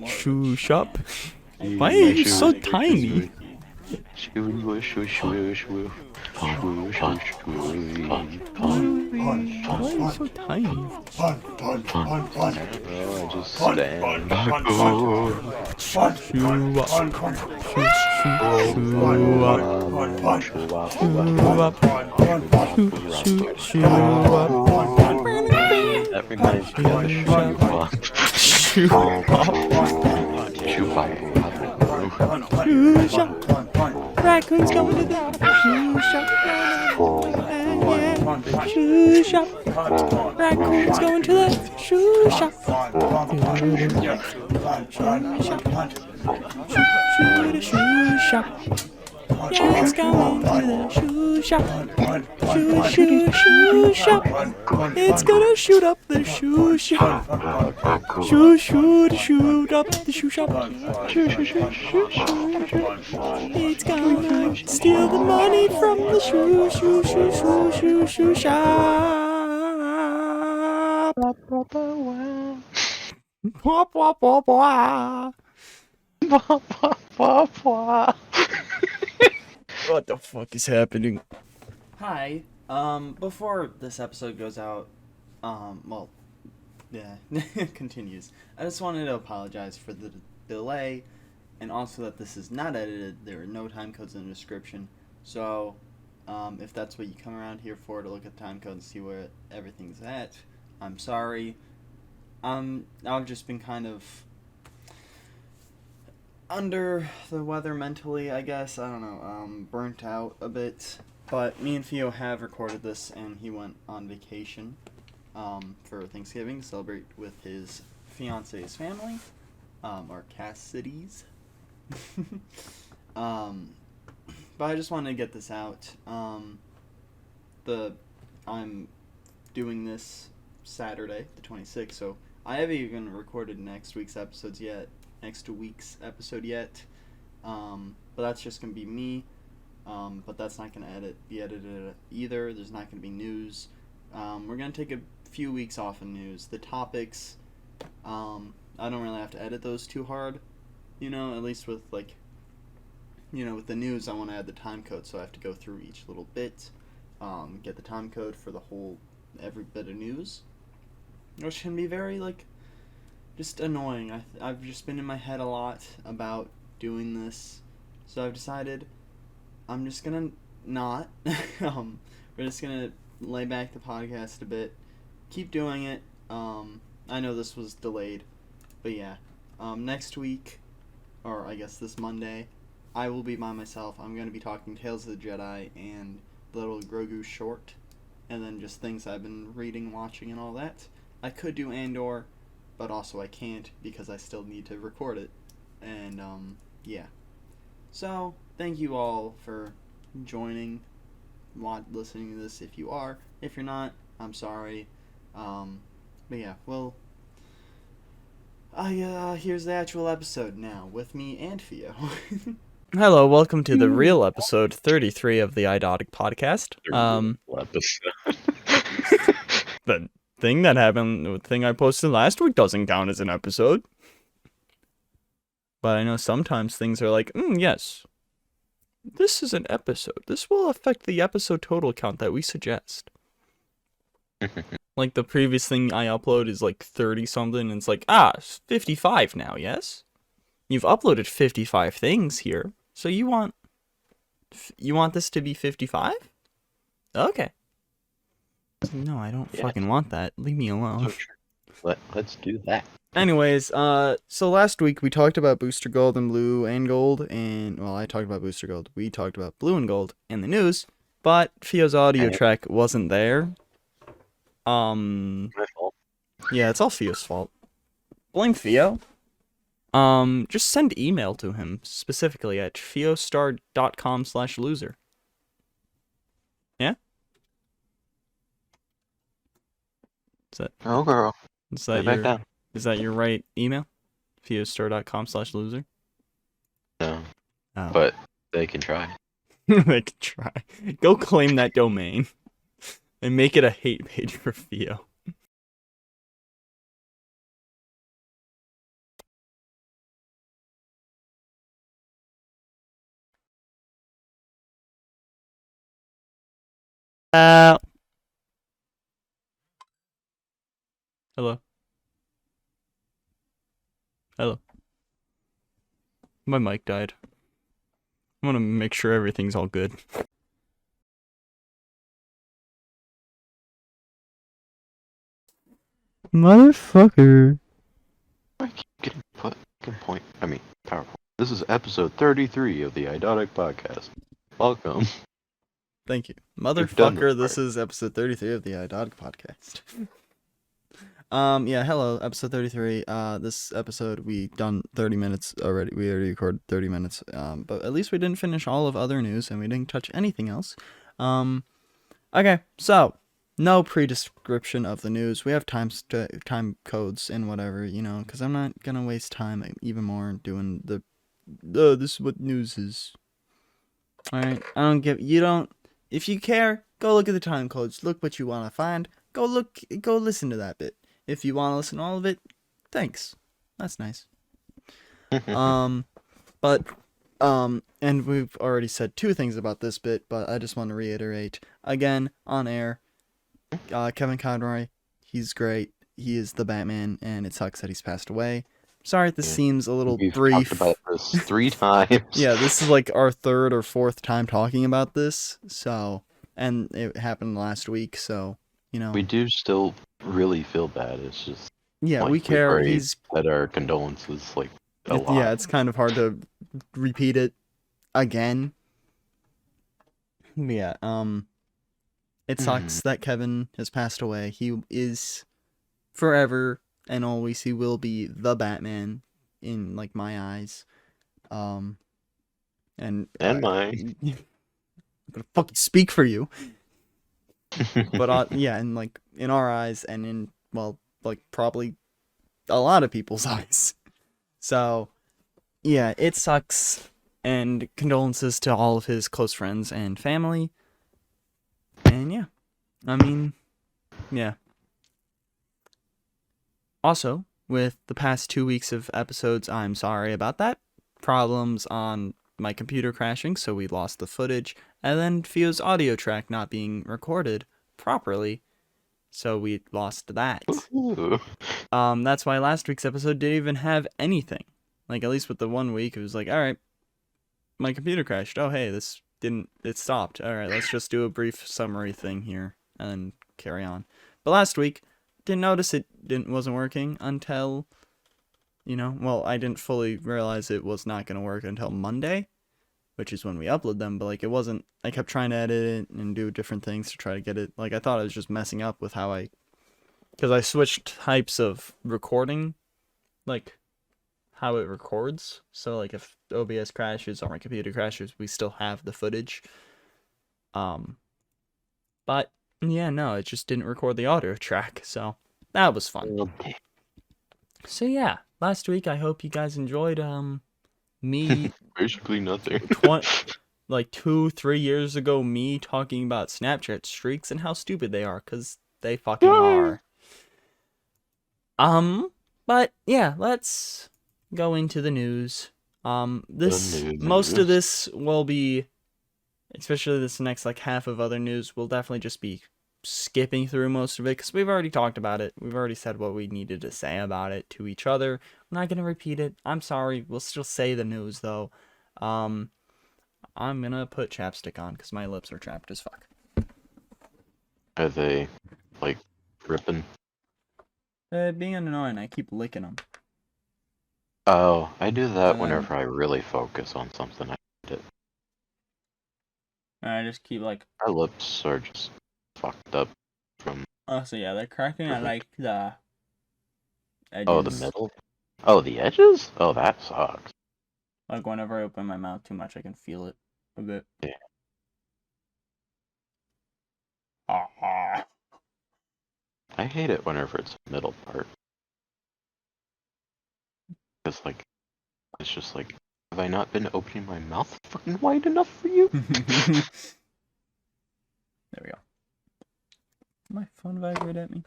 shoe shop. Why are you so tiny? Why are you so tiny? I just stand back. Shoe That reminds me of a shoe pop. Shoe pop. Shoe shop. Raccoon's going to the shoe shop. Yeah. Shoe shop. Raccoon's going to the shoe shop. Shoe shop. Yeah, it's going to the shoe shop. Shoe shop. It's gonna shoot up the shoe shop. Shoot up the shoe shop. It's gonna steal the money from the shoe shop. What the fuck is happening? Hi. Before this episode goes out, continues. I just wanted to apologize for the delay, and also that this is not edited. There are no time codes in the description. So, if that's what you come around here for, to look at the time code and see where everything's at, I'm sorry. I've just been kind of under the weather mentally, I guess. I don't know, burnt out a bit. But me and Theo have recorded this, and he went on vacation for Thanksgiving to celebrate with his fiance's family, or Cassidy's. But I just wanted to get this out. I'm doing this Saturday, the 26th, so I haven't even recorded next week's episode yet. But that's just gonna be me. But that's not gonna be edited either. There's not gonna be news. We're gonna take a few weeks off of news. The topics, I don't really have to edit those too hard. At least with with the news, I want to add the time code, so I have to go through each little bit, get the time code for every bit of news, which can be very just annoying. I've just been in my head a lot about doing this, so I've decided I'm just gonna not. We're just gonna lay back the podcast a bit, keep doing it. I know this was delayed, but yeah. Next week, or I guess this Monday, I will be by myself. I'm gonna be talking Tales of the Jedi and the Little Grogu short, and then just things I've been reading, watching, and all that. I could do Andor, but also I can't because I still need to record it. And yeah. So thank you all for joining, listening to this. If you are, if you're not, I'm sorry. But yeah, well, here's the actual episode now with me and Theo. Hello, welcome to the real episode 33 of the Idotic Podcast. The thing that happened, the thing I posted last week doesn't count as an episode. But I know sometimes things are like, yes, this is an episode. This will affect the episode total count that we suggest. Like the previous thing I upload is 30 something, and it's 55 now, yes? You've uploaded 55 things here, so you want this to be 55? Okay. No, I don't fucking want that. Leave me alone. Let's do that. Anyways, so last week we talked about Booster Gold and Blue and Gold, and, well, I talked about Booster Gold. We talked about Blue and Gold in the news, but Theo's audio track wasn't there. My fault. Yeah, it's all Theo's fault. Blame Theo. Just send email to him, specifically at pheostar.com/loser. Yeah? Oh, girl. Is that your right email? Pheostar.com/loser? No. Oh. But they can try. They can try. Go claim that domain. And make it a hate page for Theo. Hello. Hello. My mic died. I want to make sure everything's all good. Motherfucker. I keep getting PowerPoint. This is episode 33 of the Idotic Podcast. Welcome. Thank you. You've done Motherfucker, this this is episode 33 of the Idotic Podcast. Hello, episode 33. This episode, we done 30 minutes already. We already recorded 30 minutes. But at least we didn't finish all of other news, and we didn't touch anything else. Okay, so, no pre-description of the news. We have time codes and whatever, because I'm not gonna waste time even more doing this is what news is. Alright, if you care, go look at the time codes, look what you want to find, go listen to that bit. If you want to listen to all of it, thanks. That's nice. And we've already said two things about this bit, but I just want to reiterate again on air. Kevin Conroy, he's great. He is the Batman, and it sucks that he's passed away. Sorry, this seems a little brief. We've talked about this 3 times. Yeah, this is like our 3rd or 4th time talking about this. So, and it happened last week. So, we do still really feel bad. It's just we care. He's said our condolences a lot. Yeah, it's kind of hard to repeat it again. Yeah, it sucks that Kevin has passed away. He is forever and always, he will be the Batman in my eyes. And mine. I'm gonna fucking speak for you. But and in our eyes, and in probably a lot of people's eyes. So yeah, it sucks, and condolences to all of his close friends and family. And yeah. Also, with the past 2 weeks of episodes, I'm sorry about that. Problems on my computer crashing, so we lost the footage, and then Theo's audio track not being recorded properly, so we lost that. That's why last week's episode didn't even have anything. At least with the 1 week, it was alright, my computer crashed. Oh, hey, it stopped. Alright, let's just do a brief summary thing here, and then carry on. But last week, didn't notice it wasn't working until, I didn't fully realize it was not going to work until Monday, which is when we upload them, but it wasn't. I kept trying to edit it and do different things to try to get it. I thought I was just messing up with because I switched types of recording, how it records. So if OBS crashes or my computer crashes, we still have the footage. But yeah, no, it just didn't record the audio track, so that was fun. So yeah, last week I hope you guys enjoyed me basically nothing. 2-3 years ago, me talking about Snapchat streaks and how stupid they are, because they fucking are. But yeah, let's go into the news. Most of this will be, especially this next half of other news, will definitely just be skipping through most of it, because we've already talked about it. We've already said what we needed to say about it to each other. I'm not gonna repeat it. I'm sorry. We'll still say the news though. I'm gonna put chapstick on because my lips are chapped as fuck. Are they ripping? Being annoying. I keep licking them. Oh, I do that whenever I really focus on something. I just keep my lips are just fucked up from. Oh, so yeah, they're cracking at the edges. Oh, the middle. Oh, the edges. Oh, that sucks. Whenever I open my mouth too much, I can feel it a bit. Yeah. I hate it whenever it's the middle part. Because it's just have I not been opening my mouth fucking wide enough for you? There we go. Did my phone vibrate at me?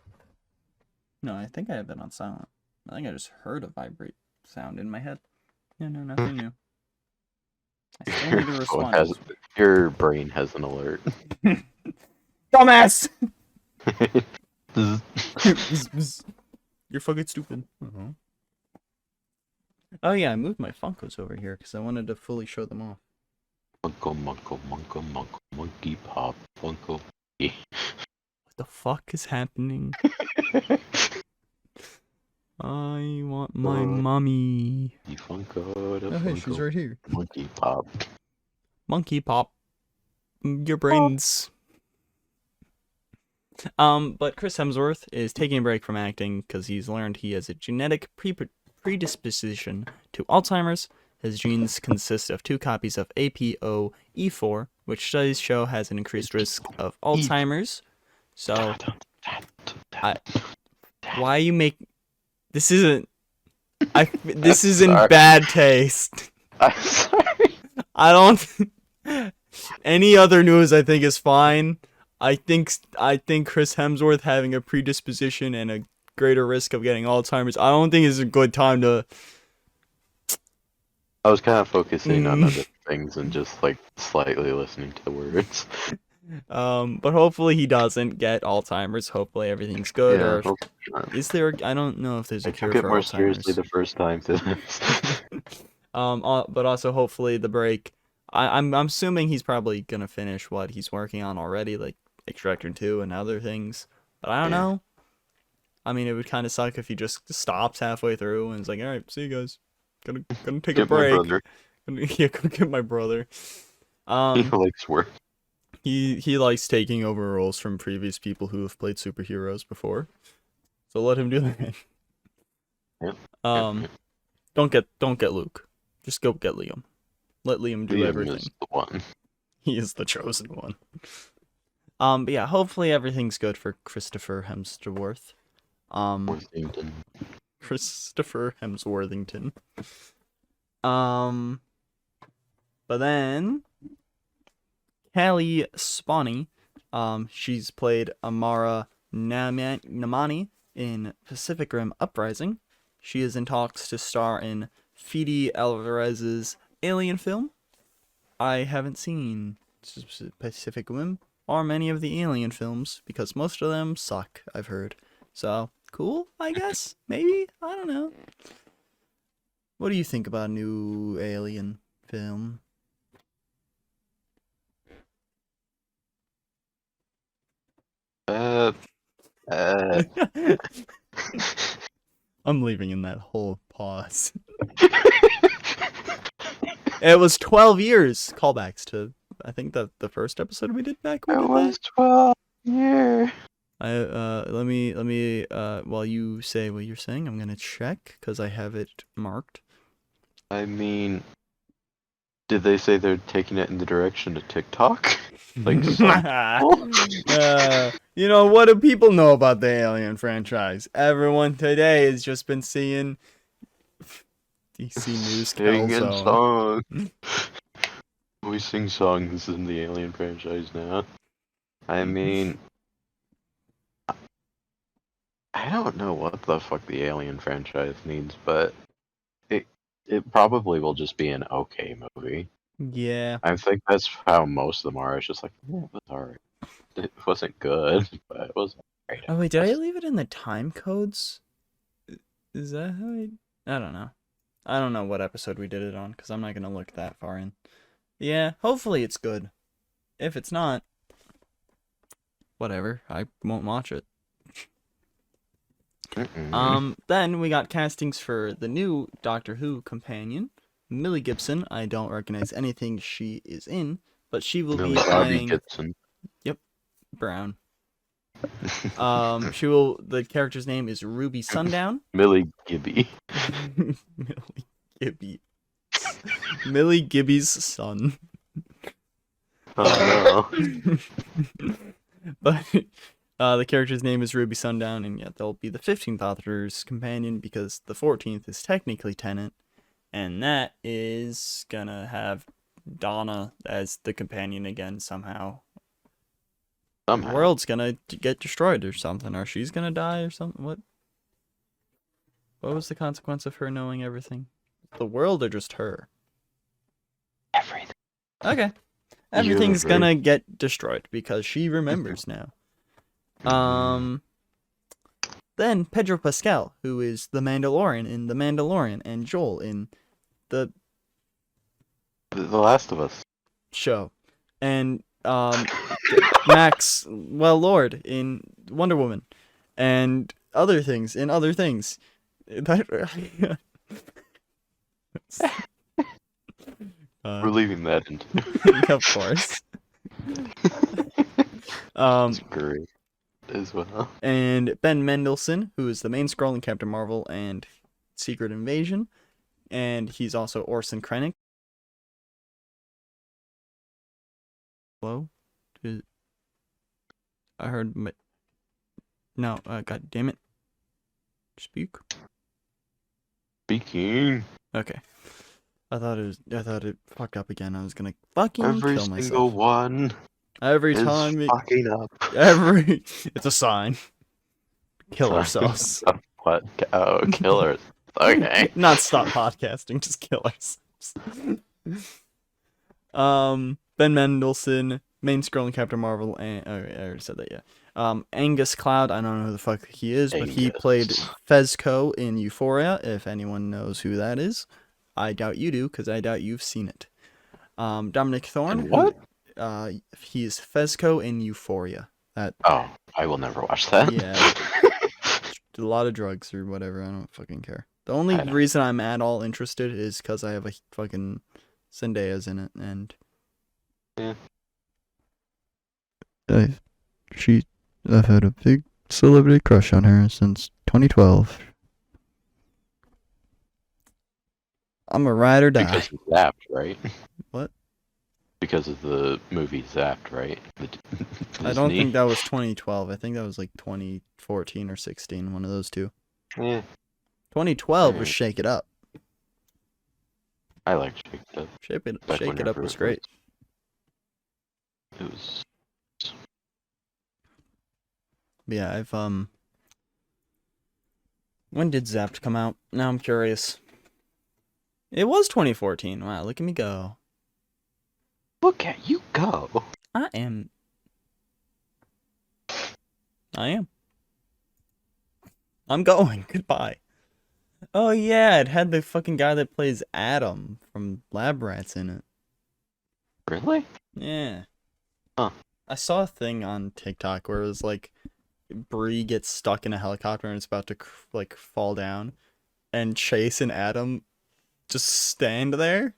No, I think I have it on silent. I think I just heard a vibrate sound in my head. Yeah, no, nothing new. I still need to respond. Your brain has an alert. Dumbass! Zzz. You're fucking stupid. Oh yeah, I moved my Funkos over here because I wanted to fully show them off. Monkey pop, Funko. What the fuck is happening? I want my mommy. Funko, Oh hey, she's right here. Monkey pop. Monkey pop. Your brains. But Chris Hemsworth is taking a break from acting because he's learned he has a genetic predisposition to Alzheimer's. His genes consist of 2 copies of APOE4, which studies show has an increased risk of Alzheimer's. So, why you make this isn't? This is in bad taste. I'm sorry. I don't. Any other news I think is fine. I think Chris Hemsworth having a predisposition and a greater risk of getting Alzheimer's, I don't think is a good time to. I was kind of focusing on other things and just like slightly listening to the words. But hopefully he doesn't get Alzheimer's. Hopefully everything's good. Yeah, or hopefully not. is there? I don't know if there's a cure took for it more Alzheimer's. seriously the first time to this. But also hopefully the break. I'm assuming he's probably gonna finish what he's working on already, like Extractor 2 and other things. But I don't know. I mean, it would kind of suck if he just stops halfway through and is like, "All right, see you guys. Gonna take a break." My brother. Yeah, go get my brother. He likes work. He likes taking over roles from previous people who have played superheroes before. So let him do that. Yep. Don't get Luke. Just go get Liam. Let Liam do everything. Is the one. He is the chosen one. But yeah, hopefully everything's good for Christopher Hemsworth. Worthington. Christopher Hemsworthington. But then Callie Spawney, she's played Amara Namani in Pacific Rim Uprising. She is in talks to star in Fede Alvarez's Alien film. I haven't seen Pacific Rim or many of the Alien films because most of them suck, I've heard. So, cool, I guess. Maybe? I don't know. What do you think about a new Alien film? I'm leaving in that whole pause. It was 12 years. Callbacks to, I think, the first episode we did back when It was 12 years. Let me while you say what you're saying, I'm gonna check because I have it marked. I mean, did they say they're taking it in the direction of TikTok? Like, you know, what do people know about the Alien franchise? Everyone today has just been seeing DC News singing songs. We sing songs in the Alien franchise now. I mean, I don't know what the fuck the Alien franchise needs, but it probably will just be an okay movie. Yeah. I think that's how most of them are. It's just like, yeah, it was alright. It wasn't good, but it was alright. Oh wait, did I leave it in the time codes? Is that how I don't know. I don't know what episode we did it on because I'm not gonna look that far in. Yeah, hopefully it's good. If it's not, whatever. I won't watch it. Then we got castings for the new Doctor Who companion, Millie Gibson. I don't recognize anything she is in, but she will be playing. Gibson. Yep, Brown. The character's name is Ruby Sundown. Millie Gibby. Millie Gibby. Millie Gibby's son. Oh no. But the character's name is Ruby Sundown, and yet they'll be the 15th Author's companion because the 14th is technically Tennant, and that is gonna have Donna as the companion again somehow. The world's gonna get destroyed or something, or she's gonna die or something. What was the consequence of her knowing everything? The world or just her? Everything. Okay. Everything's You're right. gonna get destroyed because she remembers now. Then Pedro Pascal, who is the Mandalorian in The Mandalorian, and Joel in the The Last of Us. show, and Max, well, Lord in Wonder Woman, and other things in other things. We're leaving that in. Of course. That's great as well. And Ben Mendelsohn, who is the main Skrull in Captain Marvel and Secret Invasion, and he's also Orson Krennic. Hello? I heard no, god damn it. Speak. Speaking. Okay. I thought it fucked up again. I was gonna fucking Every kill single myself. one Every is time fucking up. it's a sign. Kill ourselves. What? Oh, killers. Okay. Not stop podcasting, just kill ourselves. Ben Mendelsohn, main Skrull in Captain Marvel, and I already said that, yeah. Angus Cloud, I don't know who the fuck he is, but he played Fezco in Euphoria, if anyone knows who that is. I doubt you do, because I doubt you've seen it. Dominic Thorne. And what? He's Fezco in Euphoria. Oh, I will never watch that. Yeah. A lot of drugs or whatever, I don't fucking care. The only reason I'm at all interested is because I have a fucking Zendaya's in it, and... Yeah. I've had a big celebrity crush on her since 2012. I'm a ride or die. Because of Zapped, right? What? Because of the movie Zapped, right? I don't think that was 2012. I think that was like 2014 or 16, one of those two. Yeah. 2012 was Shake It Up. I like Shake It Up. Shake It Up was great. It was... Yeah, when did Zapped come out? Now I'm curious. It was 2014. Wow, look at me go. Look at you go. I am. I'm going. Goodbye. Oh yeah, it had the fucking guy that plays Adam from Lab Rats in it. Really? Yeah. Huh. I saw a thing on TikTok where it was like Bree gets stuck in a helicopter and it's about to like fall down, and Chase and Adam just stand there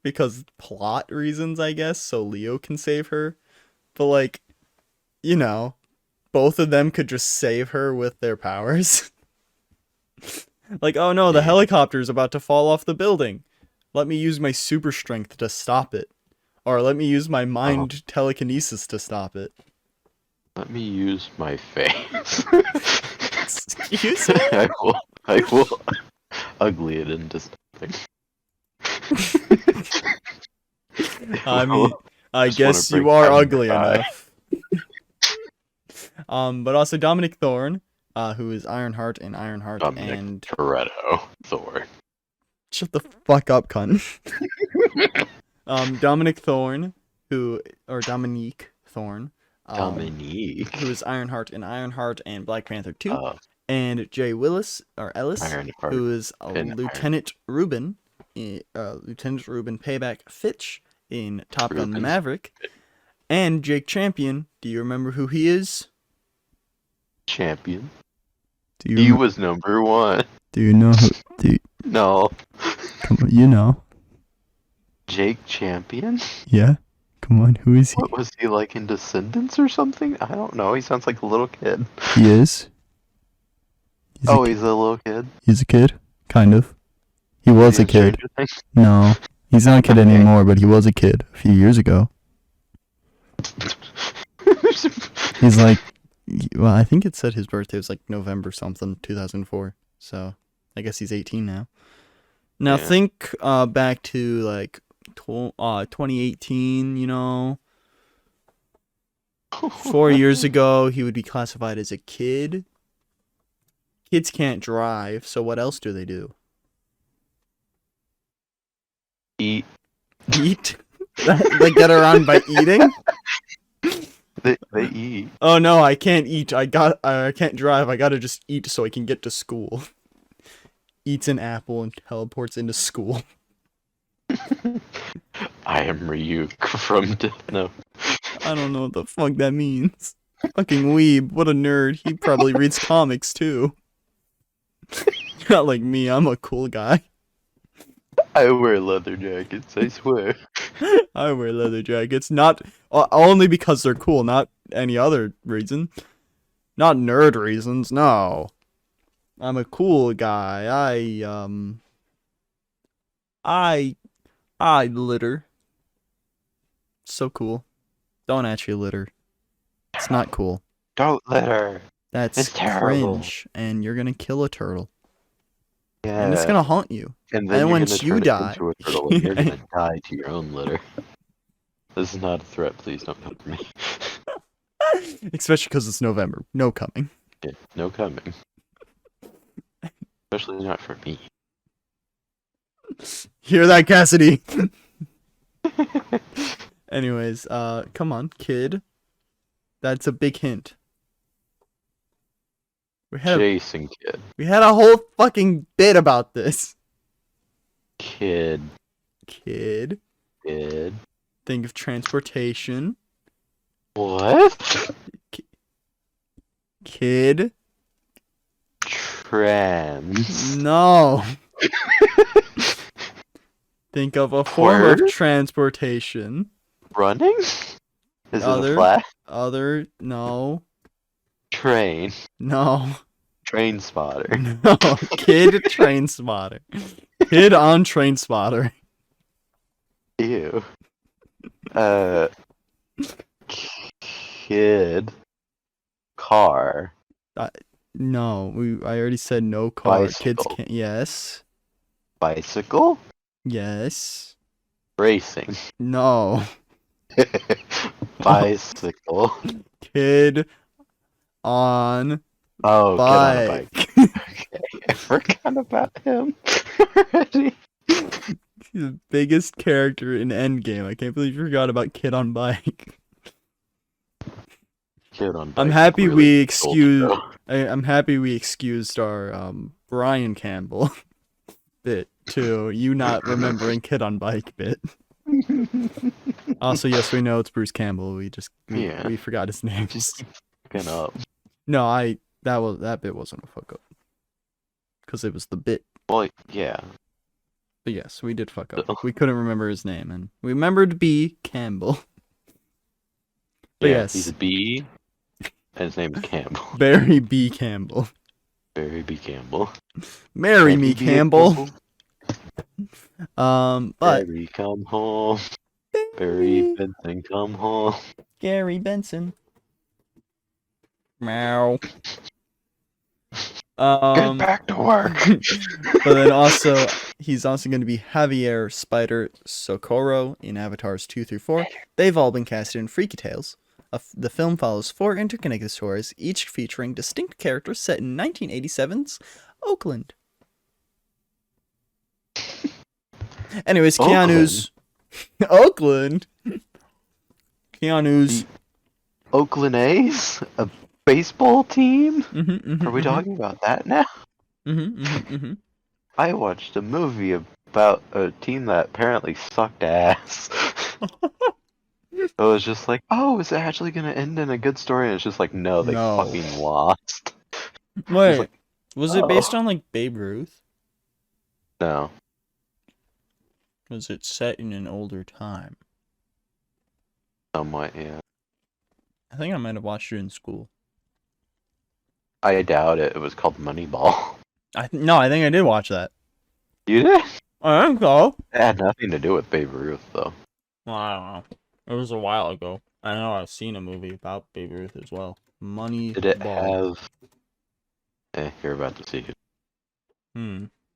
because plot reasons, I guess, so Leo can save her. But like, you know, both of them could just save her with their powers. Like, oh no, the helicopter's about to fall off the building. Let me use my super strength to stop it. Or let me use my mind telekinesis to stop it. Let me use my face. Excuse me? I will ugly it into something. I mean, I guess you are ugly enough. But also Dominic Thorne, who is Ironheart in Ironheart, and Toretto Thor. Shut the fuck up, cunt. Dominic Thorne, Dominique Thorne, who is Ironheart in Ironheart and Black Panther 2, and Jay Ellis, who is Lieutenant Reuben, Lieutenant Reuben Payback Fitch in Top Gun Maverick, and Jake Champion. Do you remember who he is? Champion. He was number one. Do you know who? No. Come on, you know. Jake Champion? Yeah. Come on, who is he? What was he like in Descendants or something? I don't know. He sounds like a little kid. He is. He's a little kid. He's a kid, kind of. He was a kid. No, he's not a kid anymore, but he was a kid a few years ago. He's like, well, I think it said his birthday was like November something, 2004. So I guess he's 18 now. Now think back to like 2018, you know. 4 years ago, he would be classified as a kid. Kids can't drive, so what else do they do? Eat. Eat? Like get around by eating? They eat. Oh no, I can't eat. I can't drive. I gotta just eat so I can get to school. Eats an apple and teleports into school. I am Ryuk from Death Note. I don't know what the fuck that means. Fucking weeb, what a nerd. He probably reads comics too. Not like me, I'm a cool guy. I wear leather jackets, I swear. I wear leather jackets, not only because they're cool, not any other reason. Not nerd reasons, no. I'm a cool guy. I litter. So cool. Don't actually litter. It's not cool. Don't litter. That's It's terrible. cringe, and you're gonna kill a turtle. Yeah. And it's gonna haunt you. And then once you die, into a turtle and you're gonna die to your own litter. This is not a threat, please don't come for me. Especially because it's November. No coming. Yeah, no coming. Especially not for me. Hear that, Cassidy? Anyways, come on, kid. That's a big hint. Jason kid. We had a whole fucking bit about this. Kid. Think of transportation. What? Kid. Trans. No. Think of a form of transportation. Running? Is it a flash? No. Train. No. Train spotter. No. Kid train spotter. Kid on train spotter. Ew. Kid. Car. No. I already said no car. Bicycle. Kids can't. Yes. Bicycle? Yes. Racing. No. Bicycle. Kid on Oh, bike. Kid on a bike. Okay, I forgot about him already. He's the biggest character in Endgame. I can't believe you forgot about Kid on Bike. Kid on bike. I'm happy really we excused. I'm happy we excused our Brian Campbell bit to you not remembering Kid on Bike bit. Also, yes, we know it's Bruce Campbell. We forgot his name. Fucking up. No, that bit wasn't a fuck up because it was the bit. Well, yeah. But yes, we did fuck up. We couldn't remember his name, and we remembered B. Campbell. But Yeah, yes, he's a B, and his name is Campbell. Barry B. Campbell. Barry B. Campbell. Marry Can me, he be a Campbell. But Barry, come home. Barry Benson, come home. Gary Benson. Meow. Get back to work. But then also, he's also going to be Javier Spider Socorro in Avatars 2 through 4. They've all been casted in Freaky Tales. The film follows 4 interconnected stories, each featuring distinct characters set in 1987's Oakland. Anyways, Keanu's... Oakland? Keanu's... Oakland A's? A baseball team? Are we Mm-hmm. talking about that now? Mm-hmm. I watched a movie about a team that apparently sucked ass. I was just like, oh, is it actually going to end in a good story? And it's just like, no, they fucking lost. Wait, like, was it based on, like, Babe Ruth? No. Was it set in an older time? Somewhat, yeah. I think I might have watched it in school. I doubt it. It was called Moneyball. No, I think I did watch that. You did? I think so. It had nothing to do with Babe Ruth, though. Well, I don't know. It was a while ago. I know I've seen a movie about Babe Ruth as well. Moneyball. Did it have... you're about to see it.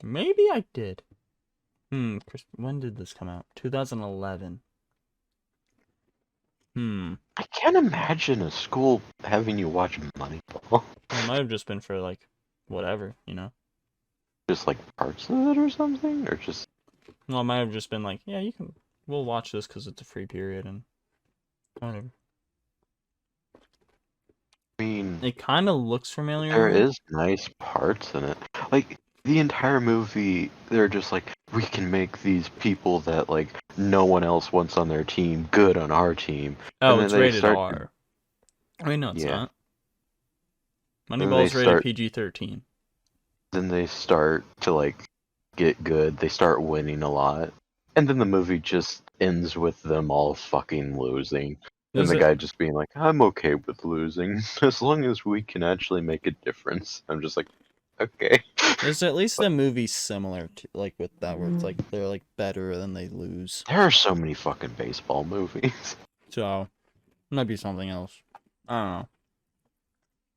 Maybe I did. When did this come out? 2011. I can't imagine a school having you watch Moneyball. It might have just been for, like, whatever, you know? Just, like, parts of it or something? Or just... Well, it might have just been like, yeah, you can we'll watch this because it's a free period and whatever. I mean, it kind of looks familiar. There is nice parts in it. Like, the entire movie, they're just like, we can make these people that, like, no one else wants on their team good on our team. Oh, and it's rated R. I mean, no, it's not. Moneyball's rated PG-13. Then they start to, like, get good. They start winning a lot. And then the movie just ends with them all fucking losing. And the guy just being like, I'm okay with losing, as long as we can actually make a difference. I'm just like, okay. There's at least a movie similar to, like, with that, where it's like, they're, like, better than they lose. There are so many fucking baseball movies. So, might be something else. I don't know.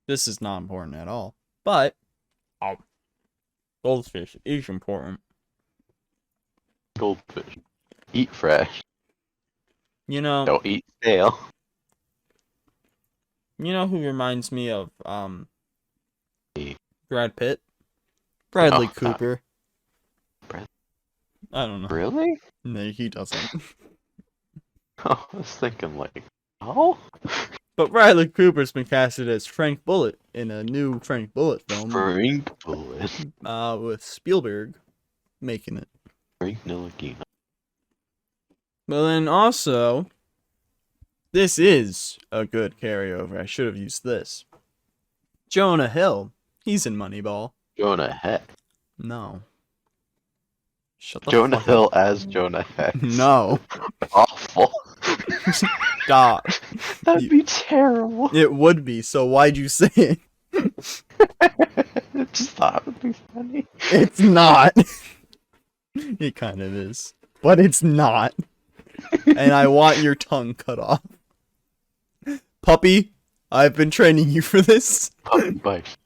This is not important at all. But, goldfish is important. Goldfish. Eat fresh. You know... Don't eat stale. You know who reminds me of, Me. Brad Pitt? Bradley Cooper. I don't know. Really? No, he doesn't. Oh, I was thinking, like, oh? But Bradley Cooper's been casted as Frank Bullitt in a new Frank Bullitt film. Frank Bullitt. With Spielberg making it. Frank Ntilikina. But then also, this is a good carryover. I should have used this. Jonah Hill. He's in Moneyball. Jonah Hex. No. Shut the Jonah fuck Hill up. as Jonah Hex. No. Awful. Stop. That'd be terrible. It would be, so why'd you say it? I just thought it would be funny. It's not. It kind of is. But it's not. And I want your tongue cut off. Puppy, I've been training you for this. Puppy bite.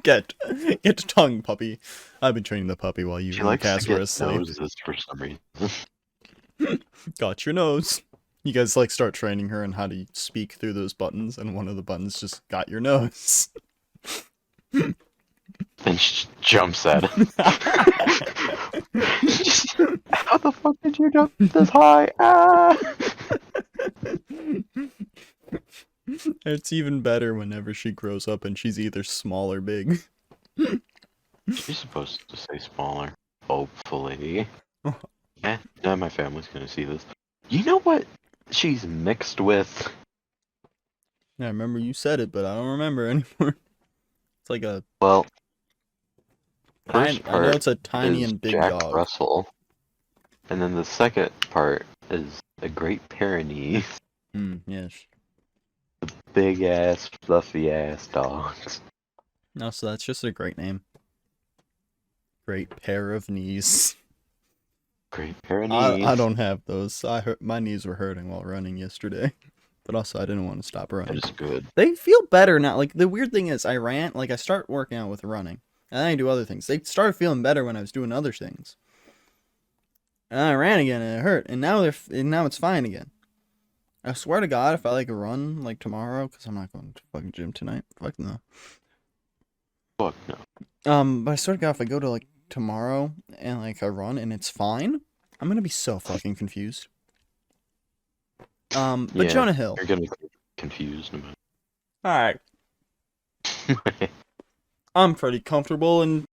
Get to tongue, puppy. I've been training the puppy while you She likes cats to were get asleep. noses for some reason. Got your nose. You guys like start training her on how to speak through those buttons, and one of the buttons just got your nose. Then she jumps at him. How the fuck did you jump this high? Ah! It's even better whenever she grows up and she's either small or big. You're supposed to say smaller. Hopefully. Yeah, my family's gonna see this. You know what she's mixed with? Yeah, I remember you said it, but I don't remember anymore. It's like a... Well, I know it's a tiny and big Jack dog. Russell. And then the second part is a Great Pyrenees. Yes. The big ass, fluffy ass dogs. No, so that's just a great name. Great pair of knees. Great Pyrenees. I don't have those. My knees were hurting while running yesterday. But also, I didn't want to stop running. That is good. They feel better now. Like, the weird thing is, I start working out with running. And then I do other things. They started feeling better when I was doing other things. And I ran again, and it hurt. And now it's fine again. I swear to God, if I, like, run, like, tomorrow, because I'm not going to fucking gym tonight. Fuck no. Fuck no. But I swear to God, if I go to, like, tomorrow, and, like, I run, and it's fine, I'm gonna be so fucking confused. But Yeah, Jonah Hill. You're gonna be confused about Alright. it. I'm pretty comfortable in...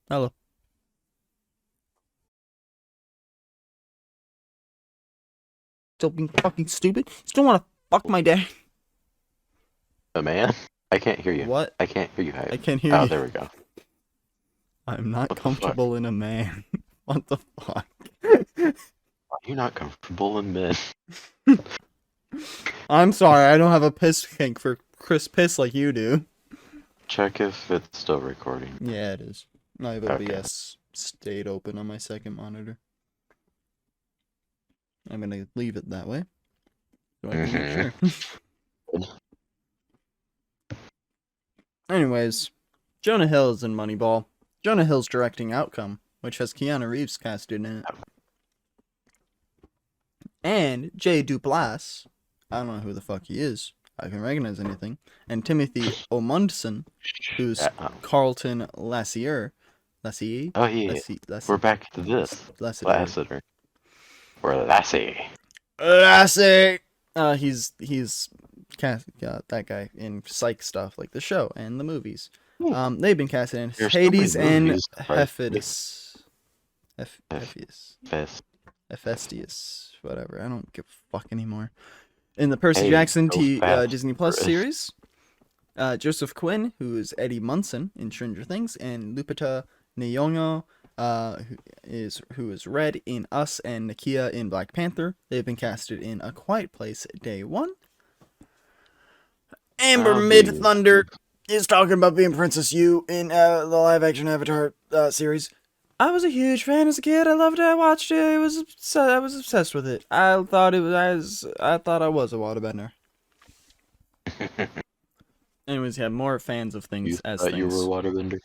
Hello. Still being fucking stupid? Still wanna fuck my dad? A man? I can't hear you. What? I can't hear you. I can't hear you. Oh, there we go. I'm not What the comfortable in a man. What the fuck? You're not comfortable in men. I'm sorry, I don't have a piss kink for Chris Piss like you do. Check if it's still recording. Yeah, it is. I have Okay. OBS stayed open on my second monitor. I'm gonna leave it that way. So I can make sure. Anyways, Jonah Hill is in Moneyball. Jonah Hill's directing Outcome, which has Keanu Reeves casted in it. And Jay Duplass, I don't know who the fuck he is. I can recognize anything. And Timothy Omundson, who's Carlton Lassier, Lassie? Oh yeah, we're back to this. Lassiter. Or Lassie. Lassie! He's cast that guy in psych stuff, like the show and the movies. They've been casted in Hades and Hephaestus. Hephaestus. Whatever. I don't give a fuck anymore. In the Percy Jackson Disney Plus series, Joseph Quinn, who is Eddie Munson in Stranger Things, and Lupita Nyong'o, who is Red in Us, and Nakia in Black Panther. They've been casted in A Quiet Place Day 1. Amber Mid-Thunder is talking about being Princess Yu in the live-action Avatar series. I was a huge fan as a kid. I loved it. I watched it. I was obsessed with it. I thought I was a waterbender. Anyways, yeah, more fans of things as things. You were a waterbender?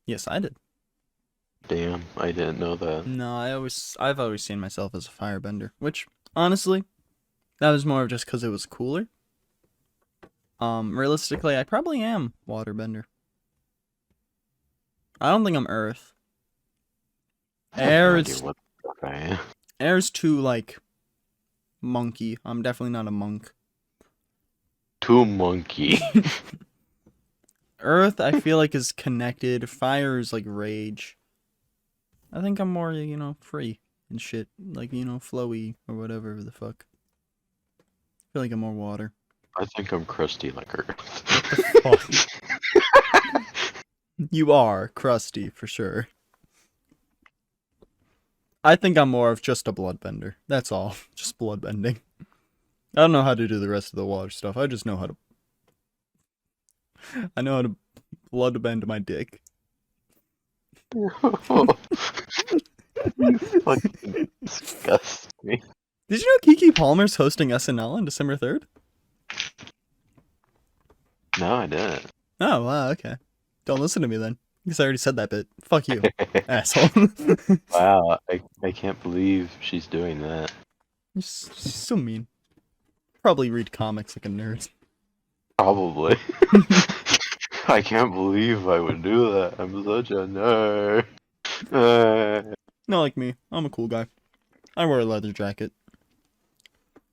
Yes, I did. Damn, I didn't know that. No, I've always seen myself as a firebender, which honestly, that was more of just because it was cooler. Realistically, I probably am waterbender. I don't think I'm earth. Air's too, like, monkey. I'm definitely not a monk. Too monkey. Earth, I feel like, is connected. Fire is, like, rage. I think I'm more, free and shit. Like, flowy or whatever the fuck. I feel like I'm more water. I think I'm crusty like Earth. What the fuck? You are crusty, for sure. I think I'm more of just a bloodbender. That's all. Just bloodbending. I don't know how to do the rest of the water stuff. I just know how to... I know how to bloodbend my dick. You fucking disgust me. Did you know Keke Palmer's hosting SNL on December 3rd? No, I didn't. Oh, wow, okay. Don't listen to me then. Because I already said that bit. Fuck you, asshole. Wow, I can't believe she's doing that. She's so mean. Probably read comics like a nerd. Probably. I can't believe I would do that. I'm such a nerd. Not like me. I'm a cool guy. I wear a leather jacket.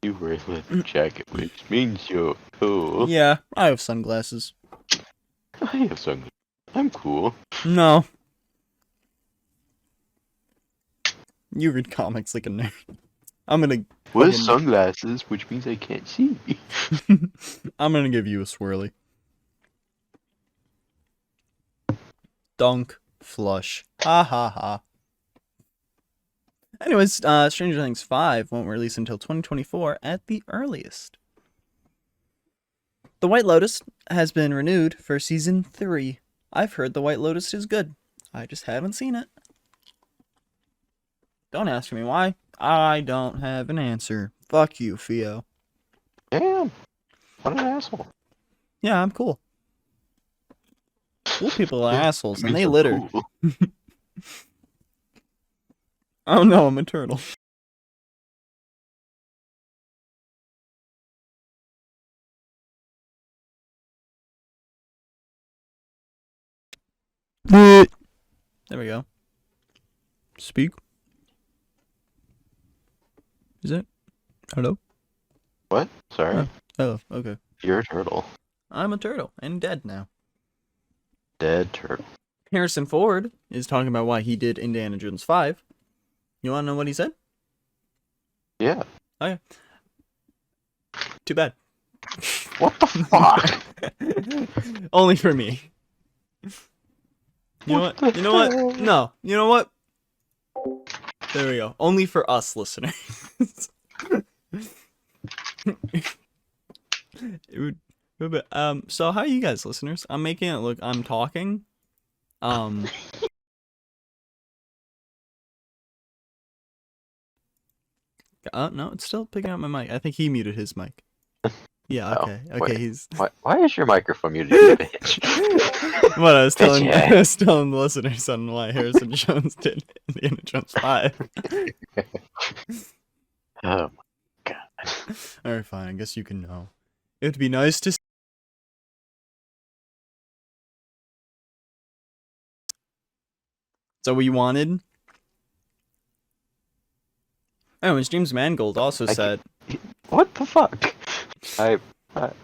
You wear a leather jacket, which means you're cool. Yeah, I have sunglasses. I have sunglasses. I'm cool. No. You read comics like a nerd. I'm gonna... With sunglasses, which means I can't see. I'm gonna give you a swirly. Dunk. Flush. Ha ha ha. Anyways, Stranger Things 5 won't release until 2024 at the earliest. The White Lotus has been renewed for Season 3. I've heard The White Lotus is good. I just haven't seen it. Don't ask me why. I don't have an answer. Fuck you, Theo. Damn. What an asshole. Yeah, I'm cool. Cool people are assholes, and they litter. Cool. Oh no, I'm a turtle. There we go. Speak. Is it? Hello? What? Sorry. Oh, okay. You're a turtle. I'm a turtle, and dead now. Dead turtle. Harrison Ford is talking about why he did Indiana Jones 5. You want to know what he said? Yeah. Okay. Too bad. What the fuck? Only for me. You know what? You know what? No. You know what? There we go. Only for us listeners. So how are you guys listeners? I'm making it look I'm talking. No, it's still picking up my mic. I think he muted his mic. Yeah, okay. Oh, okay, wait. he's Why is your microphone muted, you bitch? What I was telling the listeners on why Harrison Jones did Indiana Jones 5. Oh my god. Alright, fine, I guess you can know. It would be nice to that what you wanted? Anyways, James Mangold also said... What the fuck? What?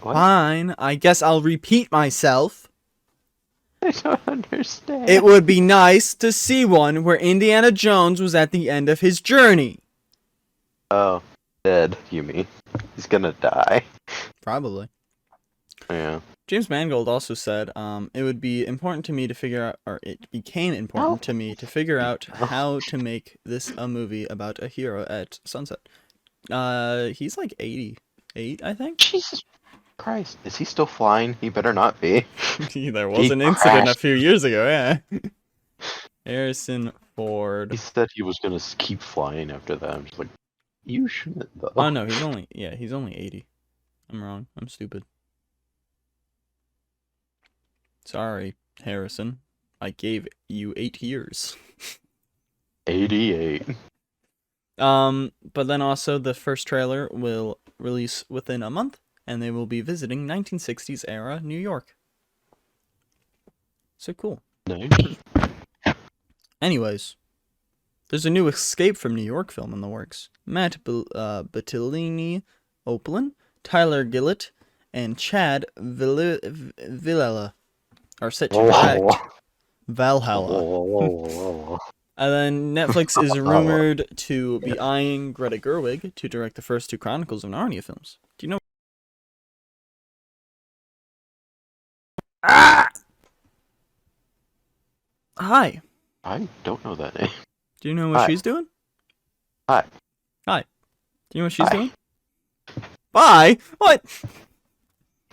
Fine, I guess I'll repeat myself. I don't understand. It would be nice to see one where Indiana Jones was at the end of his journey. Oh, dead, you mean? He's gonna die. Probably. Yeah. James Mangold also said, it would be important to me to figure out, or it became important to me to figure out how to make this a movie about a hero at sunset. He's like 88, I think. Jesus Christ. Is he still flying? He better not be. There was an incident a few years ago, yeah. Harrison Ford. He said he was gonna keep flying after that. I'm just like, you shouldn't though. Oh no, he's only 80. I'm wrong. I'm stupid. Sorry, Harrison. I gave you 8 years. 88. But then also the first trailer will release within a month, and they will be visiting 1960s era New York. So cool. Nice. Anyways, there's a new Escape from New York film in the works. Matt Bettilini Opelin, Tyler Gillett, and Chad Villela are set to direct Valhalla. And then Netflix is rumored to be eyeing Greta Gerwig to direct the first 2 Chronicles of Narnia films. Do you know? Hi. I don't know that name. Do you know what she's doing? Hi. Do you know what she's doing? Bye. What?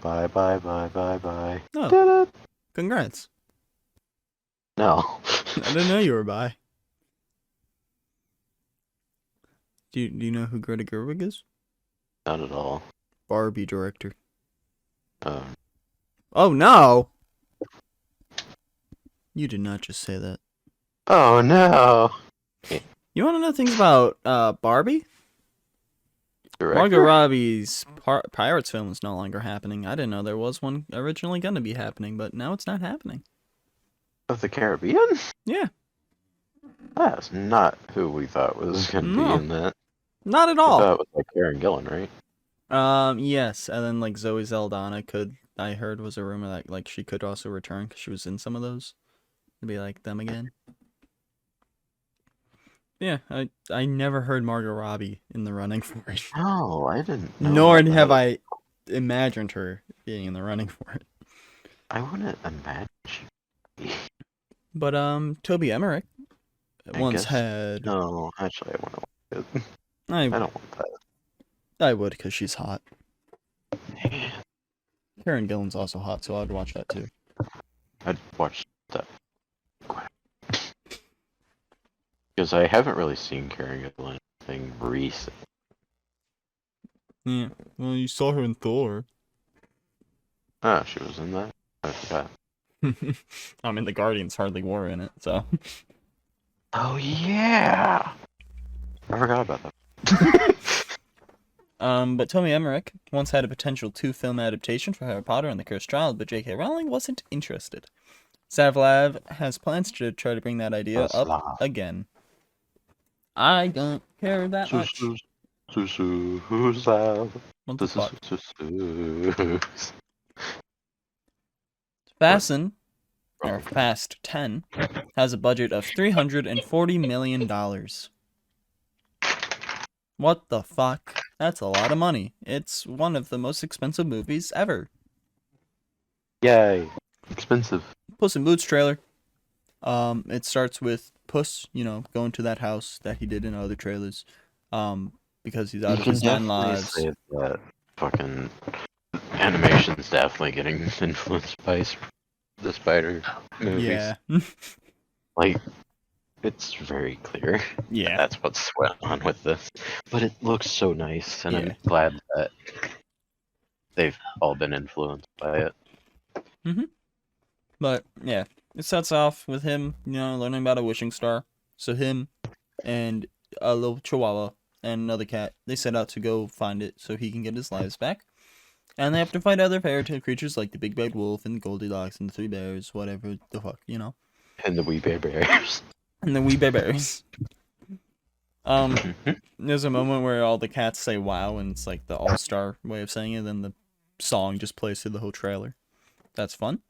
Bye. Oh. Congrats. No. I didn't know you were bi. Do you know who Greta Gerwig is? Not at all. Barbie director. Oh no! You did not just say that. Oh no! You want to know things about Barbie? Director? Margot Robbie's Pirates film is no longer happening. I didn't know there was one originally going to be happening, but now it's not happening. Of the Caribbean? Yeah. That's not who we thought was going to be in that. Not at all. I thought it was like Karen Gillan, right? Yes, and then like Zoe Saldana I heard was a rumor that like she could also return because she was in some of those. It'd be like them again. Yeah, I never heard Margot Robbie in the running for it. No, I didn't know. Nor have I imagined her being in the running for it. I wouldn't imagine she. But Toby Emmerich once had. No, actually, I want to watch it. I don't want that. I would because she's hot. Man. Karen Gillan's also hot, so I'd watch that too. I'd watch that. Because I haven't really seen Karen Gillan anything recent. Yeah, well, you saw her in Thor. Ah, she was in that? I forgot. I mean, the Guardians hardly were in it, so. Oh, yeah! I forgot about that. But Toby Emmerich once had a potential 2-film adaptation for Harry Potter and the Cursed Child, but J.K. Rowling wasn't interested. Zavlav has plans to try to bring that idea up again. I don't care that much. What the fuck? Fast 10 has a budget of $340 million. What the fuck? That's a lot of money. It's one of the most expensive movies ever. Yay. Expensive. Puss in Boots trailer. It starts with Puss, going to that house that he did in other trailers. Because he's out of his 9 lives. Say that fucking animation's definitely getting influenced by the Spider movies. Yeah. Like, it's very clear. Yeah. That's what's going on with this. But it looks so nice, and I'm glad that they've all been influenced by it. Mm-hmm. But, yeah. It starts off with him, learning about a wishing star. So him and a little chihuahua and another cat, they set out to go find it so he can get his lives back. And they have to fight other fairy tale creatures like the Big Bad Wolf and Goldilocks and the 3 Bears, whatever the fuck, And the wee bears. And the wee bears. There's a moment where all the cats say wow, and it's like the all-star way of saying it, then the song just plays through the whole trailer. That's fun.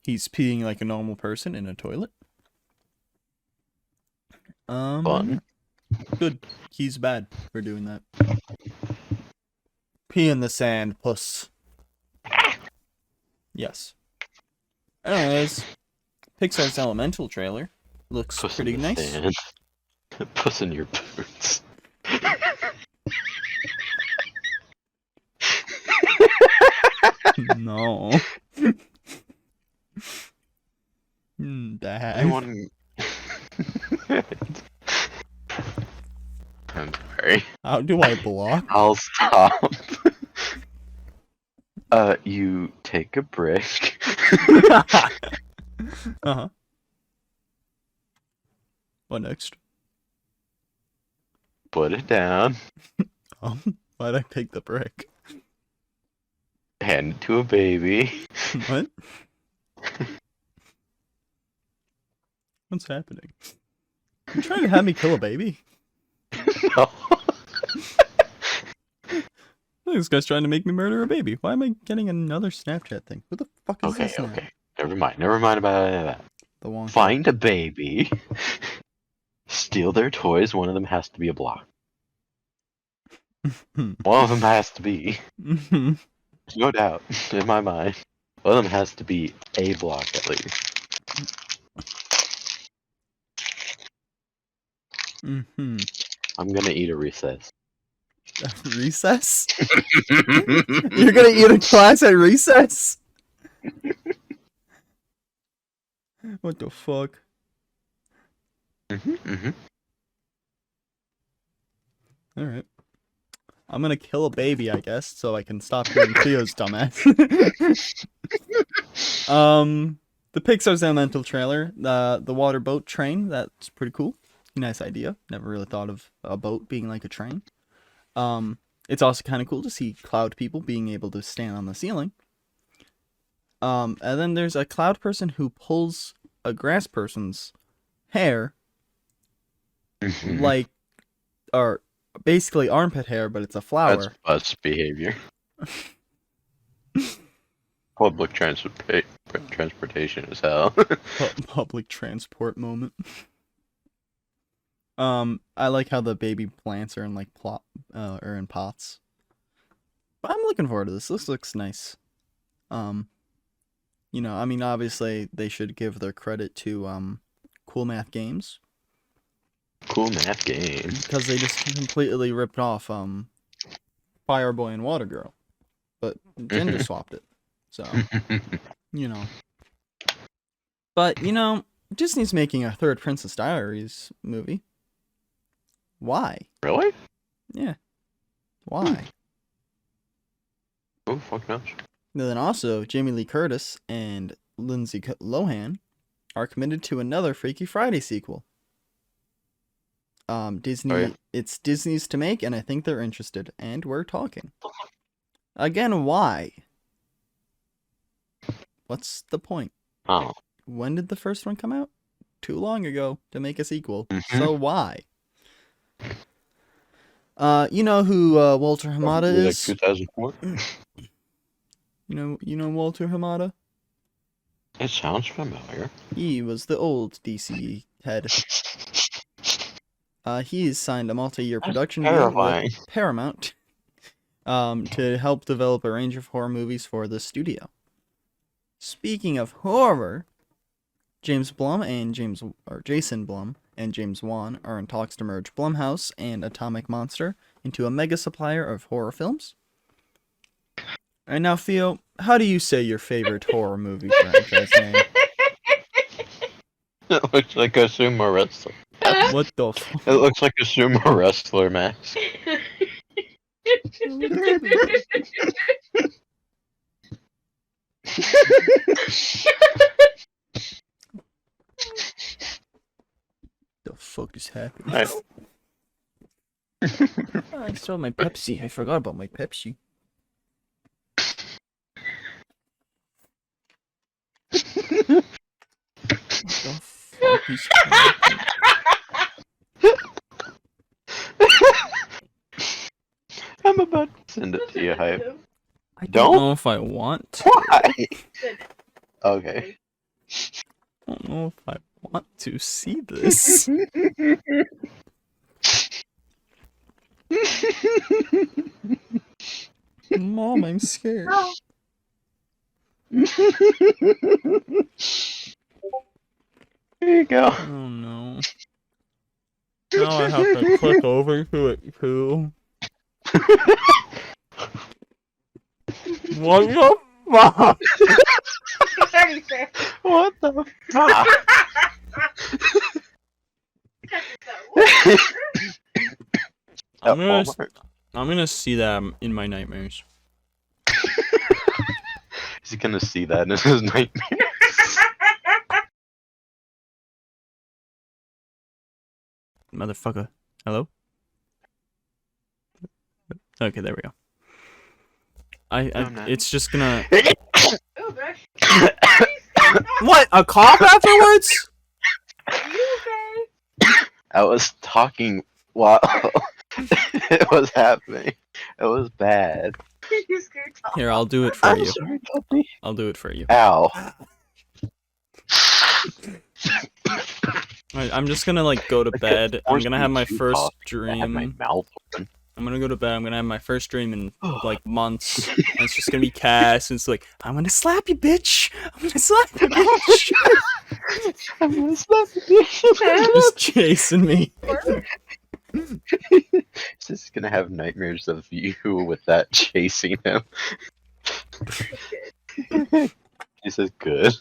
He's peeing like a normal person in a toilet. Fun. Good. He's bad for doing that. Pee in the sand, puss. Yes. Anyways, Pixar's Elemental trailer looks Puss pretty in the nice. sand. Puss in your boots. No. Bad. Anyone... I'm sorry. How do I block? I'll stop. You take a brick. Uh-huh. What next? Put it down. Why'd I pick the brick? Hand it to a baby. What? What's happening? You trying to have me kill a baby? No. This guy's trying to make me murder a baby. Why am I getting another Snapchat thing? What the fuck is this now? Okay. Never mind about any of that. The Wonka. Find a baby. Steal their toys. One of them has to be a block. One of them has to be. There's no doubt in my mind. One of them has to be a block at least. I'm gonna eat a recess. Recess? You're gonna eat a class at recess? What the fuck? Alright. I'm gonna kill a baby, I guess, so I can stop hearing Theo's dumbass. The Pixar's Elemental trailer, the water boat train, that's pretty cool. Nice idea. Never really thought of a boat being like a train. It's also kind of cool to see cloud people being able to stand on the ceiling. And then there's a cloud person who pulls a grass person's hair, like, or basically armpit hair, but it's a flower. That's bus behavior. Public transportation is hell. Public transport moment. I like how the baby plants are in like in pots. But I'm looking forward to this. This looks nice. Obviously they should give their credit to Cool Math Games. Cool Math Games. Because they just completely ripped off Fireboy and Water Girl. But gender swapped it. So, But, Disney's making a third Princess Diaries movie. Why? Really? Yeah. Why? Oh, fuck knows. And then also, Jamie Lee Curtis and Lindsay Lohan are committed to another Freaky Friday sequel. It's Disney's to make, and I think they're interested, and we're talking. Again, why? What's the point? Oh. When did the first one come out? Too long ago to make a sequel. So why? You know who Walter Hamada is? Like 2004? You know Walter Hamada? It sounds familiar. He was the old DC head. He's signed a multi-year production deal with Paramount to help develop a range of horror movies for the studio. Speaking of horror, Jason Blum and James Wan are in talks to merge Blumhouse and Atomic Monster into a mega supplier of horror films. And now, Theo, how do you say your favorite horror movie franchise name? It looks like a sumo wrestler. What the fuck? It looks like a sumo wrestler mask. The fuck is happening? I still have my Pepsi. I forgot about my Pepsi. The fuck is happening? I'm about to send it to you, Hype. I don't know if I want to. Why? Okay. I don't know if I want to see this. Mom, I'm scared. There you go. Oh no. Now I have to click over to it too. What the fuck? What the fuck? I'm gonna see that in my nightmares. He's gonna see that in his nightmare. Motherfucker. Hello? Okay, there we go. It's just gonna... What? A cough afterwards? Are you okay? I was talking while it was happening. It was bad. You scared Tom. Here, I'll do it for you. Sorry, puppy. I'll do it for you. Ow. Alright, I'm just gonna, like, go to bed. I'm gonna have my first I had my dream. mouth open. I'm gonna go to bed. I'm gonna have my first dream in, like, months. And it's just gonna be Cass, and it's like, I'm gonna slap you, bitch! I'm gonna slap you, bitch! I'm gonna slap you. Just chasing me. He's just gonna have nightmares of you with that chasing him. He says, good.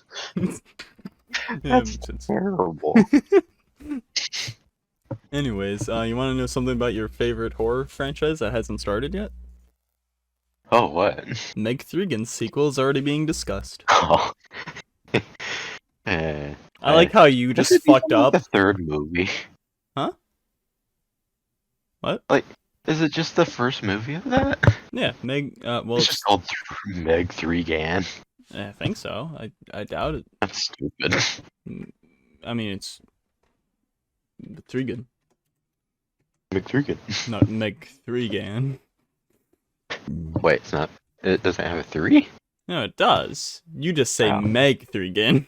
That's terrible. Anyways, you want to know something about your favorite horror franchise that hasn't started yet? Oh, what? Meg 3 sequel is already being discussed. Oh. I like how you just fucked up. The third movie. Huh? What? Like, is it just the first movie of that? Yeah, Meg. Well, It's just called Meg 3gan. I think so. I doubt it. That's stupid. I mean, it's 3 Meg 3gan. not Meg 3gan. Wait, it's not. It doesn't have a 3? No, it does. You just say Oh. Meg 3gan.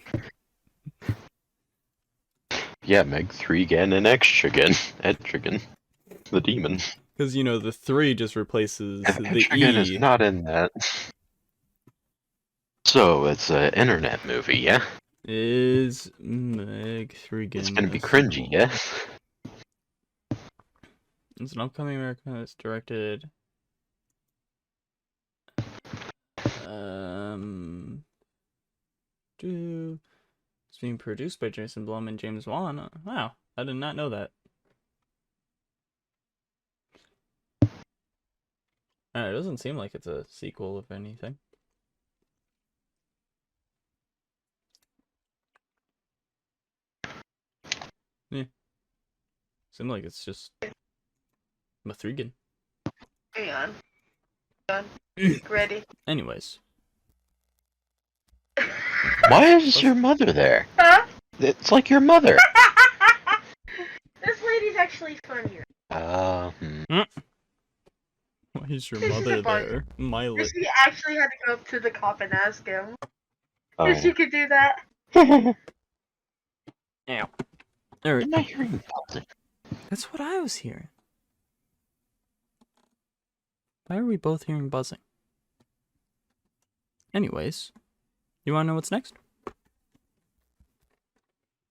Yeah, Meg 3gan and Etrigan. Etrigan. The demon. Because, you know, the 3 just replaces And the Etrigan is E. not in that. So, it's an internet movie, yeah? Is Meg 3gan. It's gonna be cringy, yeah? It's an upcoming American that's directed. It's being produced by Jason Blum and James Wan. Wow, I did not know that. It doesn't seem like it's a sequel of anything. Yeah. Seems like it's just Mathrigan. Hang on. Done. Ready. Anyways. Why is your mother there? Huh? It's like your mother. This lady's actually funnier. Why is your This is mother a bug. there? My She actually had to go up to the cop and ask him Oh. if she could do that. Ow. I'm not hearing something. That's what I was hearing. Why are we both hearing buzzing? Anyways, you wanna know what's next?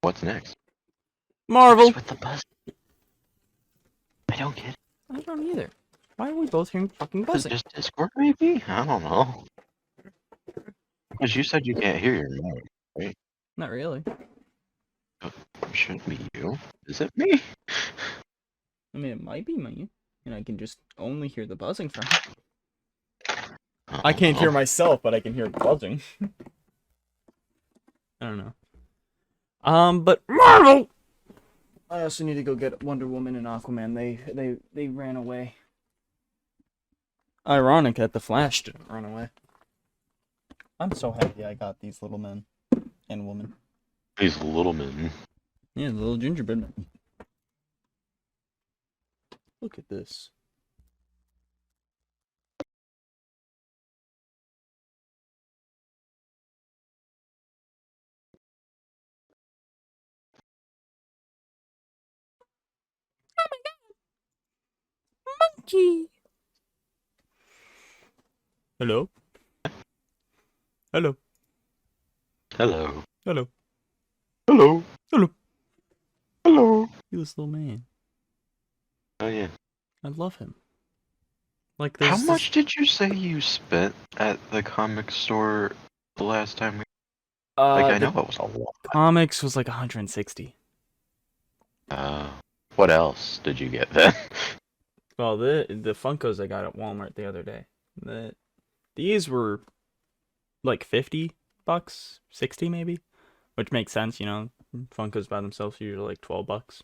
What's next? Marvel! What's with the buzz? I don't get it. I don't either. Why are we both hearing fucking Is it buzzing? just Discord, maybe? I don't know. Because you said you can't hear your mom. Not really. It shouldn't be you. Is it me? I mean, it might be me, and I can just only hear the buzzing from it. I can't hear myself, but I can hear the buzzing. I don't know. But Marvel! I also need to go get Wonder Woman and Aquaman. They ran away. Ironic that the Flash didn't run away. I'm so happy I got these little men and woman. He's a little man. Yeah, the little gingerbread man. Look at this. Monkey. Hello. Hello. Hello. Hello. Hello. Hello. Hello. You this little man. Oh yeah. I love him. Like How there's much did you say you spent at the comic store the last time we... I know it was a lot. Comics was like 160. What else did you get then? Well, the Funkos I got at Walmart the other day. These were like $50, 60 maybe, which makes sense, you know. Funkos by themselves are usually like $12.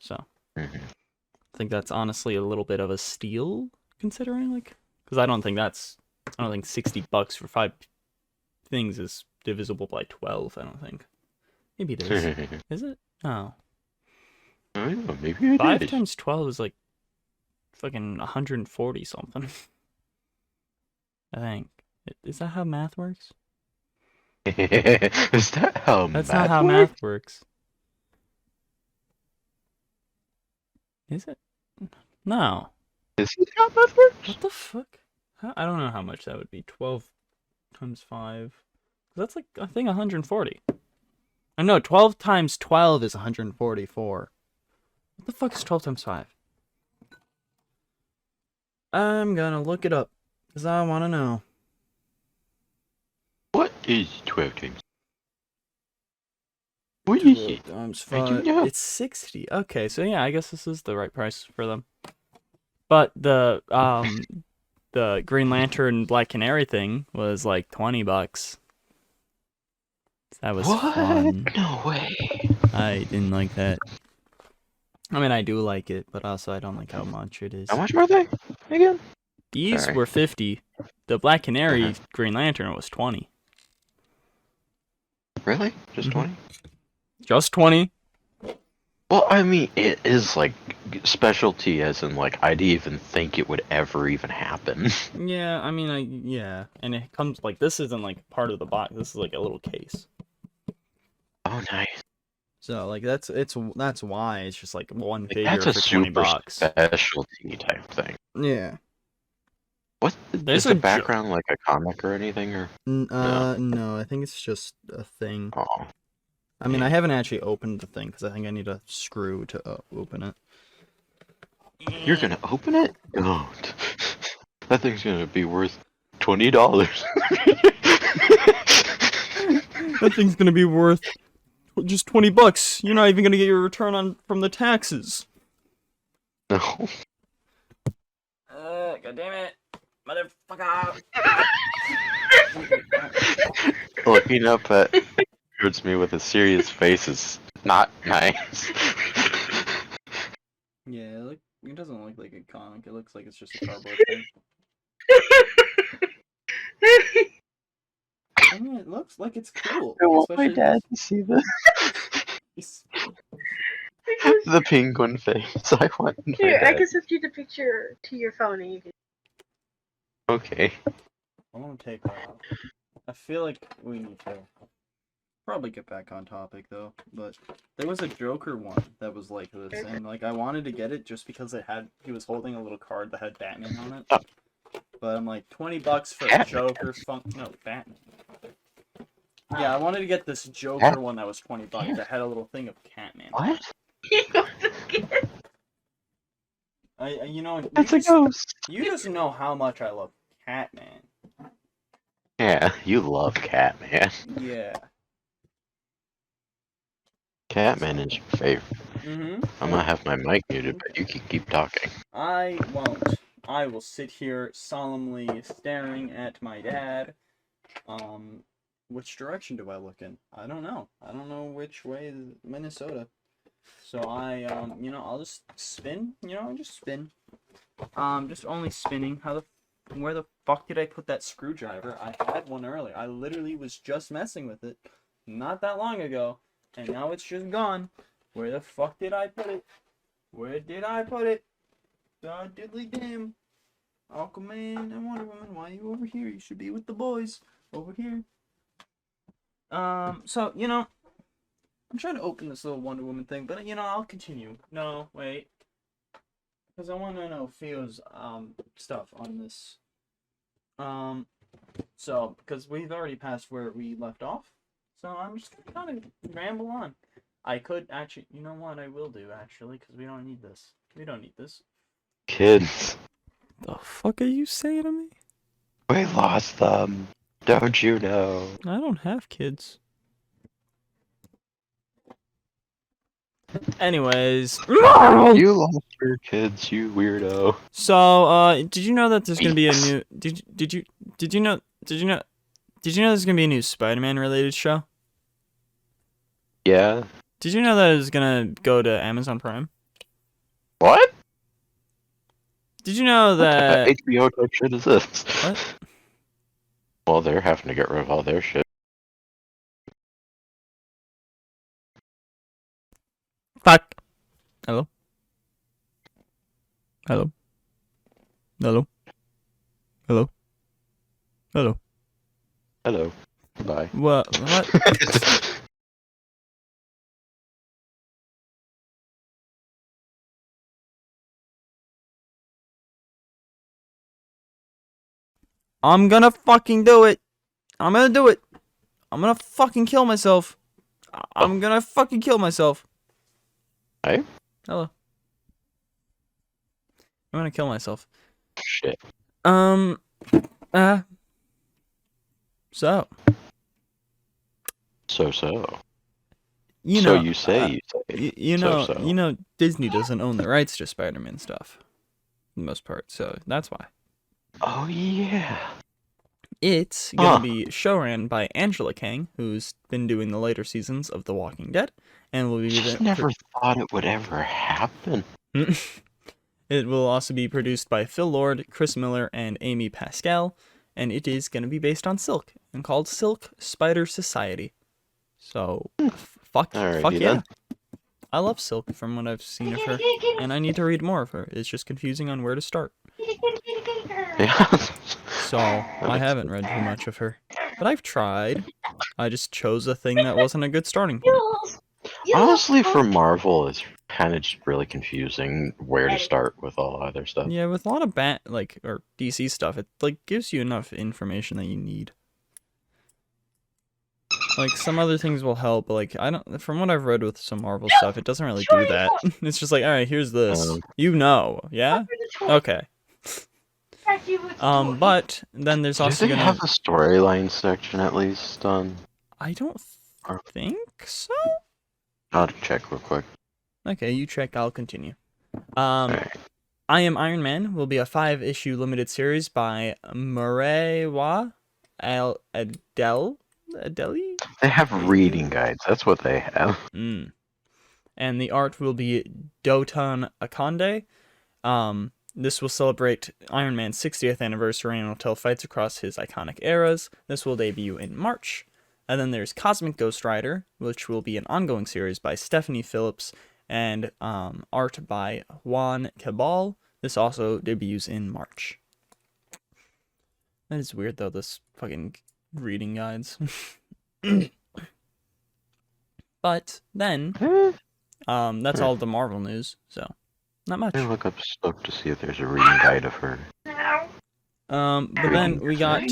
So, I think that's honestly a little bit of a steal considering, like, because I don't think $60 for 5 things is divisible by 12. I don't think. Maybe it is. Is it? No. I don't know, maybe it 5 is. times 12 is like fucking 140 something. I think. Is that how math works? Is that how That's math not how works? math works. Is it? No. Is it how math works? What the fuck? I don't know how much that would be. 12 times 5. That's like, I think 140. I know, 12 times 12 is 144. What the fuck is 12 times 5? I'm gonna look it up, because I want to know. What is 12 times? What is 12 it? times I do 5. know. It's 60. Okay, so yeah, I guess this is the right price for them. But the Green Lantern Black Canary thing was like $20. That was What? fun. No way. I didn't like that. I mean, I do like it, but also I don't like how much it is. How much were they again? These Sorry. were 50. The Black Canary Green Lantern was 20. Really? Just 20? Just 20. Well, I mean, it is like specialty, as in like I didn't even think it would ever even happen. Yeah, I mean, yeah, and it comes like this isn't like part of the box. This is like a little case. Oh, nice. So like that's why it's just like one Like, figure that's a for $20. super specialty type thing. Yeah. What There's is the background like a comic or anything, or no, I think it's just a thing. oh, I mean, I haven't actually opened the thing because I think I need a screw to open it. you're gonna open it? Don't. That thing's gonna be worth $20. That thing's gonna be worth just $20. You're not even gonna get your return from the taxes. No. God damn it, motherfucker! Looking up towards me with a serious face is not nice. Yeah, it doesn't look like a comic. It looks like it's just a cardboard thing. I mean, it looks like it's cool. I want my dad to see this. The penguin face. I want my Here, I dad. can send you the picture to your phone and you can... Okay. I want to take that off. I feel like we need to probably get back on topic though. But there was a Joker one that was like this, and like I wanted to get it just because he was holding a little card that had Batman on it. But I'm like $20 for a Joker Batman. Yeah, I wanted to get this Joker one that was $20 that had a little thing of Catman. What? It's a ghost. You just know how much I love Catman. Yeah, you love Catman. Yeah. Catman is your favorite. Mm-hmm. I'm gonna have my mic muted, but you can keep talking. I won't. I will sit here solemnly staring at my dad. Which direction do I look in? I don't know. I don't know which way is Minnesota. So I'll just spin. Just spin. Just only spinning. Where the fuck did I put that screwdriver? I had one earlier. I literally was just messing with it. not that long ago, and now it's just gone. Where the fuck did I put it? Where did I put it? God diddly damn. Aquaman and Wonder Woman, why are you over here? You should be with the boys over here. So, you know, I'm trying to open this little Wonder Woman thing, but, you know, I'll continue. No, wait. Because I want to know Theo's, stuff on this. So, because we've already passed where we left off, so I'm just gonna kind of ramble on. I could actually, you know what I will do, actually, because we don't need this. We don't need this. Kids. The fuck are you saying to me? We lost them. Don't you know? I don't have kids. Anyways. You lost your kids, you weirdo. So, did you know that there's gonna be a new... Did you know there's gonna be a new Spider-Man related show? Yeah. Did you know that it's gonna go to Amazon Prime? What? Did you know that... What HBO type shit is this? What? Well, they're having to get rid of all their shit. Fuck. Hello? Hello? Hello? Hello? Hello? Hello. Bye. What? I'm gonna fucking do it. I'm gonna do it. I'm gonna fucking kill myself. I'm gonna fucking kill myself. Hey? Hello. I'm gonna kill myself. Shit. So. So. You So know, you say. you know, Disney doesn't own the rights to Spider-Man stuff, for the most part, so that's why. Oh yeah. It's gonna be showrun by Angela Kang, who's been doing the later seasons of The Walking Dead, and will be. Just never thought it would ever happen. It will also be produced by Phil Lord, Chris Miller, and Amy Pascal, and it is gonna be based on Silk and called Silk Spider Society. So, fuck yeah. Then. I love Silk from what I've seen of her, and I need to read more of her. It's just confusing on where to start. Yeah. So, I haven't read too much of her. But I've tried. I just chose a thing that wasn't a good starting point. Honestly, for Marvel, it's kind of just really confusing where to start with all other stuff. Yeah, with a lot of or DC stuff, it gives you enough information that you need. Like, some other things will help, but from what I've read with some Marvel stuff, it doesn't really do that. It's just like, alright, here's this. Yeah? Okay. But then there's also Do they have a storyline section at least on? I don't think so. I'll check real quick. Okay, you check, I'll continue. Right. I Am Iron Man will be a 5-issue limited series by Murewa Adeli? They have reading guides, that's what they have. And the art will be Doton Akande. This will celebrate Iron Man's 60th anniversary and will tell fights across his iconic eras. This will debut in March. And then there's Cosmic Ghost Rider, which will be an ongoing series by Stephanie Phillips and art by Juan Cabal. This also debuts in March. That is weird, though, this fucking reading guides. But then, that's all the Marvel news, so not much. Let me look up Stoke to see if there's a reading guide of her. But then we got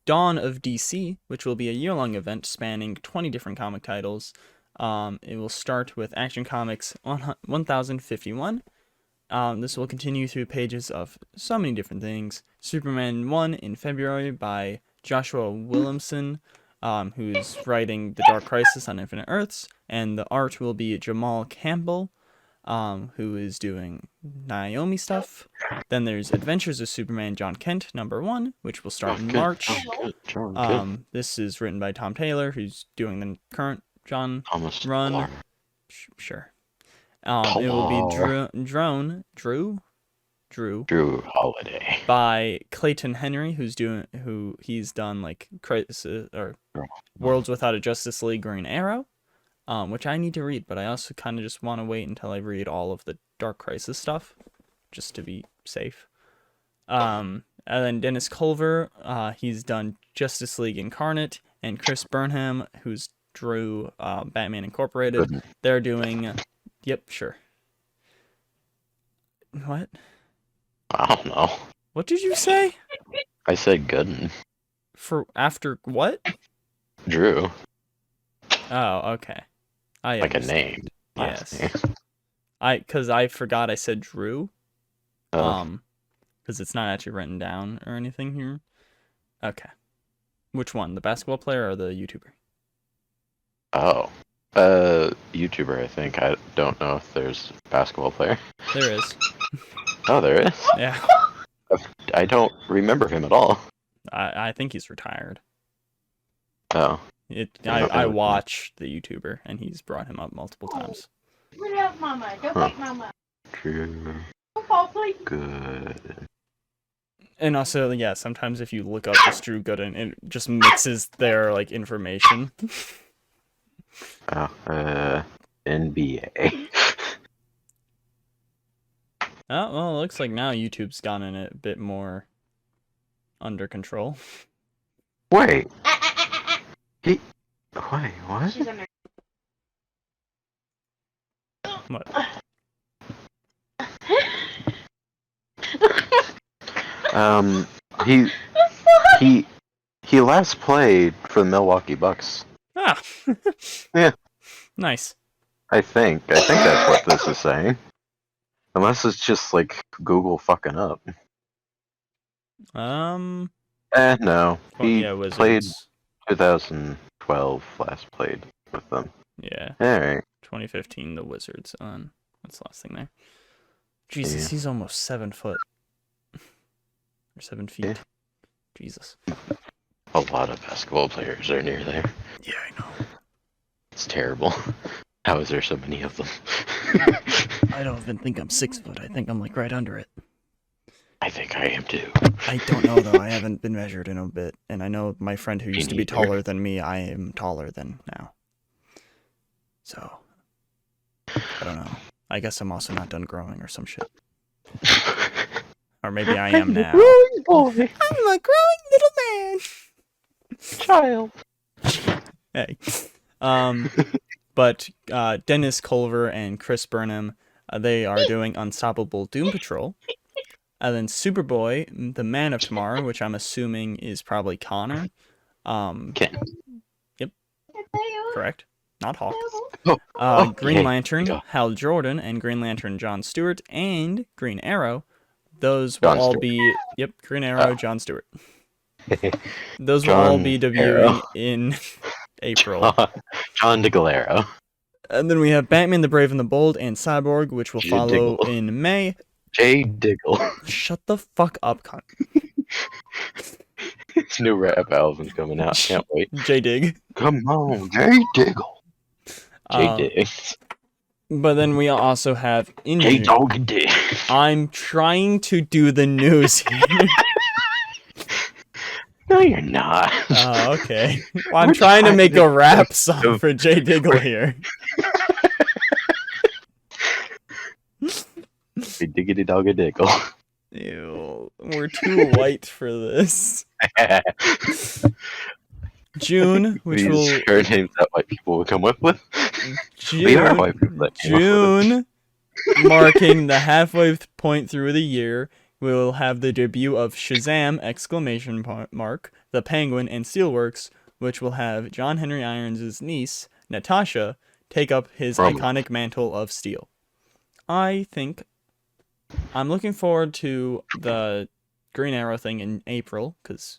Dawn of DC, which will be a year-long event spanning 20 different comic titles. It will start with Action Comics 1051. This will continue through pages of so many different things. Superman 1 in February by Joshua Williamson, who's writing The Dark Crisis on Infinite Earths, and the art will be Jamal Campbell, who is doing Naomi stuff. Then there's Adventures of Superman John Kent #1, which will start in March. This is written by Tom Taylor, who's doing the current John Thomas run. Taylor. Sure. It will be Drew Holiday by Clayton Henry, he's done like Crisis or Worlds Without a Justice League Green Arrow, which I need to read, but I also kind of just want to wait until I read all of the Dark Crisis stuff, just to be safe. And then Dennis Culver, he's done Justice League Incarnate, and Chris Burnham, who's drew Batman Incorporated. They're doing, yep, sure. What? I don't know. What did you say? I said Gooden. For after what? Drew. Oh, okay. Like a name. Yes. Name. Because I forgot I said Drew. Oh. Because it's not actually written down or anything here. Okay. Which one? The basketball player or the YouTuber? Oh. YouTuber, I think. I don't know if there's a basketball player. There is. Oh, there is? Yeah. I don't remember him at all. I think he's retired. Oh. I watch the YouTuber, and he's brought him up multiple times. What up, Mama? Don't bite Mama. True. Don't fall, please. Good. And also, yeah, sometimes if you look up just Drew Gooden, it just mixes their like information. Oh, NBA. Oh, well, it looks like now YouTube's gotten it a bit more under control. Wait. Wait, what? She's under. What? He last played for the Milwaukee Bucks. Ah. Yeah. Nice. I think that's what this is saying. Unless it's just like Google fucking up. No. He yeah, Wizards. played 2012 last played with them. Yeah. Alright. 2015, the Wizards. That's the last thing there. Jesus, Yeah. he's almost 7 foot. Or 7 feet. Yeah. Jesus. A lot of basketball players are near there. Yeah, I know. It's terrible. How is there so many of them? I don't even think I'm 6 foot. I think I'm like right under it. I think I am too. I don't know though. I haven't been measured in a bit, and I know my friend who used to be neither. taller than me. I am taller than now. So I don't know. I guess I'm also not done growing or some shit. Or maybe I am now. Growing boy, I'm a growing little man. child. Hey. But Dennis Culver and Chris Burnham, they are doing Unstoppable Doom Patrol. And then Superboy, the Man of Tomorrow, which I'm assuming is probably Connor. Ken. Yep. Correct. Not Hawk. Oh, Green yeah, Lantern, yeah. Hal Jordan, and Green Lantern John Stewart, and Green Arrow. Those will John all Stewart. be... Yep, Green Arrow, John Stewart. Those will John all be debuting Arrow. in April. John DeGalero. And then we have Batman the Brave and the Bold and Cyborg, which will Jay follow Diggle. in May. Jay Diggle. Shut the fuck up, cunt. His new rap album's coming out. Can't wait. J-Dig. Come on, Jay Diggle. Jay Diggs. But then we also have in Jay June. Dog Dig. I'm trying to do the news here. No, you're not. Oh, okay. Well, I'm We're trying to trying make to a rap song for J Diggle here. Hey, diggity dog a diggle. Ew, we're too white for this. June, which These will are names that white people will come up with. We are white people that came up with June, marking the halfway point through the year, we will have the debut of Shazam! Exclamation mark, The Penguin, and Steelworks, which will have John Henry Irons' niece, Natasha, take up his iconic mantle of steel. I think I'm looking forward to the Green Arrow thing in April, because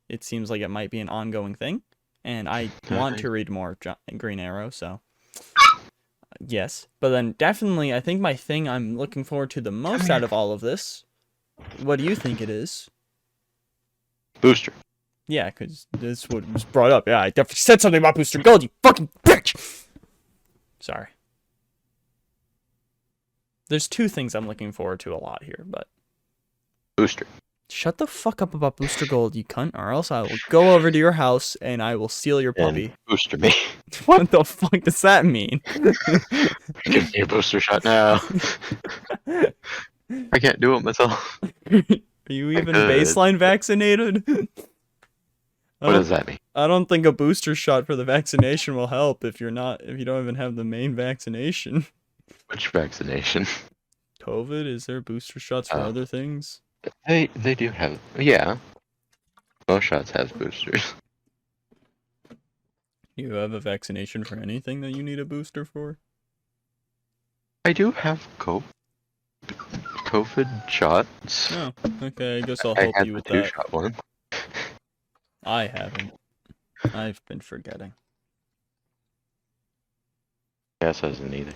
it seems like it might be an ongoing thing, and I want to read more Green Arrow, so yes. But then definitely, I think my thing I'm looking forward to the most out of all of this, what do you think it is? Booster. Yeah, because this is what was brought up. Yeah, I definitely said something about Booster Gold, you fucking bitch! Sorry. There's two things I'm looking forward to a lot here, but... Booster. Shut the fuck up about Booster Gold, you cunt, or else I will go over to your house and I will steal your puppy. And booster me. What the fuck does that mean? Give me a booster shot now. I can't do it myself. Are you even baseline vaccinated? What does that mean? I don't think a booster shot for the vaccination will help if you don't even have the main vaccination. Which vaccination? COVID? Is there booster shots for other things? They do have, yeah. Most shots have boosters. You have a vaccination for anything that you need a booster for? I do have COVID shots. Oh, okay, I guess I'll help you with that. I had the 2-shot one. I haven't. I've been forgetting. Cass hasn't either.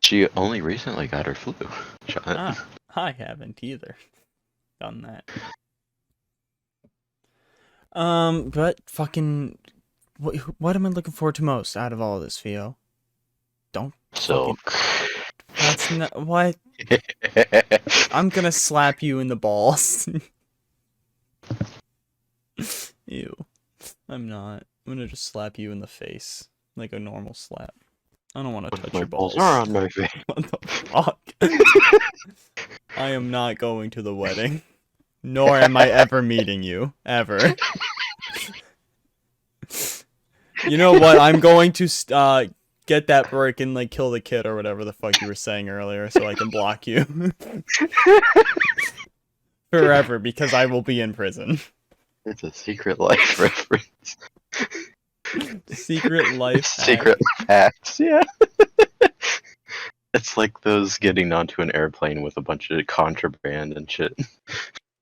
She only recently got her flu shot. I haven't either done that. But fucking, what am I looking forward to most out of all of this, Theo? Don't. Silk. That's not what. I'm gonna slap you in the balls. Ew. I'm not. I'm gonna just slap you in the face like a normal slap. I don't want to touch your balls. Are on my face. What the fuck? I am not going to the wedding. Nor am I ever meeting you. Ever. You know what? I'm going to get that brick and like kill the kid or whatever the fuck you were saying earlier so I can block you. Forever, because I will be in prison. It's a Secret Life reference. Secret Life Secret facts, yeah. It's like those getting onto an airplane with a bunch of contraband and shit.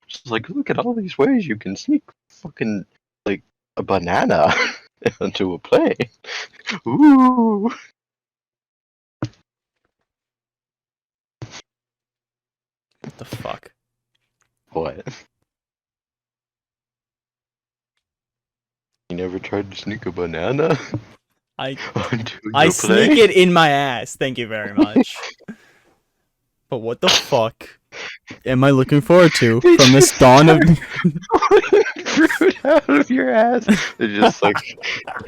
Just like, look at all these ways you can sneak fucking, like, a banana onto a plane. Ooh. What the fuck? What? You never tried to sneak a banana? I plane? sneak it in my ass, thank you very much. But what the fuck am I looking forward to from this dawn of... fruit out of your ass? They're just like,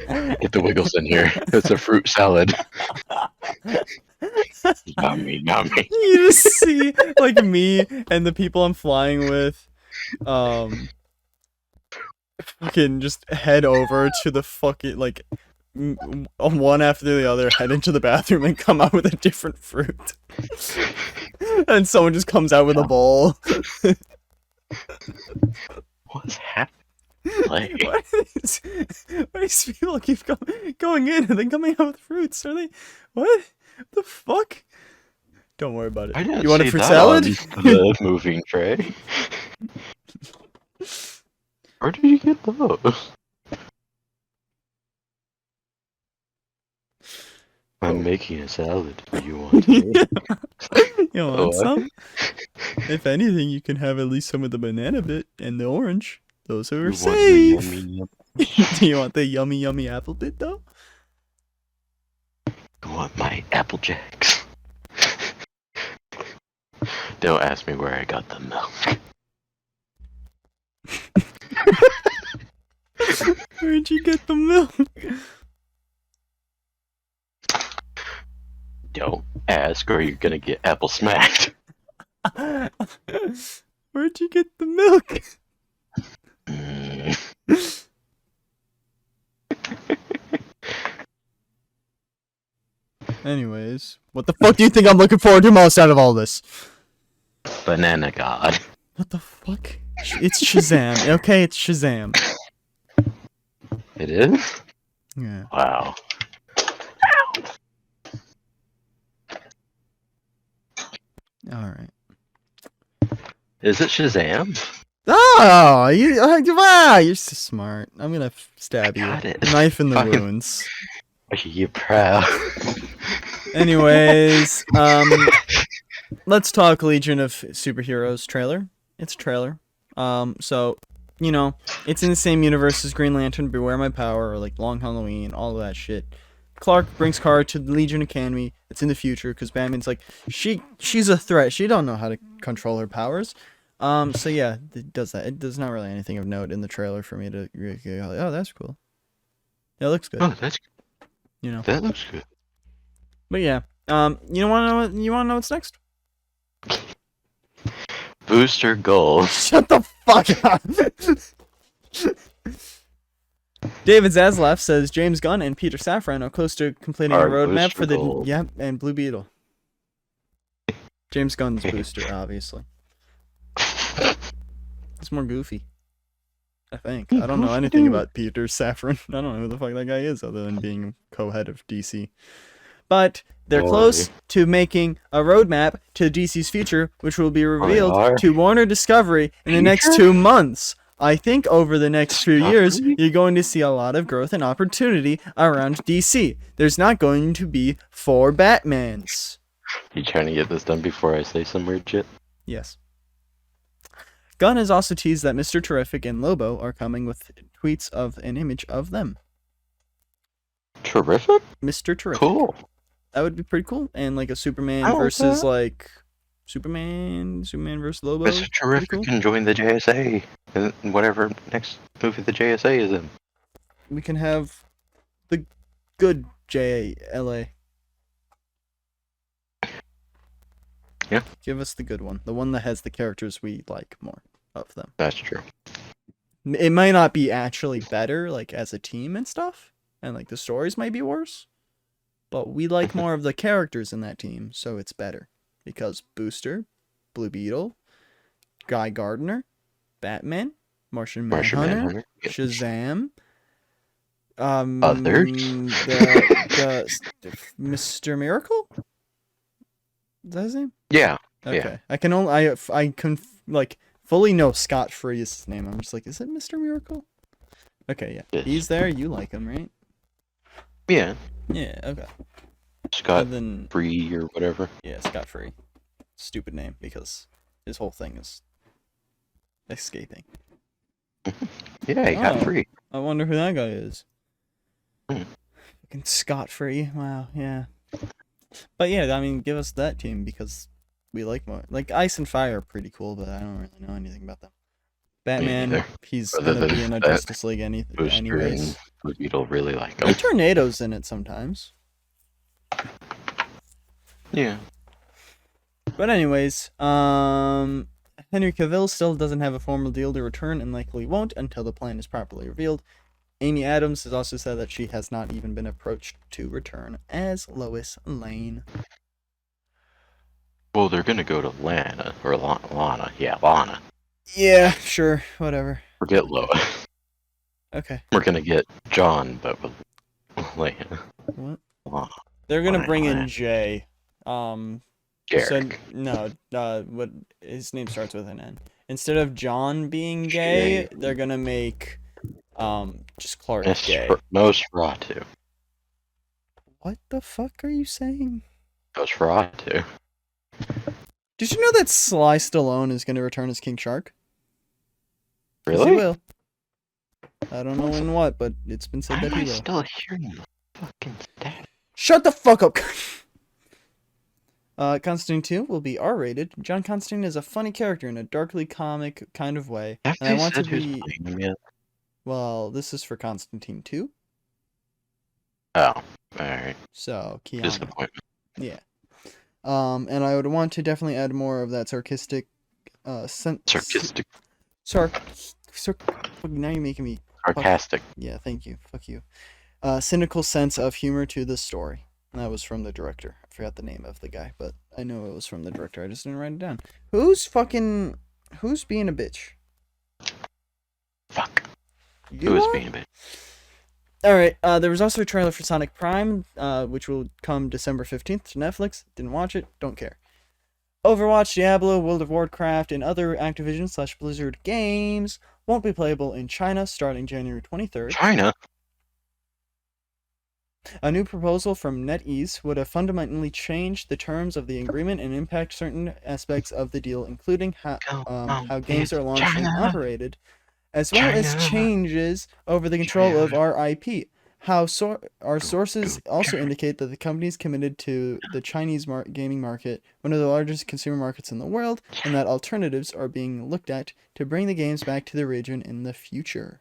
get the wiggles in here. It's a fruit salad. Yummy. You just see, like, me and the people I'm flying with, fucking just head over to the fucking, like, one after the other, head into the bathroom and come out with a different fruit. And someone just comes out with a bowl. What's happening? Why these people keep going in and then coming out with fruits? Are they... What the fuck? Don't worry about it. I didn't you want a see fruit that salad? On the moving tray. Where did you get those? I'm making a salad. Do you want it? You want some? If anything, you can have at least some of the banana bit and the orange. Those are safe. Do you want the yummy apple bit though? I want my Apple Jacks. Don't ask me where I got the milk. Where'd you get the milk? Don't ask or you're gonna get apple smacked. Where'd you get the milk? Anyways, what the fuck do you think I'm looking forward to most out of all this? Banana God. What the fuck? It's Shazam. Okay, it's Shazam. It is? Yeah. Wow. Alright. Is it Shazam? Oh, you're so smart. I'm gonna stab you. Got it. Knife in the wounds. Are you proud? Anyways, let's talk Legion of Superheroes trailer. It's a trailer. So, you know, it's in the same universe as Green Lantern, Beware My Power, or like Long Halloween, all of that shit. Clark brings Kara to the Legion Academy. It's in the future because Batman's like, she's a threat. She don't know how to control her powers. So yeah, it does that. There's not really anything of note in the trailer for me to go, oh, that's cool. Yeah, it looks good. Oh, that's that looks good. But yeah, you want to know what's next? Booster goals. Shut the fuck up. David Zaslav says James Gunn and Peter Safran are close to completing a roadmap for the and Blue Beetle. James Gunn's booster, obviously. It's more goofy, I think. I don't know anything about Peter Safran. I don't know who the fuck that guy is other than being co-head of DC. But they're close to making a roadmap to DC's future, which will be revealed to Warner Discovery in the next 2 months. I think over the next few years, you're going to see a lot of growth and opportunity around DC. There's not going to be 4 Batmans. You trying to get this done before I say some weird shit? Yes. Gunn has also teased that Mr. Terrific and Lobo are coming with tweets of an image of them. Terrific? Mr. Terrific. Cool. That would be pretty cool. And like a Superman versus like Superman versus Lobo. Mr. Terrific can join the JSA and whatever next movie the JSA is in. We can have the good JLA. Yeah. Give us the good one. The one that has the characters we like more of them. That's true. It might not be actually better, like as a team and stuff, and like the stories might be worse, but we like more of the characters in that team, so it's better. Because Booster, Blue Beetle, Guy Gardner, Batman, Martian Manhunter, Shazam, others, the Mr. Miracle? Is that his name? Yeah. Okay. Yeah. I can like fully know Scott Free is his name. I'm just like, is it Mr. Miracle? Okay, yeah. Yes. He's there. You like him, right? Yeah. Yeah. Okay. Scott Free or whatever. Yeah, Scott Free. Stupid name because his whole thing is escaping. Yeah, he got free. I wonder who that guy is. Hmm. Fucking Scott Free. Wow. Yeah. But yeah, I mean, give us that team because we like more. Like Ice and Fire are pretty cool, but I don't really know anything about them. Batman, he's gonna be in a Justice League anyways. You don't really like him. The Tornado's in it sometimes. Yeah. But anyways, Henry Cavill still doesn't have a formal deal to return and likely won't until the plan is properly revealed. Amy Adams has also said that she has not even been approached to return as Lois Lane. Well, they're gonna go to Lana, or Lana. Yeah, Lana. Yeah, sure, whatever. Forget Lois. Okay. We're gonna get John, but with Lana. What? Lana. They're gonna bring in Jay. Garrick. What his name starts with an N. Instead of John being gay, they're gonna make just Clark gay. Nosferatu. What the fuck are you saying? Nosferatu. Did you know that Sly Stallone is gonna return as King Shark? Really? He will. I don't know in what, but it's been said that he will. Still hearing the fucking stat. Shut the fuck up! Constantine 2 will be R-rated. John Constantine is a funny character in a darkly comic kind of way. Have and I they want said to who's be. playing him yet? Well, this is for Constantine 2. Oh, alright. So, Keanu. Disappointment. Yeah. And I would want to definitely add more of that sarcastic. Sarcastic. Now you're making me. Sarcastic. Yeah, thank you. Fuck you. Cynical sense of humor to the story. That was from the director. I forgot the name of the guy, but I know it was from the director. I just didn't write it down. Who's being a bitch? Fuck. You Who is are? being a bitch? Alright, there was also a trailer for Sonic Prime, which will come December 15th to Netflix. Didn't watch it, don't care. Overwatch, Diablo, World of Warcraft, and other Activision/Blizzard games won't be playable in China starting January 23rd. China? A new proposal from NetEase would have fundamentally changed the terms of the agreement and impact certain aspects of the deal, including how games are launched and operated, as well as changes over the control of our IP. Our sources also indicate that the company is committed to the Chinese gaming market, one of the largest consumer markets in the world, and that alternatives are being looked at to bring the games back to the region in the future.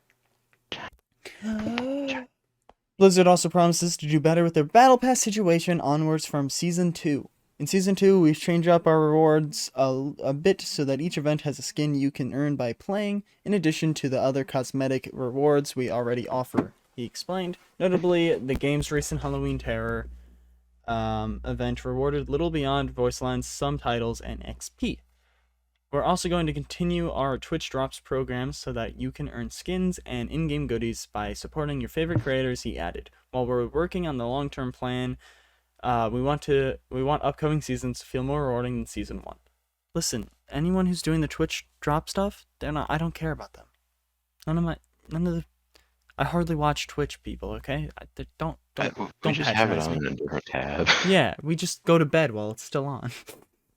Blizzard also promises to do better with their Battle Pass situation onwards from Season 2. In Season 2, we've changed up our rewards a bit so that each event has a skin you can earn by playing, in addition to the other cosmetic rewards we already offer, he explained. Notably, the game's recent Halloween Terror event rewarded little beyond voice lines, subtitles, and XP. We're also going to continue our Twitch Drops program so that you can earn skins and in-game goodies by supporting your favorite creators, he added. While we're working on the long-term plan, we want upcoming seasons to feel more rewarding than Season 1. Listen, anyone who's doing the Twitch Drop stuff, I don't care about them. I hardly watch Twitch people, okay? Don't we just have it patronize on me. a different tab. Yeah, we just go to bed while it's still on.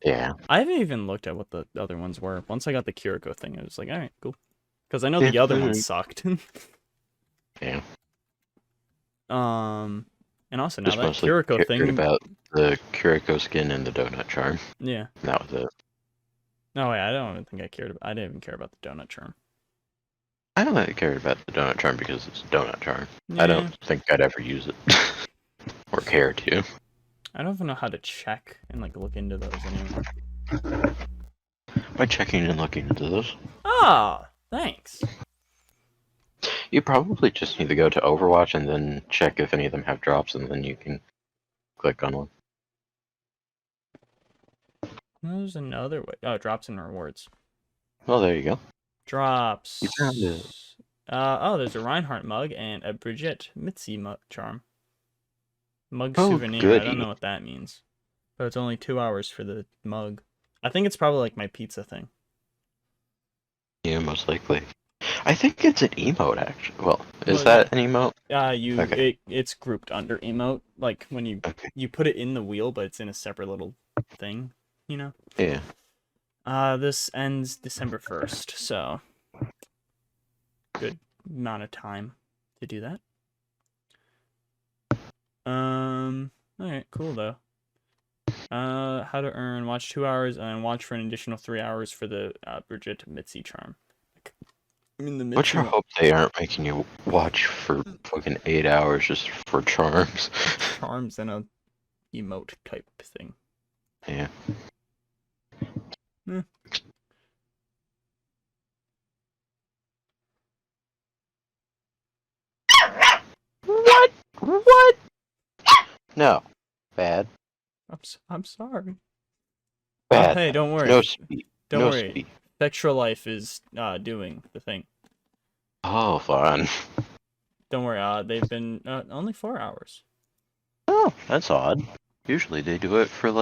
Yeah. I haven't even looked at what the other ones were. Once I got the Kiriko thing, I was like, alright, cool. Because I know the other ones sucked. Yeah. And also now Just that mostly Kiriko thing. About the Kiriko skin and the donut charm. Yeah. That was it. No, wait, I don't even think I cared. I didn't even care about the donut charm. I don't really care about the donut charm because it's a donut charm. Yeah. I don't think I'd ever use it. Or care to. I don't even know how to check and look into those anymore. By checking and looking into those. Ah, thanks. You probably just need to go to Overwatch and then check if any of them have drops, and then you can click on one. There's another way. Oh, drops and rewards. Well, there you go. Drops. You found it. There's a Reinhardt mug and a Brigitte Mitzi charm. Mug Oh, souvenir. goody. I don't know what that means. But it's only 2 hours for the mug. I think it's probably my pizza thing. Yeah, most likely. I think it's an emote, actually. Well, is that an emote? Okay. It's grouped under emote. When you put it in the wheel, but it's in a separate little thing, you know? Yeah. This ends December 1st, so good amount of time to do that. Alright, cool though. How to earn, watch 2 hours, and then watch for an additional 3 hours for the Brigitte Mitzi charm. What's your hope they aren't making you watch for fucking 8 hours just for charms? Charms and a emote type thing. Yeah. What? No. Bad. I'm sorry. Bad. Hey, don't worry. No speed. Don't no worry. Speed. Spectral Life is doing the thing. Oh, fun. Don't worry. They've been only 4 hours. Oh, that's odd. Usually they do it for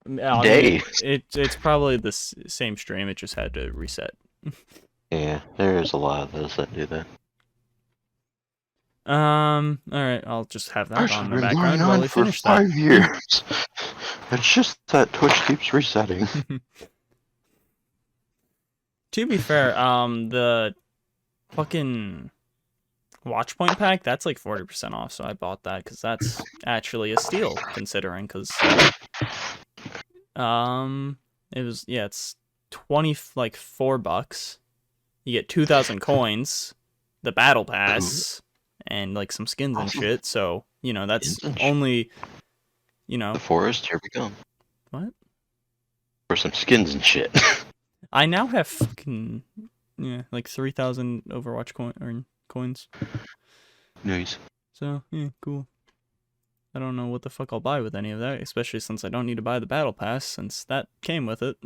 Days. It's probably the same stream. It just had to reset. Yeah, there's a lot of those that do that. All right. I'll just have that on the been background going while on we for finish 5 that. years. It's just that Twitch keeps resetting. To be fair, the fucking Watchpoint pack, that's 40% off, so I bought that because that's actually a steal considering, because it's $4. You get 2,000 coins, the battle pass, and some skins and shit. So that's only The forest, here we come. What? For some skins and shit. I now have fucking 3,000 Overwatch coins. Nice. So yeah, cool. I don't know what the fuck I'll buy with any of that, especially since I don't need to buy the battle pass since that came with it.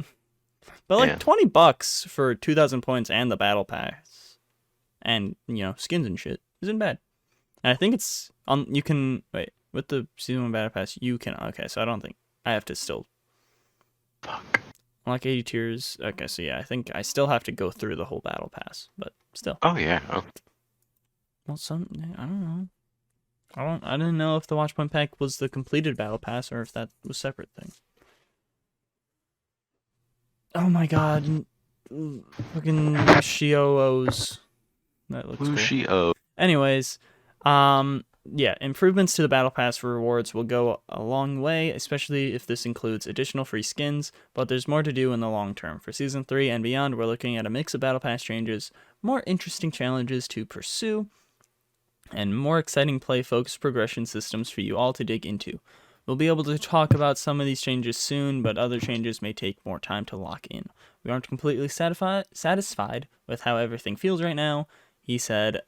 But $20 for 2,000 points and the battle pass, and skins and shit isn't bad. And I think it's on. You can wait with the season 1 battle pass. You can so I don't think I have to still. Fuck. Unlock 80 tiers. Okay, so yeah, I think I still have to go through the whole battle pass, but still. Oh yeah. Oh. Well, I don't know. I didn't know if the Watchpoint pack was the completed battle pass or if that was a separate thing. Oh my god. Fucking Shios. That looks cool. Shio. Anyways, yeah, improvements to the Battle Pass rewards will go a long way, especially if this includes additional free skins, but there's more to do in the long term. For Season 3 and beyond, we're looking at a mix of Battle Pass changes, more interesting challenges to pursue, and more exciting play-focused progression systems for you all to dig into. We'll be able to talk about some of these changes soon, but other changes may take more time to lock in. We aren't completely satisfied with how everything feels right now. He said,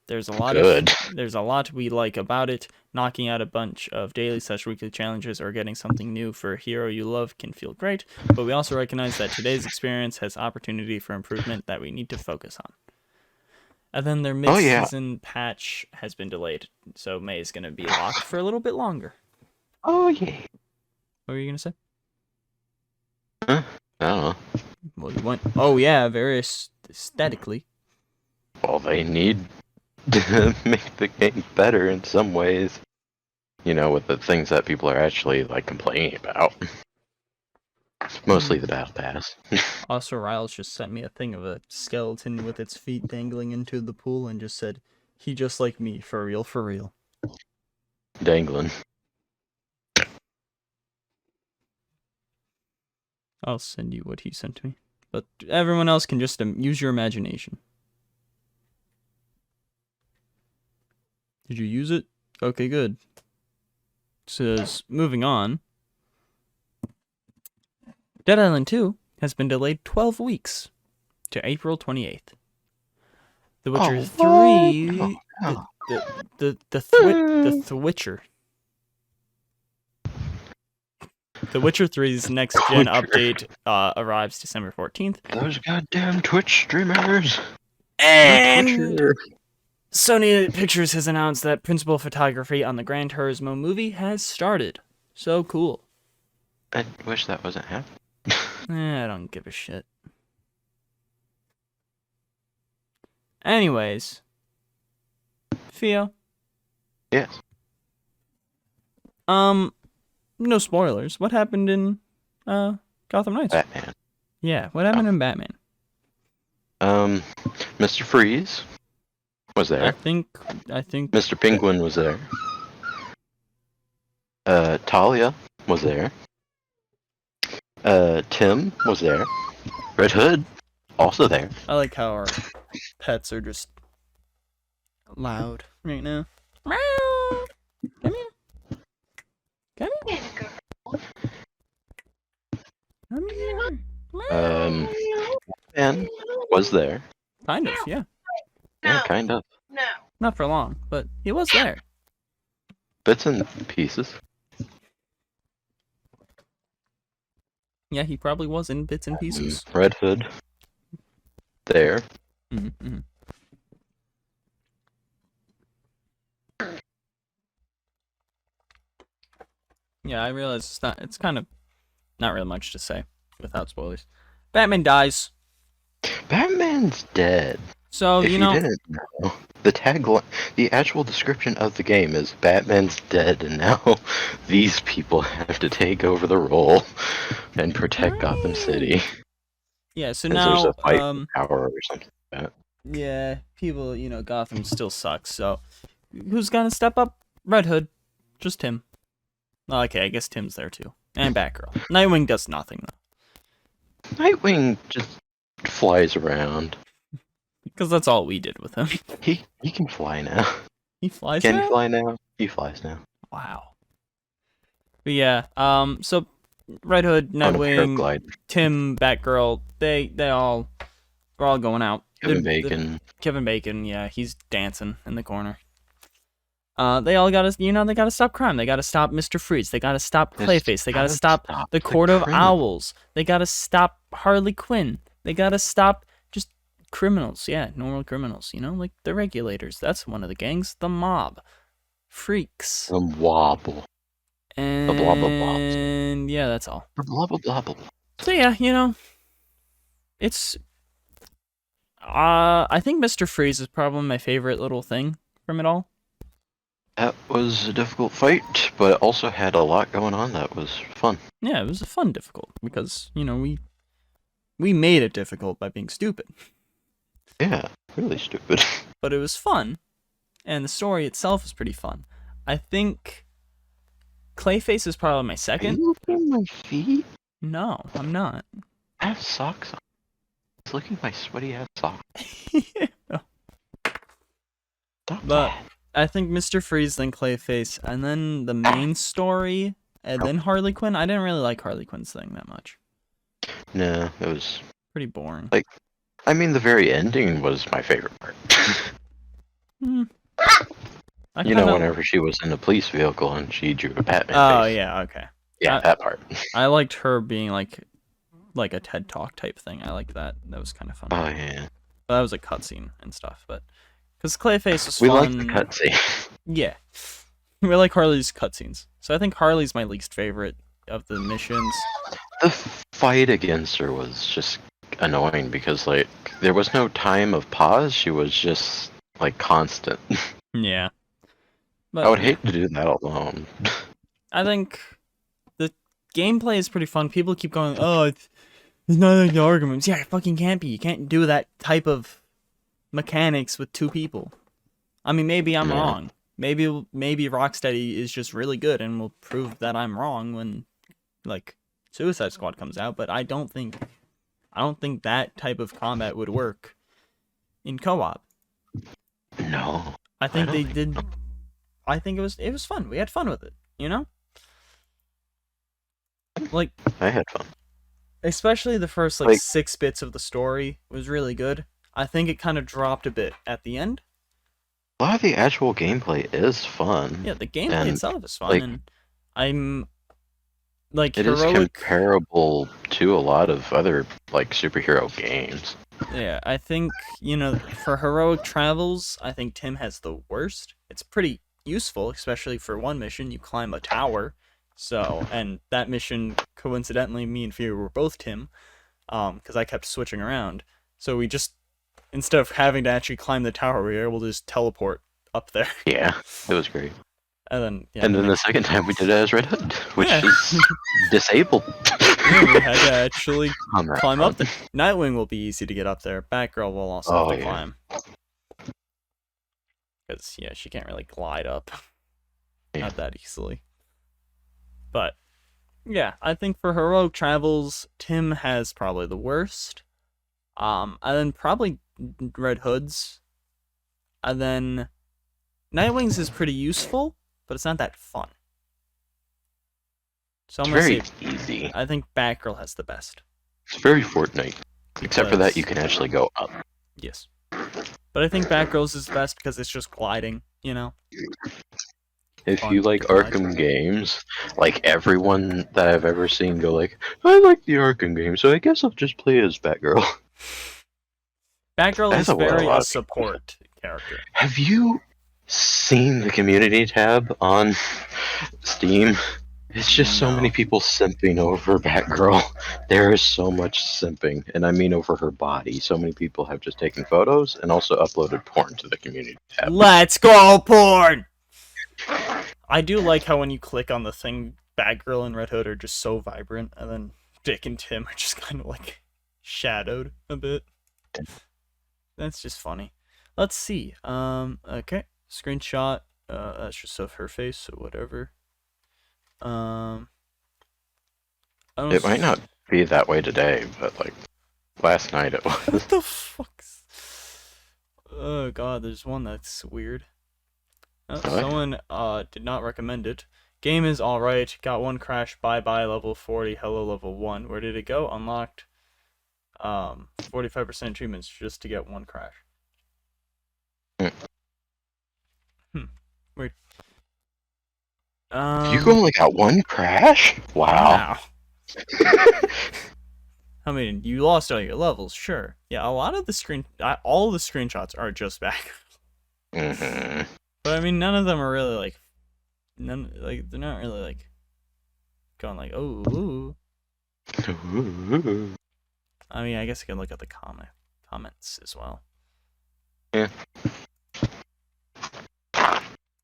there's a lot we like about it. Knocking out a bunch of daily/weekly challenges or getting something new for a hero you love can feel great, but we also recognize that today's experience has opportunity for improvement that we need to focus on. And then their mid-season patch has been delayed, so May is going to be locked for a little bit longer. Oh, yeah. What were you going to say? Huh? I don't know. Well, you went, oh yeah, very aesthetically. Well, they need to make the game better in some ways. You know, with the things that people are actually, like, complaining about. It's mostly the Battle Pass. Also, Riles just sent me a thing of a skeleton with its feet dangling into the pool and just said, he just like me, for real, for real. Dangling. I'll send you what he sent to me. But everyone else can just use your imagination. Did you use it? Okay, good. It says, moving on. Dead Island 2 has been delayed 12 weeks to April 28th. The Witcher 3... The Witcher. The Witcher 3's next-gen update arrives December 14th. Those goddamn Twitch streamers! And Sony Pictures has announced that principal photography on the Gran Turismo movie has started. So cool. I wish that wasn't happening. I don't give a shit. Anyways. Theo? Yes. No spoilers. What happened in Gotham Knights? Batman. Yeah, what happened in Batman? Mr. Freeze was there. I think Mr. Penguin was there. Talia was there. Tim was there. Red Hood also there. I like how our pets are just loud right now. Meow. Come here. Come here. Come here. And was there. Kind of, yeah. Yeah, kind of. No. Not for long, but he was there. Bits and pieces. Yeah, he probably was in bits and pieces. Red Hood. There. Mm-hmm. Yeah, I realize it's kind of not really much to say without spoilers. Batman dies. Batman's dead. So, If you know, didn't know, the tagline, the actual description of the game is Batman's dead, and now these people have to take over the role and protect Gotham City. yeah, so 'Cause now, there's a fight for power or something like that. yeah, people, Gotham still sucks, so who's gonna step up? Red Hood. Just Tim. Okay, I guess Tim's there too. And Batgirl. Nightwing does nothing, though. Nightwing just flies around. Because that's all we did with him. He can fly now. He flies Can now? he fly now? He flies now. Wow. But yeah, so Red Hood, On a Nightwing, paraglider. Tim, Batgirl, we're all going out. Kevin Bacon. Kevin Bacon, yeah, he's dancing in the corner. They all gotta, they gotta stop crime. They gotta stop Mr. Freeze. They gotta stop Clayface. They gotta stop the Court of Owls. They gotta stop Harley Quinn. They gotta stop just criminals. Yeah, normal criminals, like the regulators. That's one of the gangs. The mob. Freaks. The wobble. And The blah blah blobs. yeah, that's all. The blah blah blah blah. So yeah, it's I think Mr. Freeze is probably my favorite little thing from it all. That was a difficult fight, but it also had a lot going on that was fun. Yeah, it was a fun difficult because, we made it difficult by being stupid. Yeah, really stupid. But it was fun. and the story itself is pretty fun. I think Clayface is probably my Are second. you looking at my feet? No, I'm not. I have socks on. I was looking at my sweaty ass socks. Stop But that. I think Mr. Freeze, then Clayface, and then the main story, and then Harley Quinn. I didn't really like Harley Quinn's thing that much. No, it was... Pretty boring. Like, I mean, the very ending was my favorite part. Whenever she was in the police vehicle and she drew a Batman face. Oh, yeah, okay. Yeah, that part. I liked her being like a TED Talk type thing. I liked that. That was kind of fun. Oh, yeah. But that was a cutscene and stuff, but... Because Clayface was We fun. like the cutscene. Yeah. We like Harley's cutscenes. So I think Harley's my least favorite of the missions. The fight against her was just annoying because, like, there was no time of pause. She was just, like, constant. Yeah. But I would hate to do that alone. I think the gameplay is pretty fun. People keep going, oh, it's not like the arguments. Yeah, it fucking can't be. You can't do that type of mechanics with two people. I mean, maybe I'm wrong. Maybe Rocksteady is just really good and will prove that I'm wrong when, like, Suicide Squad comes out. But I don't think that type of combat would work in co-op. No. I think they did. I think it was fun. We had fun with it. You know, like I had fun. Especially the first like 6 bits of the story was really good. I think it kind of dropped a bit at the end. A lot of the actual gameplay is fun. Yeah, the gameplay itself is fun, like, and I'm like it heroic. is comparable to a lot of other like superhero games. Yeah, I think for heroic travels, I think Tim has the worst. It's pretty useful, especially for one mission. You climb a tower, and that mission coincidentally, me and Fear were both Tim, because I kept switching around. So we just, instead of having to actually climb the tower, we were able to just teleport up there. Yeah, it was great. And then, and then the second time we did it as Red Hood, which is disabled. Yeah, we had to actually climb up. The Nightwing will be easy to get up there. Batgirl will also have to climb. Because, she can't really glide up. Not that easily. But, yeah, I think for heroic travels, Tim has probably the worst. And then probably Red Hood's. And then Nightwing's is pretty useful, but it's not that fun. So I'm very easy. I think Batgirl has the best. It's very Fortnite. Except for that, you can actually go up. Yes. But I think Batgirl's is best because it's just gliding, If you like Arkham games, like everyone that I've ever seen go like, I like the Arkham game, so I guess I'll just play as Batgirl. Batgirl is very a support character. Have you seen the community tab on Steam? It's just so many people simping over Batgirl. There is so much simping, and I mean over her body. So many people have just taken photos and also uploaded porn to the community tab. Let's go, porn! I do like how when you click on the thing, Batgirl and Red Hood are just so vibrant, and then Dick and Tim are just kind of like shadowed a bit. That's just funny. Let's see. Okay. Screenshot. That's just of her face, so whatever. It might not be that way today, but like last night it was. What the fuck? Oh god, there's one that's weird. Someone did not recommend it. Game is alright. Got one crash. Bye bye level 40. Hello level 1. Where did it go? Unlocked. 45% achievements just to get one crash. Weird. You only got one crash? Wow. I mean, you lost all your levels, sure. Yeah, a lot of the all the screenshots are just back. Mm-hmm. But I mean, none of them are really like, they're not really like going like, oh. I mean, I guess you can look at the comments as well. Yeah.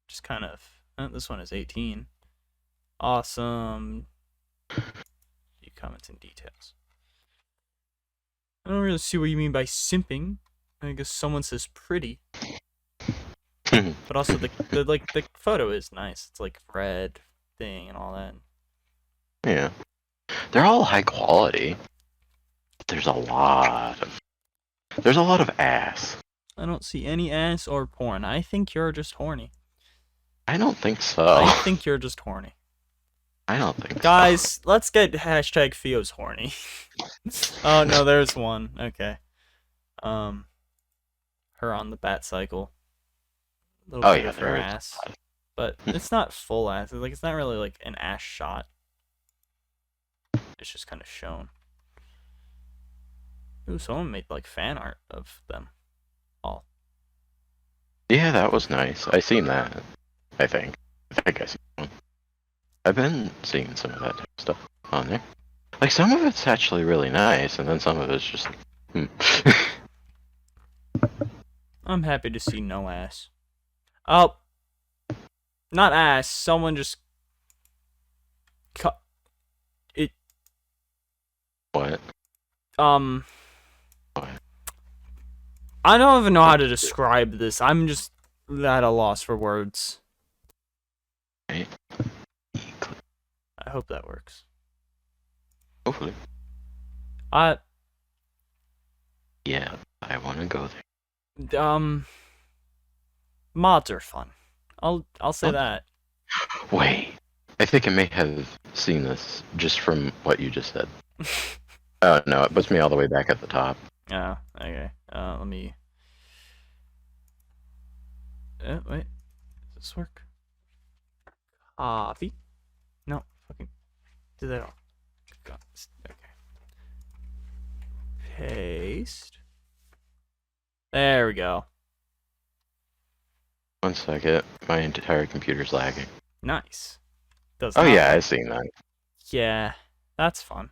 Just kind of. This one is 18. Awesome. Few comments and details. I don't really see what you mean by simping. I guess someone says pretty. But also the photo is nice. It's like red thing and all that. Yeah. They're all high quality. There's a lot of ass. I don't see any ass or porn. I think you're just horny. I don't think so. I think you're just horny. I don't think Guys, let's get hashtag Theo's horny. Oh no, there's one. Okay. Her on the bat cycle. A little bit of her ass. But it's not full ass. It's not really like an ass shot. It's just kind of shown. Ooh, someone made like fan art of them all. Yeah, that was nice. I seen that. I think I seen one. I've been seeing some of that type of stuff on there. Like, some of it's actually really nice, and then some of it's just I'm happy to see no ass. Oh, not ass. Someone just cut it. What? I don't even know how to describe this. I'm just at a loss for words. Right. I hope that works. Hopefully. Yeah, I want to go there. Mods are fun. I'll say that. Wait, I think I may have seen this just from what you just said. Oh no, it puts me all the way back at the top. Oh, okay. Let me. Wait. Does this work? Copy. No, fucking. Do that all. Okay. Paste. There we go. 1 second, my entire computer's lagging. Nice. Does Oh not yeah, work. I've seen that. Yeah, that's fun.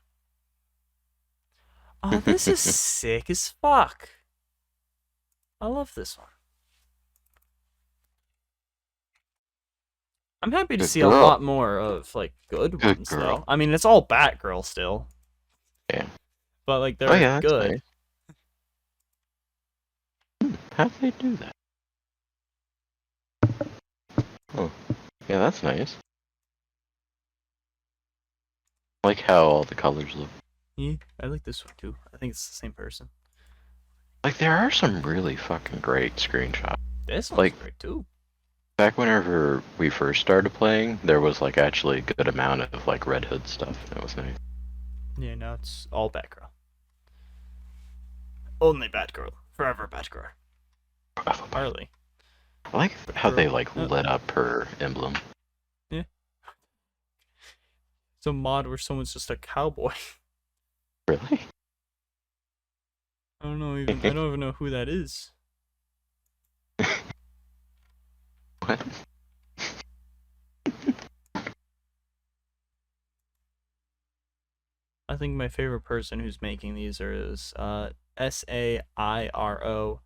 Oh, this is sick as fuck. I love this one. I'm happy to Good see girl. a lot more of like good ones girl. though. I mean, it's all Batgirl still. Yeah. But like they're Oh yeah, that's good. nice. How'd they do that? Oh, yeah, that's nice. I like how all the colors look. Yeah, I like this one too. I think it's the same person. Like, there are some really fucking great screenshots. This one's Like- great too. Back whenever we first started playing, there was like actually a good amount of like Red Hood stuff. That was nice. Yeah, now it's all Batgirl. Only Batgirl. Forever Batgirl. Harley. I like how they like Oh. lit up her emblem. It's a mod where someone's just a cowboy. Really? I don't even know who that is. What? I think my favorite person who's making these is SAIROKAR.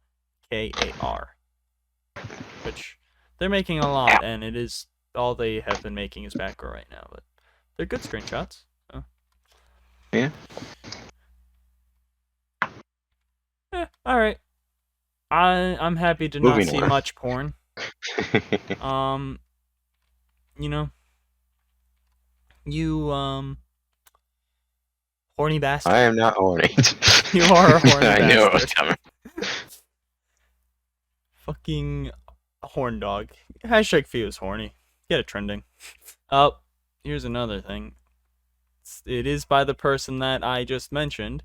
Which they're making a lot, and it is all they have been making is Batgirl right now, but they're good screenshots. So. Yeah. Alright. I'm happy to Moving not see on. much porn. You know, you horny bastard. I am not horny. You are a horny I knew it was bastard. coming. Fucking horn dog. Hashtag Theo's horny. Get it trending. Oh, here's another thing. It is by the person that I just mentioned.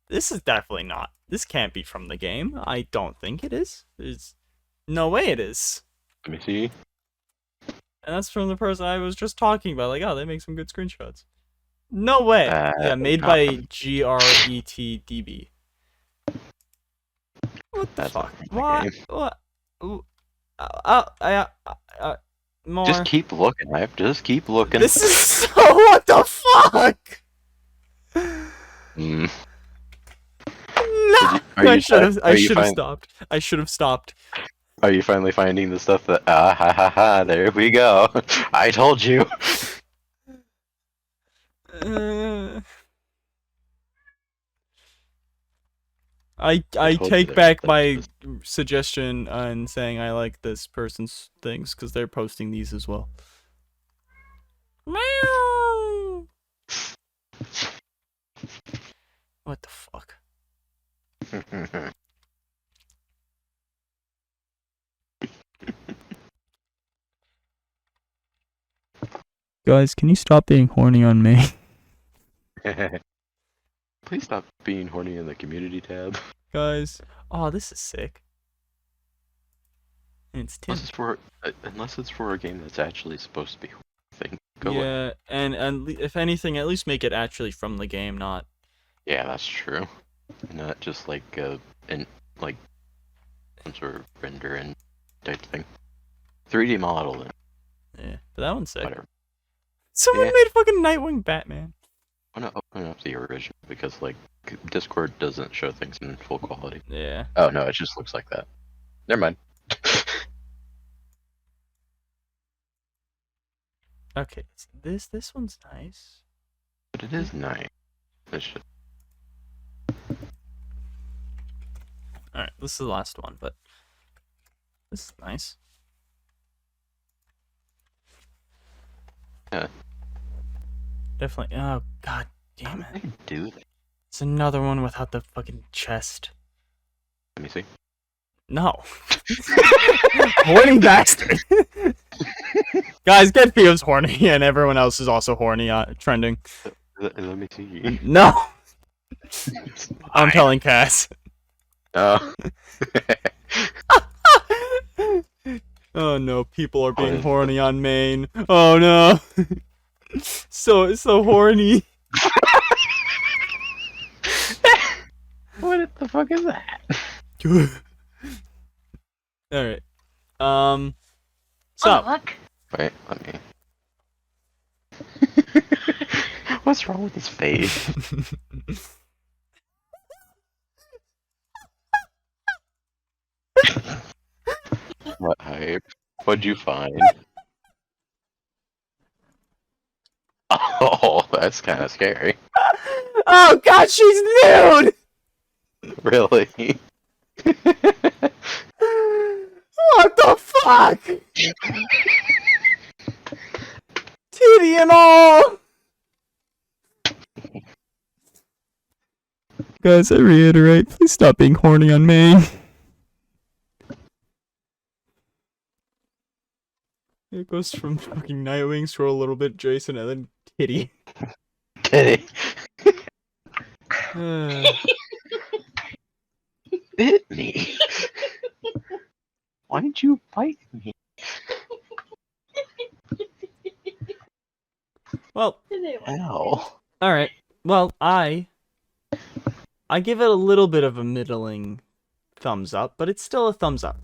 This is definitely not. This can't be from the game. I don't think it is. There's no way it is. Let me see. And that's from the person I was just talking about. Like, oh, they make some good screenshots. No way. Yeah, made by GRETDB. What the That's fuck? not the What? game. What? More. Just keep looking. Just keep looking. This is so. What the fuck? Mm. No. Are you I should have fin- stopped. I should have stopped. Are you finally finding the stuff that ha ha ha? There we go. I told you. I told you take they're back like my this. suggestion on saying I like this person's things because they're posting these as well. Meow. What the fuck? Guys, can you stop being horny on me? Please stop being horny in the community tab. Guys, oh, this is sick. It's Tim. Unless it's for a game that's actually supposed to be a thing. Go away. Yeah, and if anything, at least make it actually from the game, not. Yeah, that's true. Not just like some sort of render and type thing. 3D model then. Yeah, but that one's sick. Whatever. Someone Yeah. made fucking Nightwing Batman. I'm gonna open up the original because like Discord doesn't show things in full quality. Yeah. Oh no, it just looks like that. Never mind. Okay, this one's nice. But it is nice. It's just... All right, this is the last one, but this is nice. Yeah. Definitely. Oh god damn How it! do they do that? It's another one without the fucking chest. Let me see. No. Horny bastard. Guys, get Theo's horny, and everyone else is also horny. Trending. Let me see. No. I'm telling Cass. Oh. Oh no, people are being horny on Maine. Oh no. So horny. What the fuck is that? Alright. Oh, So look. Wait, let me. What's wrong with his face? What hype? What'd you find? Oh, that's kind of scary. Oh god, she's nude! Really? What the fuck? Titty and all! Guys, I reiterate, please stop being horny on me. It goes from fucking Nightwing, scroll a little bit, Jason, and then titty. Titty. Uh, Bit me. Why did you bite me? well, Ow. alright. Well, I give it a little bit of a middling thumbs up, but it's still a thumbs up.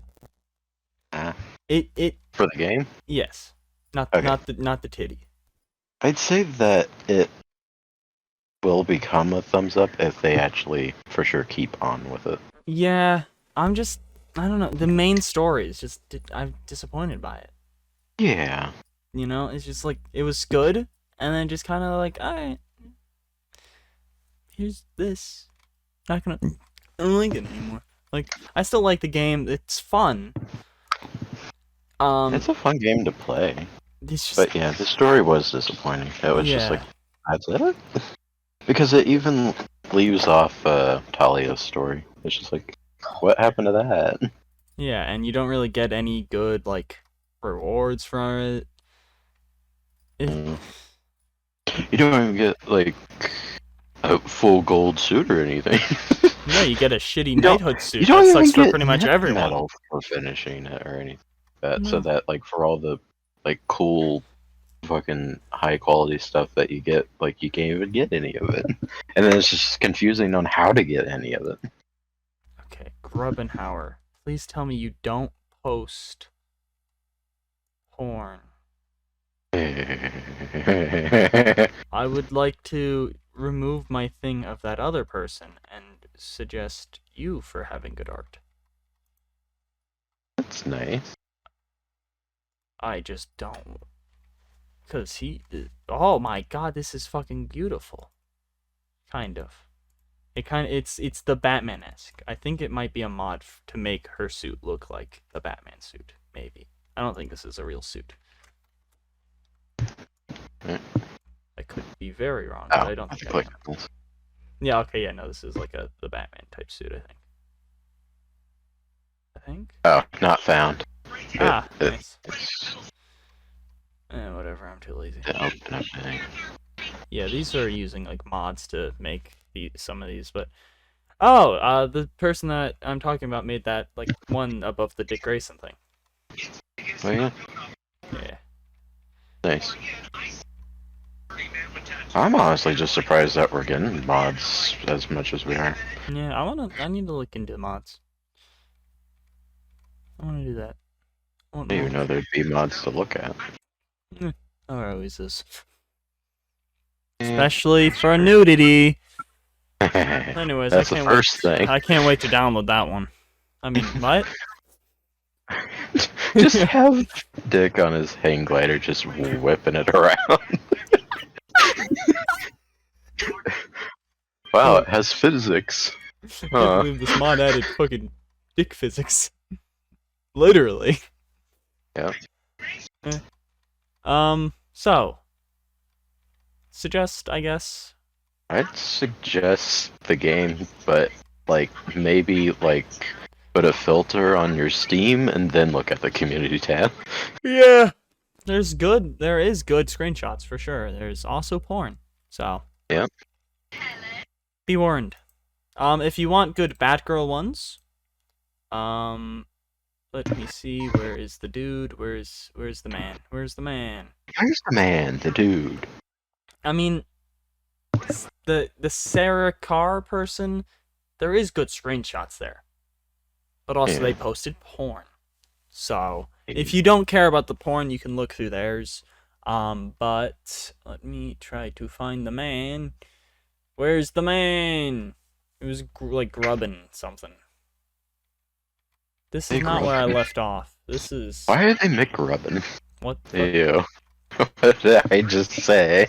It For the game? yes. Not Okay. not the titty. I'd say that it will become a thumbs up if they actually for sure keep on with it. Yeah, I don't know. The main story is just I'm disappointed by it. Yeah. You know, it's just like it was good, and then just kind of like, all right, here's this. I don't like it anymore. Like, I still like the game. It's fun. It's a fun game to play. It's just, But yeah, the story was disappointing. It was just Yeah. like, that's it? Because it even leaves off Talia's story. It's just like, what happened to that? yeah, and you don't really get any good like rewards from it. You don't even get like a full gold suit or anything. No, you get a shitty You don't- knighthood suit You don't that even sucks for get pretty much net everyone. medal for finishing it or anything like that. So No. that like for all the like cool fucking high quality stuff that you get, like you can't even get any of it. And then it's just confusing on how to get any of it. Okay, Grubbenhauer, please tell me you don't post porn. That's I would like to remove my thing of that other person and suggest you for having good art. nice. I just don't. Because oh my god, this is fucking beautiful. Kind of. It's the Batman-esque. I think it might be a mod to make her suit look like the Batman suit. Maybe. I don't think this is a real suit. I could be very wrong, but I don't think I am. Yeah. Okay. Yeah. No. This is like the Batman type suit. I think. Oh, not found. Nice. Whatever. I'm too lazy. Yeah, these are using like mods to make some of these, but the person that I'm talking about made that like one above the Dick Grayson thing. Oh yeah. Yeah. Nice. I'm honestly just surprised that we're getting mods as much as we are. Yeah, I need to look into mods. I want to do that. I didn't even know there'd be mods to look at. There always is. Especially for nudity. Anyways, that's the first thing. I can't wait to download that one. I mean, what? Just have Dick on his hang glider just whipping it around. Wow, it has physics. I can't believe this mod added fucking dick physics. Literally. Yeah. So. Suggest, I guess. I'd suggest the game, but like maybe like put a filter on your Steam and then look at the community tab. Yeah. There is good screenshots for sure. There's also porn. So. Yeah. Be warned. If you want good Batgirl ones, let me see. Where is the dude? Where's the man? Where's the man? Where's the man? The dude. I mean, the Sarah Carr person, there is good screenshots there, but also they posted porn. So if you don't care about the porn, you can look through theirs. But let me try to find the man. Where's the man? It was like grubbing something. This is not where I left off. This is. Why are they McRubbin? What? Ew. What did I just say?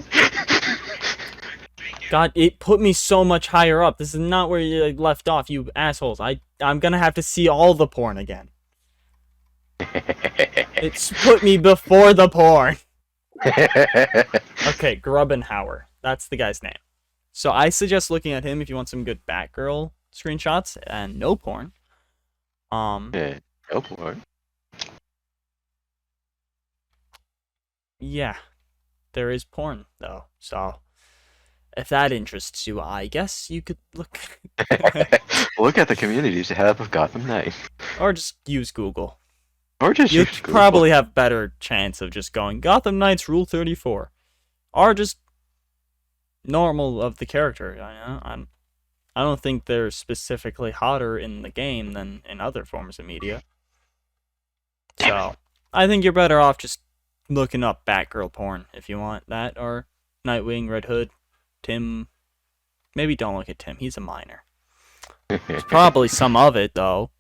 God, it put me so much higher up. This is not where you left off, you assholes. I'm gonna have to see all the porn again. It's put me before the porn. Okay, Grubbenhauer. That's the guy's name. So I suggest looking at him if you want some good Batgirl screenshots and no porn. No porn. Yeah, there is porn though. So if that interests you, I guess you could look. Look at the community tab of Gotham Knight. Or just use Google. Or just you use Google. Probably have better chance of just going Gotham Knights Rule 34, or just normal of the character. I don't think they're specifically hotter in the game than in other forms of media. So I think you're better off just looking up Batgirl porn if you want that, or Nightwing, Red Hood, Tim. Maybe don't look at Tim. He's a minor. There's probably some of it though,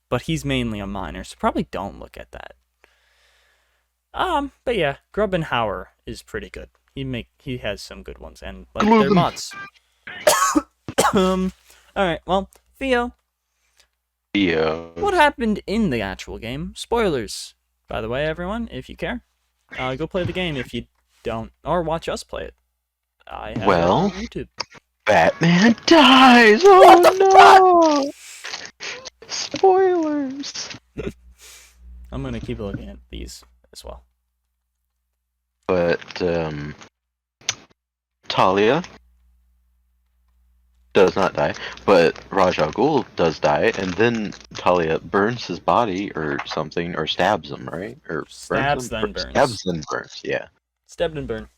but he's mainly a minor, so probably don't look at that. But yeah, Grubbenhauer is pretty good. He has some good ones, and like they're mods. Alright, well, Theo. What happened in the actual game? Spoilers, by the way, everyone, if you care. Go play the game if you don't, or watch us play it. I have it on YouTube. Batman dies! Oh no! Spoilers! I'm gonna keep looking at these as well. But, Talia does not die, but Ra's al Ghul does die, and then Talia burns his body or something, or stabs him, right? Or Stabs then burns. Stabs then burns, yeah. Stabbed and burn.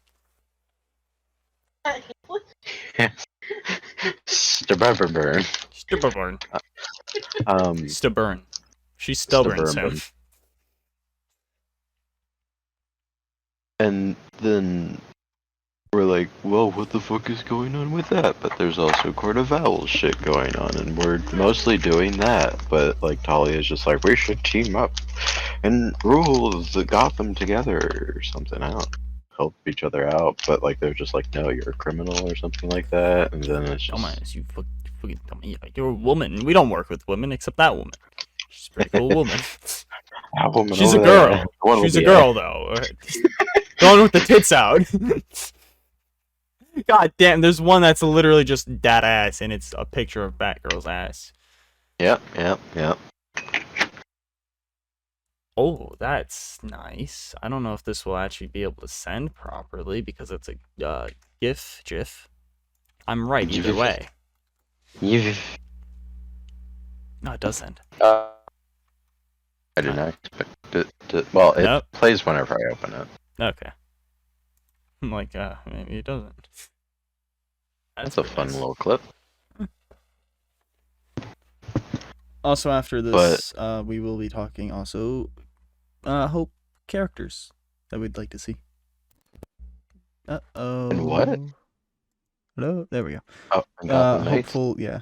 Stubborn. Stubborn. Stubborn. She's stubborn, so. And then we're like, well, what the fuck is going on with that? But there's also Court of Owls shit going on, and we're mostly doing that. But like Talia's just like, we should team up and rule the Gotham together or something. I don't. help each other out, but like they're just like, no, you're a criminal or something like that, and then it's just Dumbass, you fucking dummy. You're a woman. We don't work with women except that woman. She's a pretty cool woman. that woman She's a over girl. there, the one with She's a the girl, though. The one with the tits out. God damn, there's one that's literally just that ass, and it's a picture of Batgirl's ass. Yep. Oh, that's nice. I don't know if this will actually be able to send properly because it's a GIF. I'm right either way. No, it does send. I did not expect it to. Well, it Nope. plays whenever I open it. Okay. I'm like, maybe it doesn't. That's a fun nice. little clip. Also, after this, we will be talking also hope characters that we'd like to see. Uh-oh. And what? Hello? There we go. Oh, and Gotham Knights? Hopeful, yeah.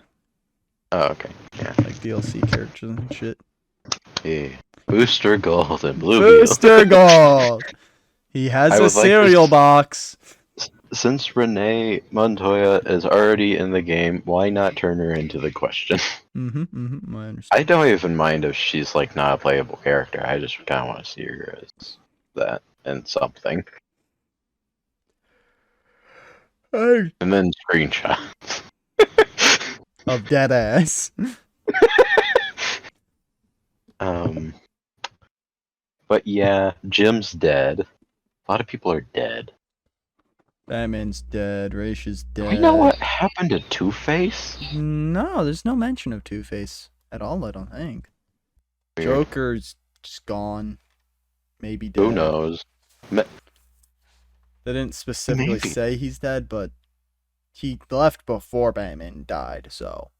Oh, okay. Yeah. Like DLC characters and shit. Yeah. Booster Gold and Blue Booster Gold! He has I a would like cereal this- box. Since Renee Montoya is already in the game, why not turn her into the question? I understand. I don't even mind if she's like not a playable character. I just kind of want to see her as that and something. Hey. And then screenshots. Of dead ass. But yeah, Jim's dead. A lot of people are dead. Batman's dead. Raish is dead. Do we know what happened to Two-Face? No, there's no mention of Two-Face at all, I don't think. Weird. Joker's just gone. Maybe dead. Who knows? They didn't specifically Maybe. say he's dead, but he left before Batman died, so.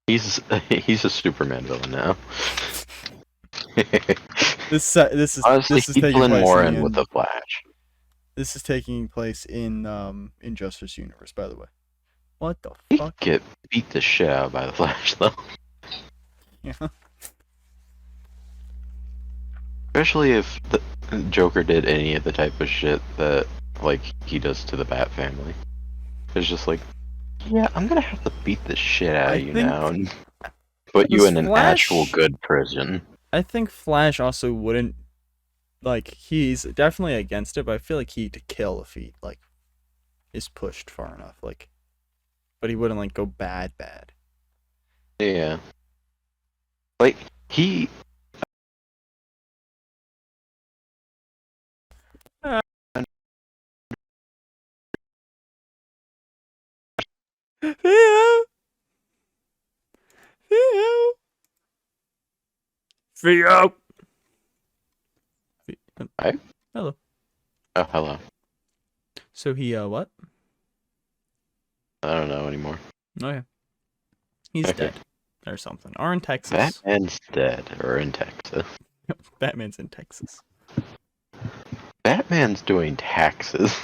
He's a Superman villain now. This is Honestly, this is taking Hypclen place Warren in, with the Flash. This is taking place in Injustice Universe, by the way. What the He fuck? could get beat the shit out by the Flash though. Yeah. Especially if the Joker did any of the type of shit that like he does to the Bat family. It's just like, yeah, I'm gonna have to beat the shit out I of you think now and put you this in an Flash- actual good prison. I think Flash also wouldn't, like, he's definitely against it, but I feel like he'd kill if he, like, is pushed far enough, like, but he wouldn't, like, go bad. Yeah. Like, he... Theo! Hi? Hello. Oh, hello. So he, what? I don't know anymore. Oh, yeah. He's Okay. dead. Or something. Or in Texas. Batman's dead, or in Texas. Batman's in Texas. Batman's doing taxes.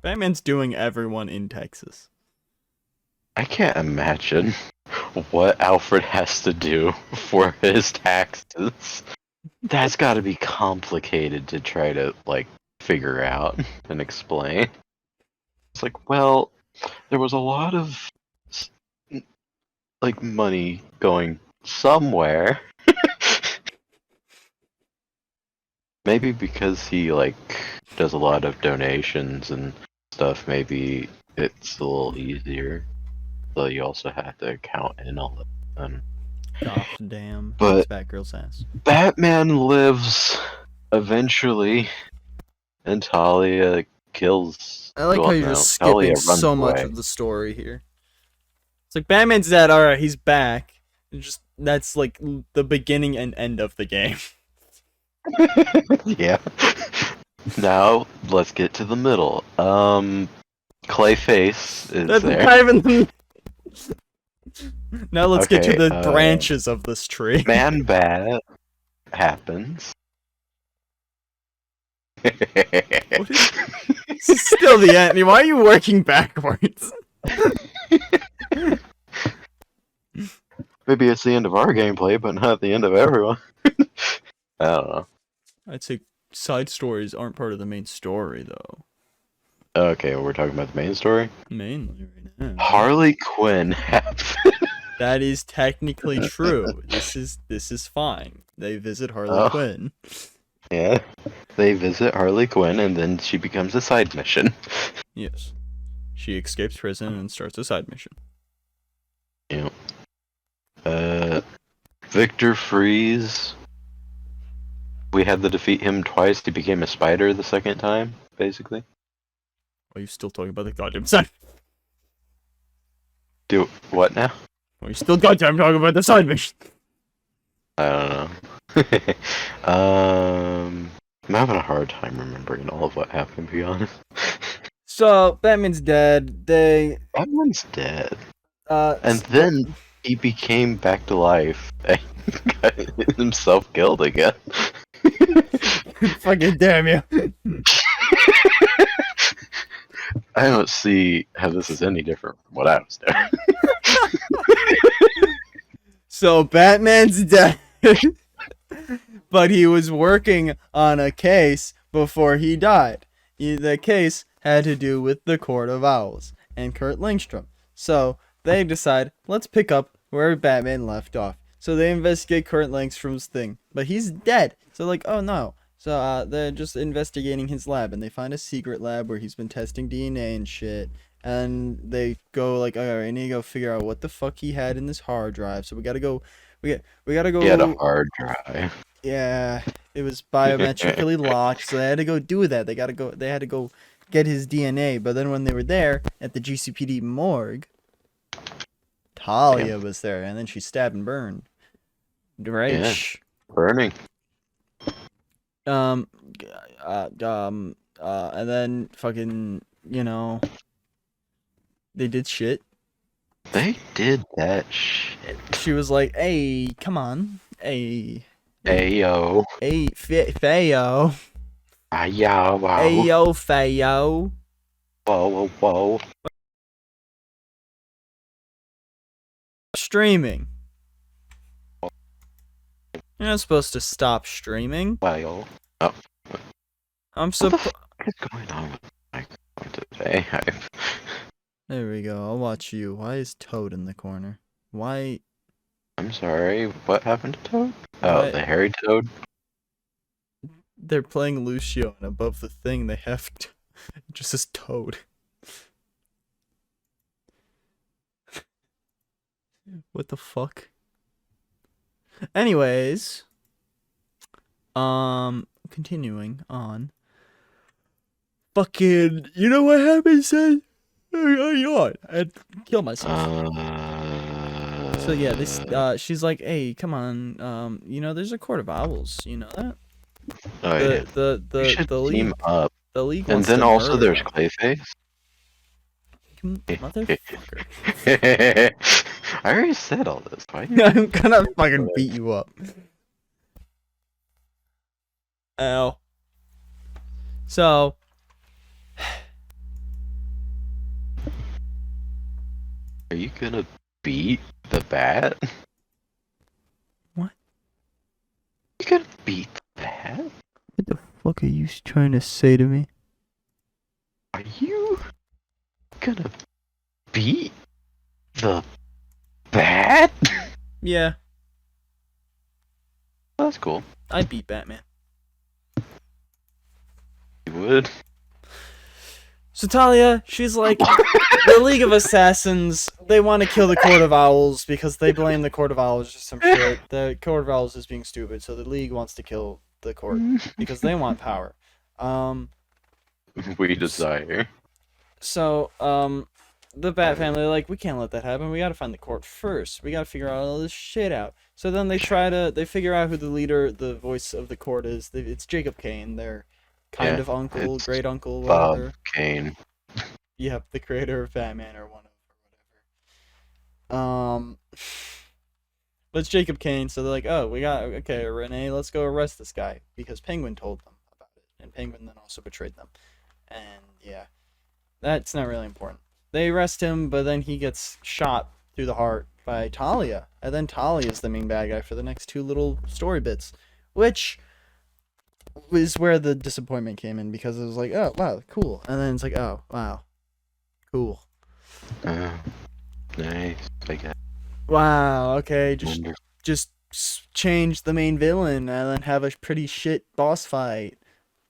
Batman's doing everyone in Texas. I can't imagine what Alfred has to do for his taxes. That's gotta be complicated to try to, like, figure out and explain. It's like, well, there was a lot of, like, money going somewhere. Maybe because he, like, does a lot of donations and stuff, maybe it's a little easier. So you also have to count in all of them. God damn. But- It's Batgirl's ass. Batman lives eventually, and Talia kills. I like how you're just Talia skipping runs so much away. of the story here. It's like Batman's dead. All right, he's back. It's just that's like the beginning and end of the game. Yeah. Now let's get to the middle. Clayface is That's there. not even the... Now let's get to Okay, the branches of this tree. Man Bat happens. What is... This is still the end. Why are you working backwards? Maybe it's the end of our gameplay, but not the end of everyone. I don't know. I'd say side stories aren't part of the main story, though. Okay, we're talking about the main story. Mainly right now. Harley Quinn happened. That is technically true. This is fine. They visit Harley Quinn. Yeah, they visit Harley Quinn, and then she becomes a side mission. Yes. She escapes prison and starts a side mission. Yeah. Victor Freeze. We had to defeat him twice. He became a spider the second time, basically. Are you still talking about the goddamn side? Do what now? Are you still goddamn talking about the side mission? I don't know. I'm having a hard time remembering all of what happened, to be honest. So, Batman's dead. Batman's dead. And then he became back to life and got himself killed again. Fucking damn you. I don't see how this is any different from what I was doing. So, Batman's dead. But he was working on a case before he died. The case had to do with the Court of Owls and Kurt Langstrom. So they decide, let's pick up where Batman left off. So they investigate Kurt Langstrom's thing, but he's dead. So like, oh no. So they're just investigating his lab, and they find a secret lab where he's been testing DNA and shit. And they go like, all right, I need to go figure out what the fuck he had in this hard drive. So we gotta go. We gotta go. He had a hard drive. Yeah, it was biometrically locked, so they had to go do that. They had to go get his DNA. But then when they were there at the GCPD morgue, Talia was there, and then she stabbed and burned. Right? Yeah, burning. And then fucking, they did shit. They did that shit. She was like, "Hey, come on, hey." Ayo. Hey, Feo. Ayo, wow. Ayo, Feo. Whoa, whoa. Streaming. You're not supposed to stop streaming. Wow. Oh. I'm What is going on with my microphone today? There we go. I'll watch you. Why is Toad in the corner? Why? I'm sorry, what happened to Toad? Oh, What? the hairy Toad? They're playing Lucio, and above the thing they have it just says Toad. What the fuck? Anyways, continuing on. Fucking, you know what happened, son? I yawn. I'd kill myself. So yeah, this she's like, hey, come on, there's a Court of Owls, you know that? Oh yeah. We should team up. The league And wants then to also murder there's them. Clayface. Motherfucker. I already said all this. Why? I'm gonna fucking beat you up. Ow. So. Are you gonna beat the bat? What? You gonna beat the bat? What the fuck are you trying to say to me? Are you gonna beat the bat? Yeah, That's cool. I'd beat Batman. You would. So Talia, she's like, the League of Assassins, they want to kill the Court of Owls because they blame the Court of Owls for some shit. The Court of Owls is being stupid, so the League wants to kill the Court because they want power. We desire. So, the Bat family are like, we can't let that happen. We gotta find the Court first. We gotta figure all this shit out. So then they figure out who the voice of the Court is. It's Jacob Kane, their kind of uncle, it's great uncle, whatever. Bob Kane. Yep, the creator of Batman or one of whatever. But it's Jacob Kane, so they're like, oh, okay, Renee, let's go arrest this guy because Penguin told them about it, and Penguin then also betrayed them. And yeah, that's not really important. They arrest him, but then he gets shot through the heart by Talia, and then Talia is the main bad guy for the next two little story bits, which is where the disappointment came in, because it was like, oh wow, cool, and then it's like, oh wow, cool. Nice. I guess. Wow. Okay. Wonderful. Just change the main villain and then have a pretty shit boss fight.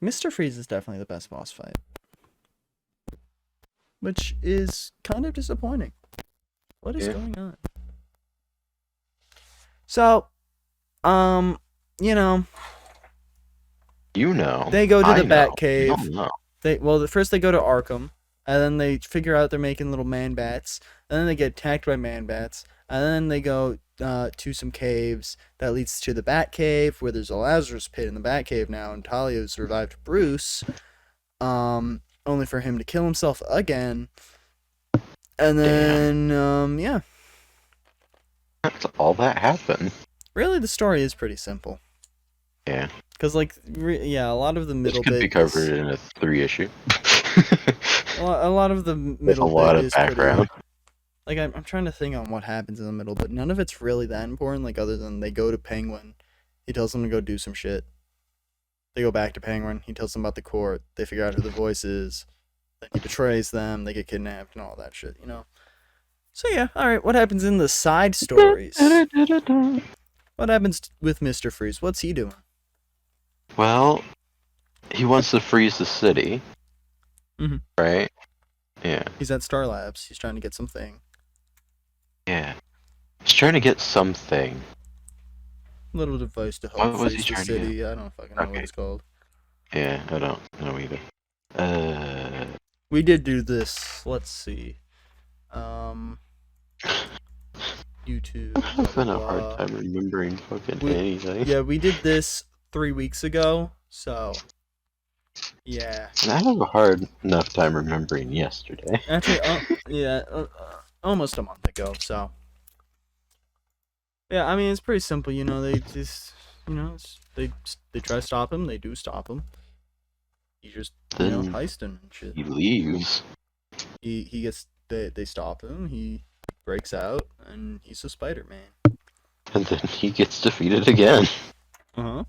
Mr. Freeze is definitely the best boss fight, which is kind of disappointing. What is going on? So, you know, they go to the Batcave. First they go to Arkham, and then they figure out they're making little man bats, and then they get attacked by man bats, and then they go to some caves that leads to the Batcave, where there's a Lazarus pit in the Batcave now, and Talia revived Bruce, only for him to kill himself again. And then, yeah. That's all that happened. Really, the story is pretty simple. Yeah. Because, like, a lot of the middle bit... This could be covered in a 3-issue. a lot of the middle There's a lot of background. Like, I'm trying to think on what happens in the middle, but none of it's really that important, like, other than they go to Penguin. He tells them to go do some shit. They go back to Penguin. He tells them about the court. They figure out who the voice is. Then he betrays them. They get kidnapped and all that shit, you know? So, yeah, alright, what happens in the side stories? What happens with Mr. Freeze? What's he doing? Well, he wants to freeze the city. Mm-hmm. Right? Yeah. He's at Star Labs. He's trying to get something. Yeah. He's trying to get something. Little device to help What was freeze he the trying to city. get? I don't fucking know what it's called. Yeah, I don't know either. We did do this. Let's see. YouTube. I'm having a hard time remembering fucking anything. Yeah, we did this 3 weeks ago, so... Yeah. And I have a hard enough time remembering yesterday. Actually, almost a month ago, so... Yeah, I mean, it's pretty simple, you know, they just... You know, they try to stop him, they do stop him. He just, Then heisting and shit. He leaves. He gets... They stop him, he breaks out, and he's a Spider-Man. And then he gets defeated again. Uh-huh.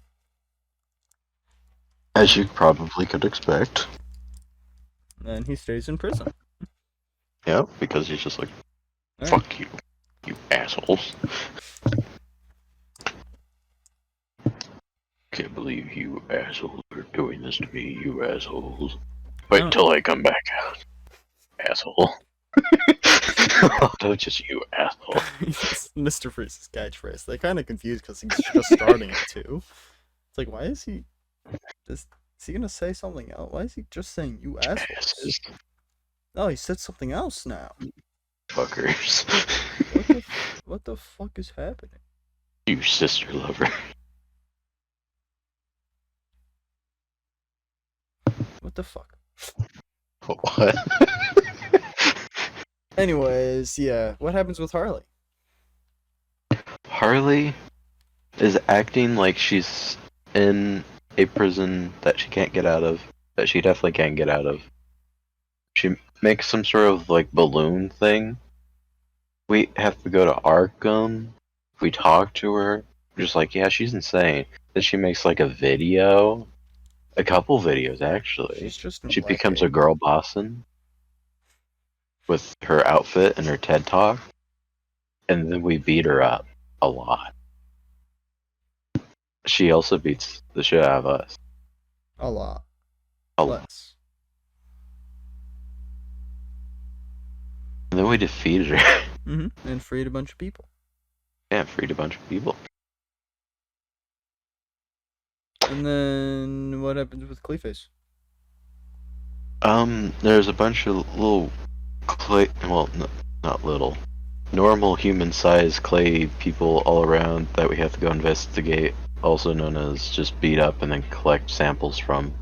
As you probably could expect. And he stays in prison. Yeah, because he's just like, fuck you, you assholes. Can't believe you assholes are doing this to me, you assholes. Wait till I come back out, asshole. Don't just you asshole. Mr. Freeze's catchphrase. They're kind of confused because he's just starting it too. It's like, why is he... Is he gonna say something else? Why is he just saying you assholes? Oh, he said something else now. Fuckers. What the fuck is happening? You sister lover. What the fuck? What? Anyways, yeah. What happens with Harley? Harley is acting like she's in a prison that she can't get out of. That she definitely can't get out of. She makes some sort of like balloon thing. We have to go to Arkham. We talk to her. We're just like, yeah, she's insane. Then she makes like a video. A couple videos actually. She becomes a girl bossin with her outfit and her TED talk. And then we beat her up a lot. She also beats the shit out of us. A lot. A lot. Less. And then we defeated her. Mm-hmm. And freed a bunch of people. Yeah, freed a bunch of people. And then what happens with Clayface? There's a bunch of little clay, well, not little, normal human-sized clay people all around that we have to go investigate, also known as just beat up and then collect samples from.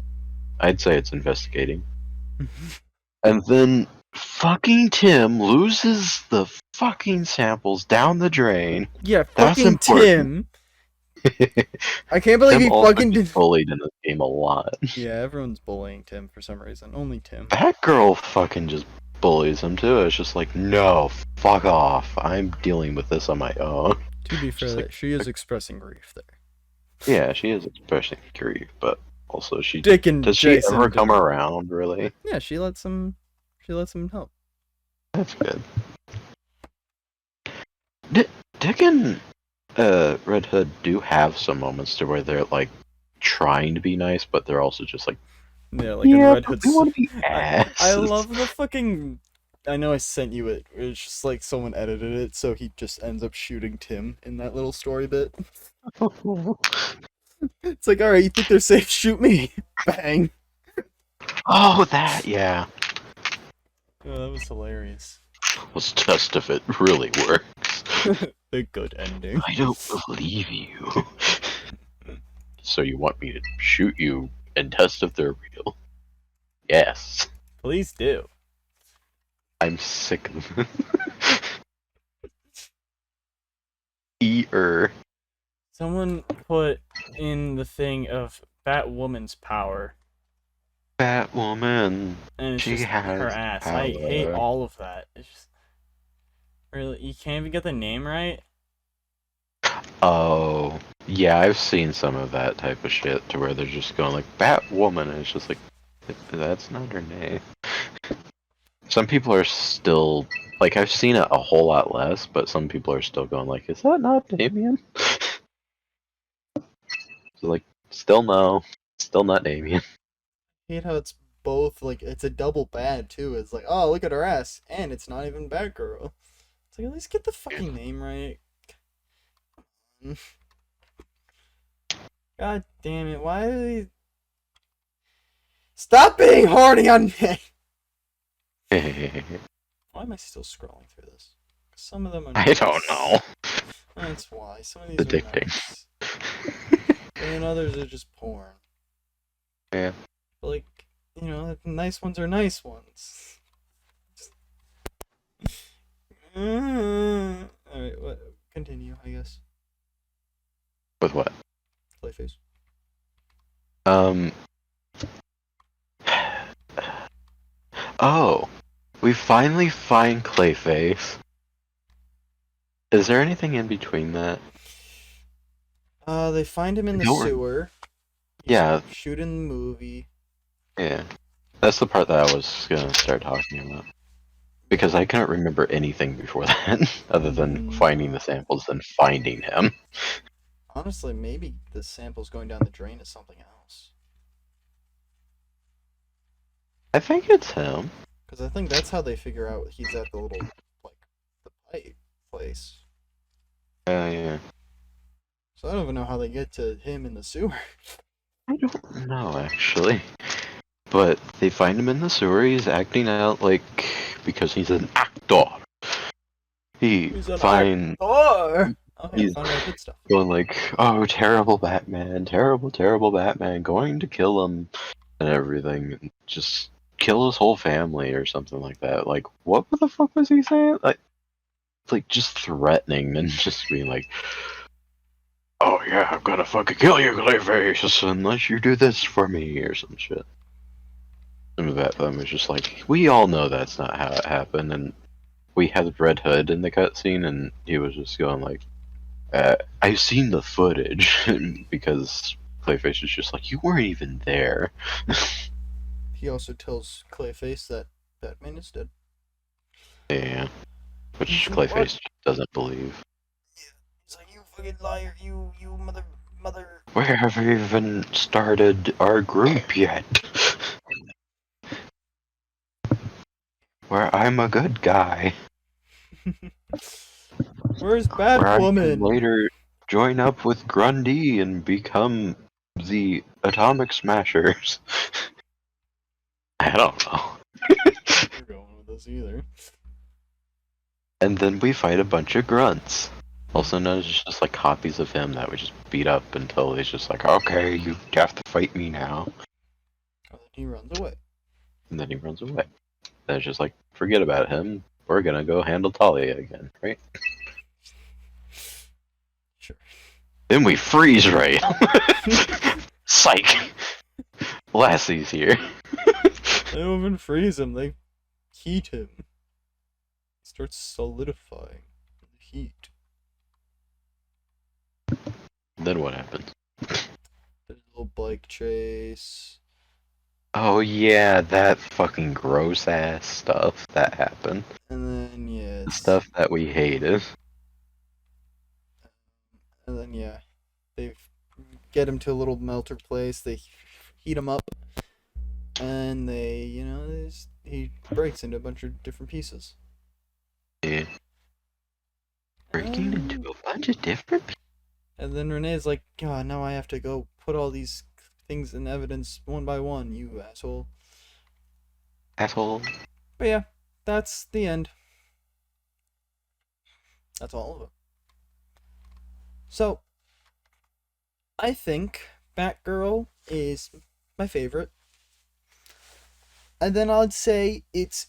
I'd say it's investigating. And then fucking Tim loses the fucking samples down the drain. Yeah, That's fucking important. Tim. I can't believe he fucking gets bullied in this game a lot. Yeah, everyone's bullying Tim for some reason. Only Tim. That girl fucking just bullies him too. It's just like, no, fuck off. I'm dealing with this on my own. To be fair, she is expressing grief there. Yeah, she is expressing grief, but Also, Dick and does she Jason ever come did. around, really? Yeah, she lets him help. That's good. Dick and Red Hood do have some moments to where they're like trying to be nice, but they're also just like, Yeah, like in Red but Hood's. we want to be I asses. love the fucking. I know I sent you it. It's just like someone edited it, so he just ends up shooting Tim in that little story bit. It's like, alright, you think they're safe? Shoot me! Bang! Oh, that, yeah. Oh, that was hilarious. Let's test if it really works. The good ending. I don't believe you. So you want me to shoot you and test if they're real? Yes. Please do. I'm sick of it. Eater. Someone put in the thing of Batwoman's power, Batwoman. and it's She just has her ass. power. I hate all of that. It's just really, you can't even get the name right. Oh, yeah, I've seen some of that type of shit to where they're just going like Batwoman, and it's just like, that's not her name. Some people are still like, I've seen it a whole lot less, but some people are still going like, is that not Damien? So like, still no, still not Damien. I hate how it's both, like, it's a double bad, too. It's like, oh, look at her ass, and it's not even Batgirl. It's like, at least get the fucking name right. God damn it, why are they... Stop being horny on me! Why am I still scrolling through this? Some of them are I don't know. That's why. Some of these Addicting. are nice. And others are just porn. Yeah. But, like, you know, the nice ones are nice ones. Alright, what? Continue, I guess. With what? Clayface. Oh, we finally find Clayface. Is there anything in between that? They find him in the Don't re- sewer. Yeah. Shooting the movie. Yeah. That's the part that I was gonna start talking about. Because I couldn't remember anything before that, other than finding the samples and finding him. Honestly, maybe the samples going down the drain is something else. I think it's him. Because I think that's how they figure out he's at the little, like, the pipe place. Yeah. So I don't even know how they get to him in the sewer. I don't know, actually. But they find him in the sewer, he's acting out like... because he's an actor. He's an Fine. actor! Oh, yeah, He's found out good stuff. going like, oh, terrible Batman, terrible Batman, going to kill him and everything, and just kill his whole family or something like that. Like, what the fuck was he saying? Like just threatening and just being like, oh yeah, I'm gonna fucking kill you, Clayface, unless you do this for me or some shit. And that was just like, we all know that's not how it happened, and we had Red Hood in the cutscene, and he was just going like, I've seen the footage, because Clayface is just like, you weren't even there. He also tells Clayface that Batman is dead. Yeah. Which He's like, Clayface doesn't believe. He's like, you fucking liar, you mother... We haven't even started our group yet. Where I'm a good guy. Where's Where I can Batwoman? later join up with Grundy and become the Atomic Smashers. I don't know. You're going with us either. And then we fight a bunch of grunts. Also known as just like copies of him that we just beat up until he's just like, okay, you have to fight me now. And then he runs away. And then he runs away. Then it's just like, forget about him. We're gonna go handle Talia again, right? Sure. Then we freeze right. Psych. Lassie's here. They don't even freeze him, they heat him. He starts solidifying in the heat. Then what happens? There's little bike chase. Oh yeah, that fucking gross ass stuff that happened. And then, yeah, The stuff that we hated. and then, yeah, they get him to a little melter place, they heat him up, and he breaks into a bunch of different pieces. Yeah. Breaking into a bunch of different people. And then Renee's like, God, now I have to go put all these things in evidence one by one, you asshole. Asshole. But yeah, that's the end. That's all of it. So, I think Batgirl is my favorite. And then I'd say it's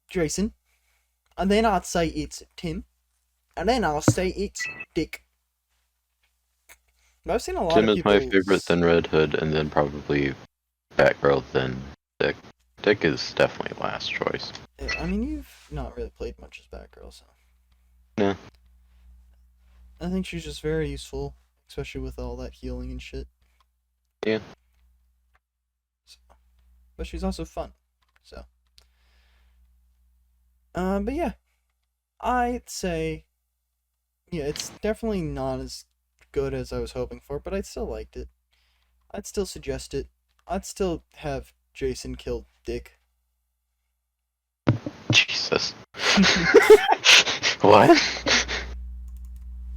Jason. And then I'd say it's Tim. And then I'll say it's Dick. I've seen a lot Tim of is people... my favorite, then Red Hood, and then probably Batgirl, then Dick. Dick is definitely last choice. I mean, you've not really played much as Batgirl, so... No. I think she's just very useful, especially with all that healing and shit. Yeah. So, but she's also fun, so... but yeah. I'd say... Yeah, it's definitely not as good as I was hoping for, but I still liked it. I'd still suggest it. I'd still have Jason kill Dick. Jesus. What?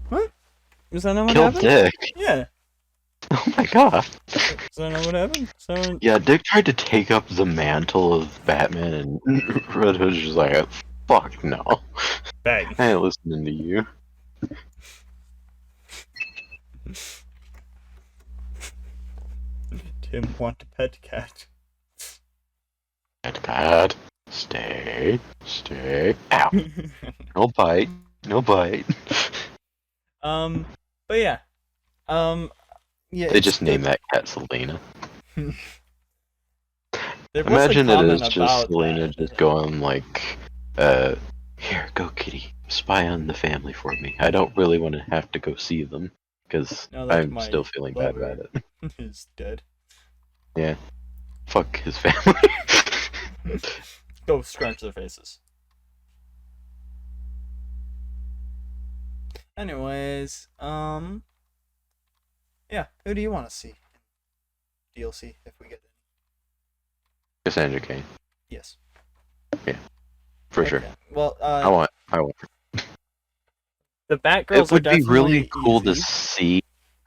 What? Is that not what Kill happened? Dick? Yeah. Oh my god. Is that not what happened? So... Yeah, Dick tried to take up the mantle of Batman, and Red Hood's just like, fuck no. Bang. I ain't listening to you. Tim want to pet cat. Pet cat. Stay. Ow. No bite. But yeah. Yeah. They just named that cat Selena. There was a Imagine it comment is just about Selena that. just going like, here, go kitty, spy on the family for me. I don't really want to have to go see them, because Now that I'm my still feeling bad about lover it. is dead. Yeah. Fuck his family. Go scratch their faces. Anyways, yeah, who do you want to see in DLC if we get it? Cassandra Cain. Yes. For sure. Okay. Well, I want. the Batgirls It would are be definitely really cool to easy. see.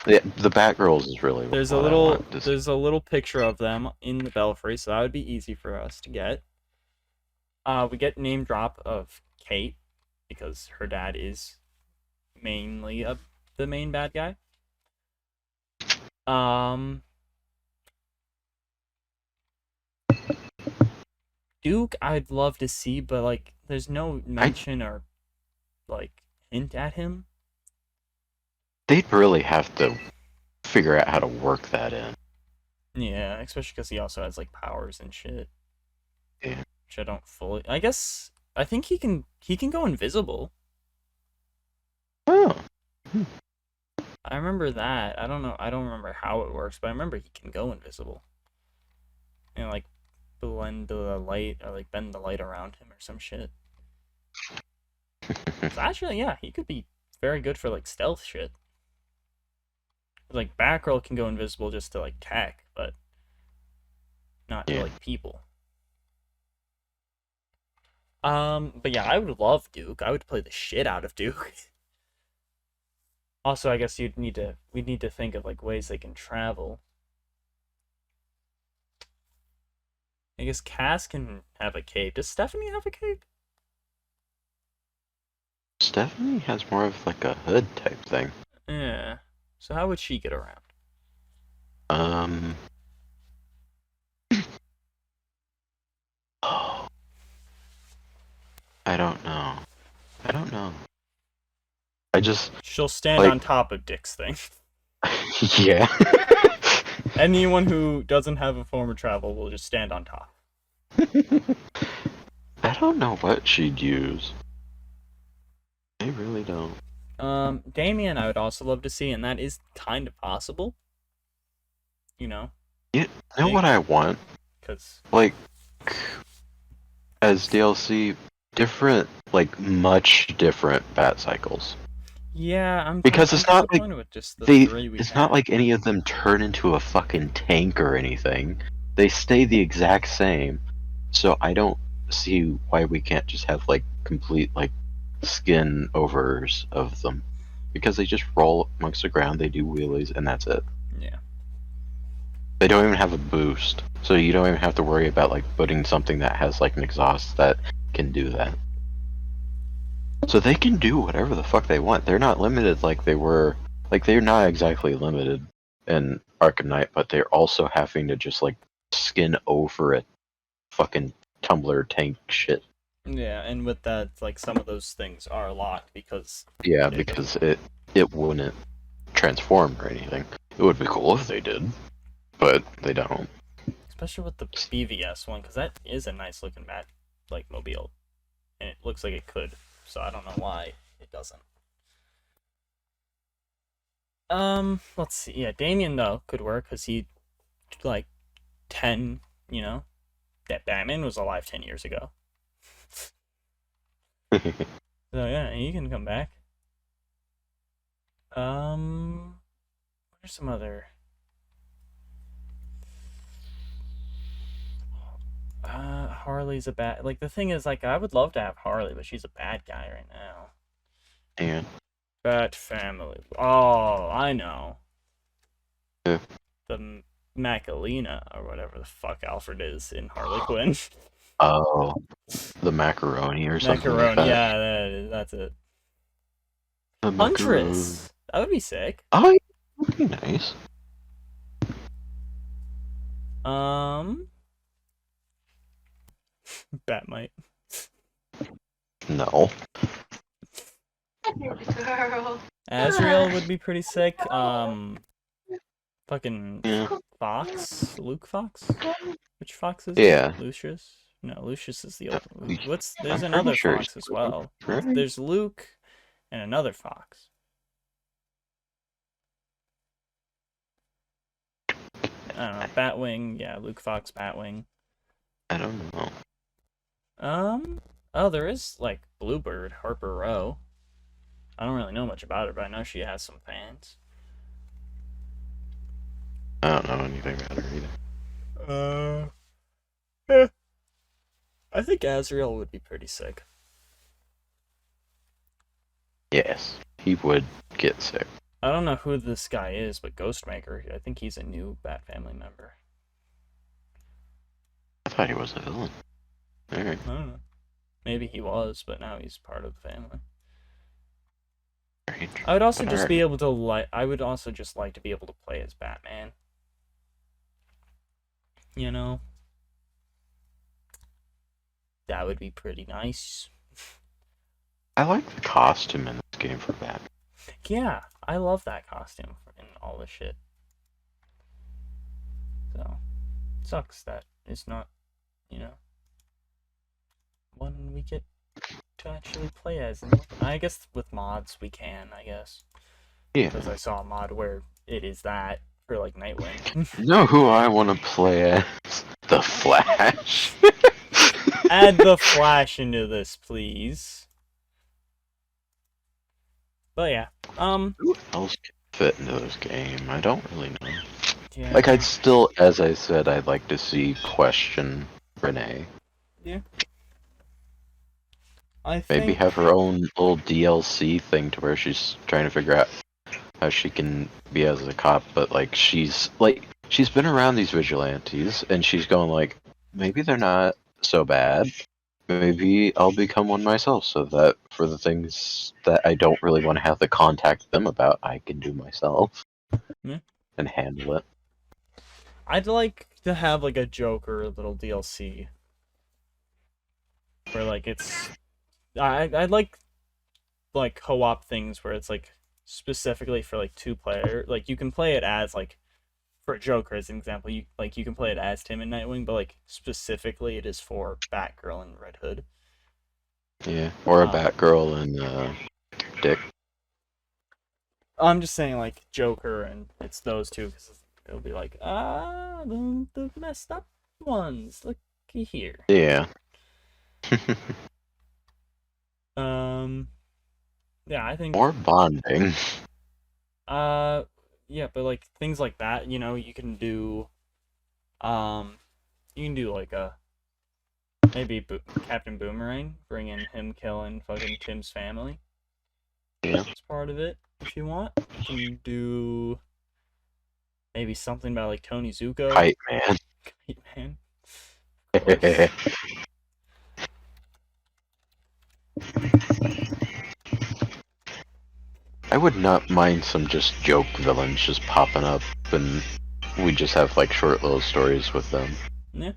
Yeah, the Batgirls is really. There's what a I little want to see. there's a little picture of them in the Belfry, so that would be easy for us to get. We get name drop of Kate because her dad is mainly the main bad guy. Duke, I'd love to see, but like, there's no mention or like hint at him. They'd really have to figure out how to work that in. Yeah, especially because he also has like powers and shit. Yeah. Which I don't fully. I think he can go invisible. Oh. I remember that. I don't know. I don't remember how it works, but I remember he can go invisible. And like blend the light or like bend the light around him or some shit. So actually, yeah, he could be very good for like stealth shit. Like Batgirl can go invisible just to like tech, but not to like people. But yeah, I would love Duke. I would play the shit out of Duke. Also, I guess we'd need to think of like ways they can travel. I guess Cass can have a cape. Does Stephanie have a cape? Stephanie has more of like a hood type thing. Yeah. So how would she get around? Oh. I don't know. She'll stand on top of Dick's thing. Yeah. Anyone who doesn't have a form of travel will just stand on top. I don't know what she'd use. I really don't. Damien I would also love to see, and that is kind of possible. You know? You know what I want? Because Like, as DLC, different, like, much different bat cycles. yeah, I'm Because it's not like disappointed with just the 3 we it's have. not like any of them turn into a fucking tank or anything. They stay the exact same. So I don't see why we can't just have like complete like skin overs of them. Because they just roll amongst the ground, they do wheelies, and that's it. Yeah. They don't even have a boost. So you don't even have to worry about like putting something that has like an exhaust that can do that. So they can do whatever the fuck they want. They're not limited like they were. Like, they're not exactly limited in Arkham Knight, but they're also having to just, like, skin over it. Fucking tumbler tank shit. Yeah, and with that, like, some of those things are locked because... Yeah, because it wouldn't transform or anything. It would be cool if they did, but they don't. Especially with the BVS one, because that is a nice looking bat, like, mobile. And it looks like it could, so I don't know why it doesn't. Let's see. Yeah, Damien, though, could work, because he, like, 10, you know? That Batman was alive 10 years ago. So, yeah, he can come back. What are some other... Harley's a bad... Like, the thing is, like, I would love to have Harley, but she's a bad guy right now. Yeah. Bat family. Oh, I know. Yeah. The Macalina, or whatever the fuck Alfred is in Harley Quinn. Oh, the macaroni or something like Macaroni, that. yeah, that's it. The Huntress! That would be sick. Oh, yeah, that would be nice. Batmite. No. Girl. Azrael would be pretty sick. Fucking Yeah. Fox? Luke Fox? Which Fox is Yeah. it? Lucius? No, Lucius is the old. Lucius. There's I'm another pretty sure Fox he's as well. right? There's Luke and another Fox. I don't know. Batwing, yeah, Luke Fox, Batwing. I don't know. Oh, there is like Bluebird, Harper Row. I don't really know much about her, but I know she has some fans. I don't know anything about her either. Yeah. I think Azrael would be pretty sick. Yes, he would get sick. I don't know who this guy is, but Ghostmaker, I think he's a new Bat Family member. I thought he was a villain. Alright. I don't know. Maybe he was, but now he's part of the family. I would also just be able to I would also just like to be able to play as Batman. You know? That would be pretty nice. I like the costume in this game for Batman. Yeah, I love that costume and all this shit. So, sucks that it's not, you know, one we get to actually play as. I guess with mods we can, I guess. Yeah. Because I saw a mod where it is that for like Nightwing. You know who I want to play as? The Flash. Add the Flash into this, please. But yeah, Who else can fit into this game? I don't really know. yeah. Like, I'd still, as I said, I'd like to see Question Renee. Yeah. I Maybe think... have her own little DLC thing to where she's trying to figure out how she can be as a cop, but like she's been around these vigilantes and she's going like, maybe they're not so bad. Maybe I'll become one myself so that for the things that I don't really want to have to contact them about, I can do myself. Yeah. And handle it. I'd like to have like a Joker little DLC. Where like it's I'd like co-op things where it's like specifically for like 2-player. Like you can play it as like for Joker as an example, you can play it as Tim and Nightwing, but like specifically it is for Batgirl and Red Hood. Yeah. Or a Batgirl and Dick. I'm just saying like Joker and it's those two because It'll be like, the messed up ones. Looky here. Yeah. Yeah, I think. More bonding. Yeah, but like things like that, you can do. You can do like maybe Captain Boomerang, bring in him killing fucking Tim's family. Yeah. That's part of it, if you want. You can do maybe something about like Tony Zuko. Kite Man. Kite Man. Of course. I would not mind some just joke villains just popping up, and we just have like short little stories with them. Yeah.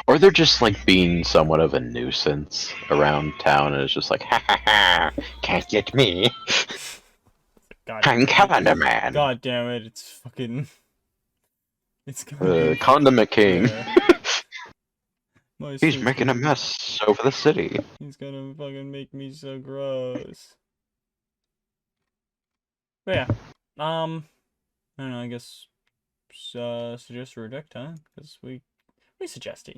Or they're just like being somewhat of a nuisance around town, and it's just like, ha ha ha, can't get me. I'm Calendar Man. God damn it! It's fucking. It's gonna be Condiment King. Yeah. He's making a mess over the city. He's gonna fucking make me so gross. But yeah, I don't know. I guess suggest or reject time because we suggest it.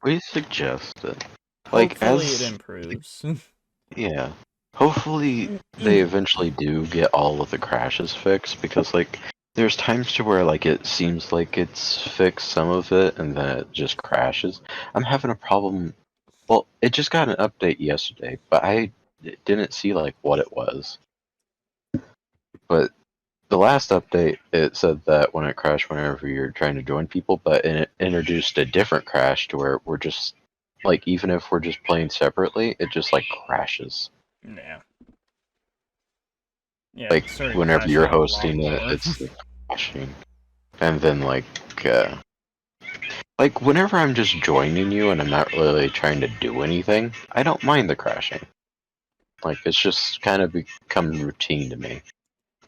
We suggest it. Like, Hopefully it improves. Yeah. Hopefully they eventually do get all of the crashes fixed, because like there's times to where like it seems like it's fixed some of it and then it just crashes. I'm having a problem. Well, it just got an update yesterday, but I didn't see like what it was. But the last update, it said that when it crashed whenever you're trying to join people, but it introduced a different crash to where we're just like, even if we're just playing separately, it just like crashes. Yeah. Yeah. Like whenever you're hosting it, it's crashing. And then like whenever I'm just joining you and I'm not really trying to do anything, I don't mind the crashing. Like, it's just kind of become routine to me,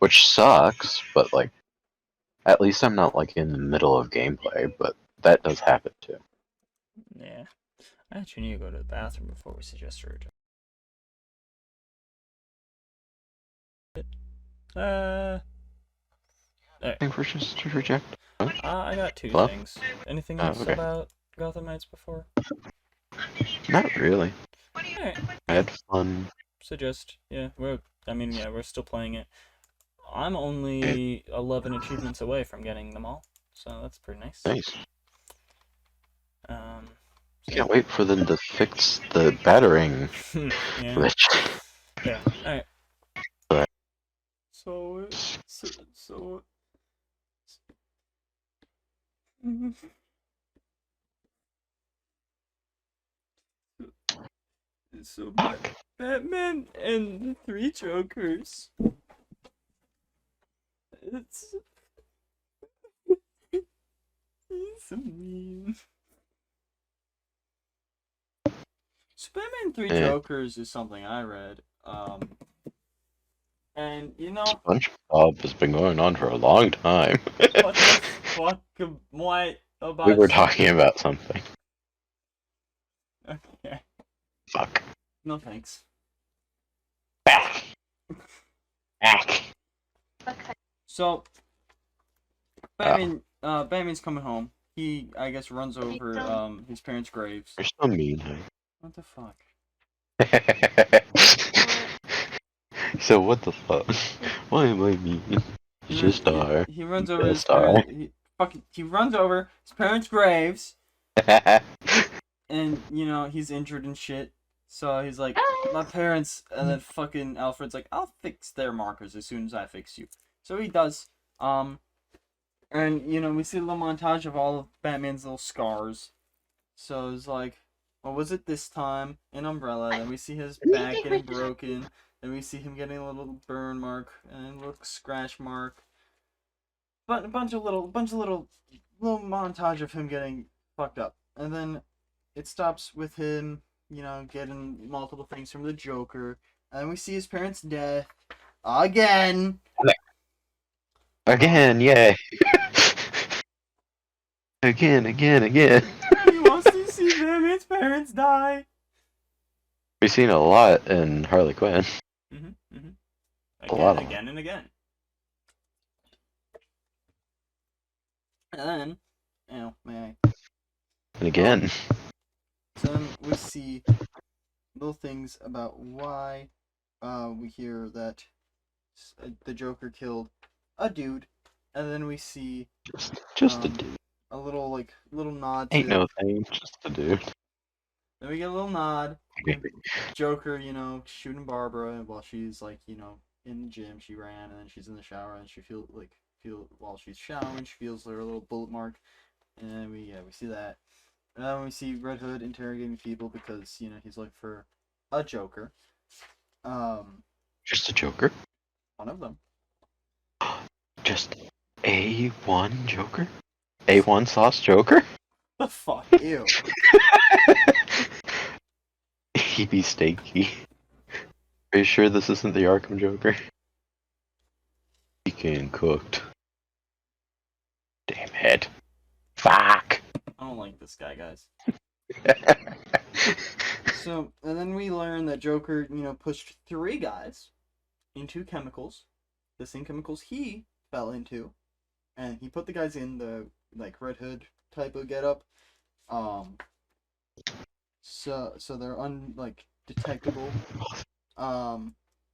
which sucks. But like, at least I'm not like in the middle of gameplay. But that does happen too. Yeah. I actually need to go to the bathroom before we suggest a reject. I think we're just to reject. Huh? I got two Hello? things. Anything else Okay. about Gotham Knights before? Not really. Alright. I had fun. Suggest. Yeah, we're still playing it. I'm only 11 achievements away from getting them all, so that's pretty nice. Nice. So Can't wait for them to fix the battering yeah. glitch. Yeah. Alright. But- So Batman and the Three Jokers. It's so mean. So Batman Three Jokers is something I read. And SpongeBob has been going on for a long time. what the fuck? What about? We were talking about something. Okay. Fuck. No thanks. Back. Okay. So, Batman's coming home. He, I guess, runs over his parents' graves. You're so mean. What the fuck? So what the fuck? Why am I mean? Just are. He runs over his parents. He runs over his parents' graves, and he's injured and shit. So he's like, my parents, and then fucking Alfred's like, I'll fix their markers as soon as I fix you. So he does. And we see a little montage of all of Batman's little scars. So it's like, what was it this time? An umbrella. Then we see his back getting broken. Then we see him getting a little burn mark and a little scratch mark. But a bunch of little montage of him getting fucked up. And then it stops with him, getting multiple things from the Joker. And then we see his parents' death again. Again, yay. Again. He wants to see Batman's parents die. We've seen a lot in Harley Quinn. Again and again. And then, may I? And again, So then we see little things about why we hear that the Joker killed a dude, and then we see just a dude. a little nod Ain't to. no thing, just a dude. Then we get a little nod. Joker, shooting Barbara while she's in the gym. She ran and then she's in the shower and she feel while she's showering she feels her little bullet mark, and then we see that. And then we see Red Hood interrogating people because he's looking for a Joker. Just a Joker. One of them. Just A1 Joker. A1 sauce Joker. The fuck, ew. He be steaky. Are you sure this isn't the Arkham Joker? He getting cooked. Damn it. Fuck. I don't like this guy, guys. So, and then we learn that Joker, pushed 3 guys into chemicals, the same chemicals he fell into, and he put the guys in the Red Hood type of getup. So they're detectable.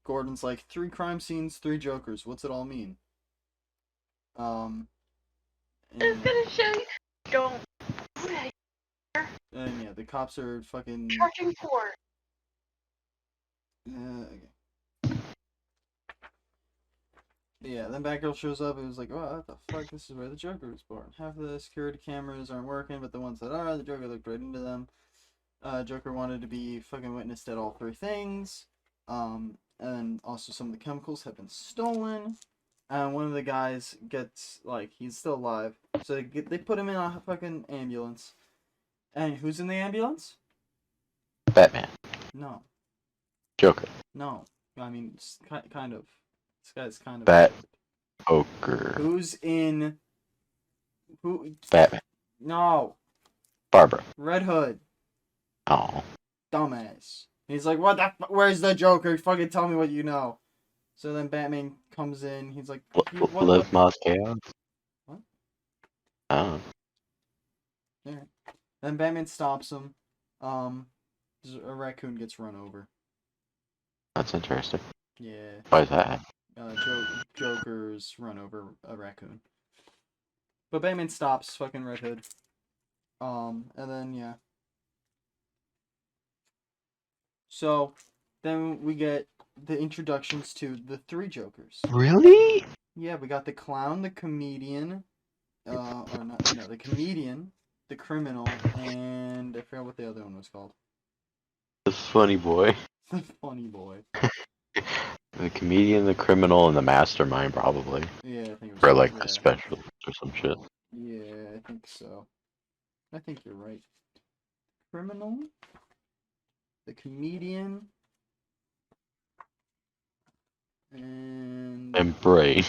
Gordon's like 3 crime scenes, 3 Jokers. What's it all mean? I was gonna show you. Don't. And yeah, the cops are fucking Charging for. okay. Yeah, then Batgirl shows up and was like, "Oh, what the fuck? This is where the Joker was born. Half of the security cameras aren't working, but the ones that are, the Joker looked right into them. Joker wanted to be fucking witnessed at all 3 things. And also some of the chemicals have been stolen. And one of the guys gets, he's still alive. So they put him in a fucking ambulance. And who's in the ambulance? Batman. No. Joker. No. I mean, it's kind of. This guy's kind of. Bat. Joker. Who's in. Who? Batman. No. Barbara. Red Hood. Oh. Dumbass. He's like, what the where's the Joker? Fucking tell me what you know. So then Batman comes in. He's like, Live Moss Chaos? What? Oh. Yeah. Then Batman stops him. A raccoon gets run over. That's interesting. Yeah. Why is that? Joker's run over a raccoon. But Batman stops fucking Red Hood. And then, yeah. So, then we get the introductions to the 3 Jokers. Really? Yeah, we got the clown, the comedian, the comedian, the criminal, and I forgot what the other one was called. The funny boy. The funny boy. The comedian, the criminal, and the mastermind, probably. Yeah, I think it was. Or the specialist or some shit. Yeah, I think so. I think you're right. Criminal, the comedian, and Brain.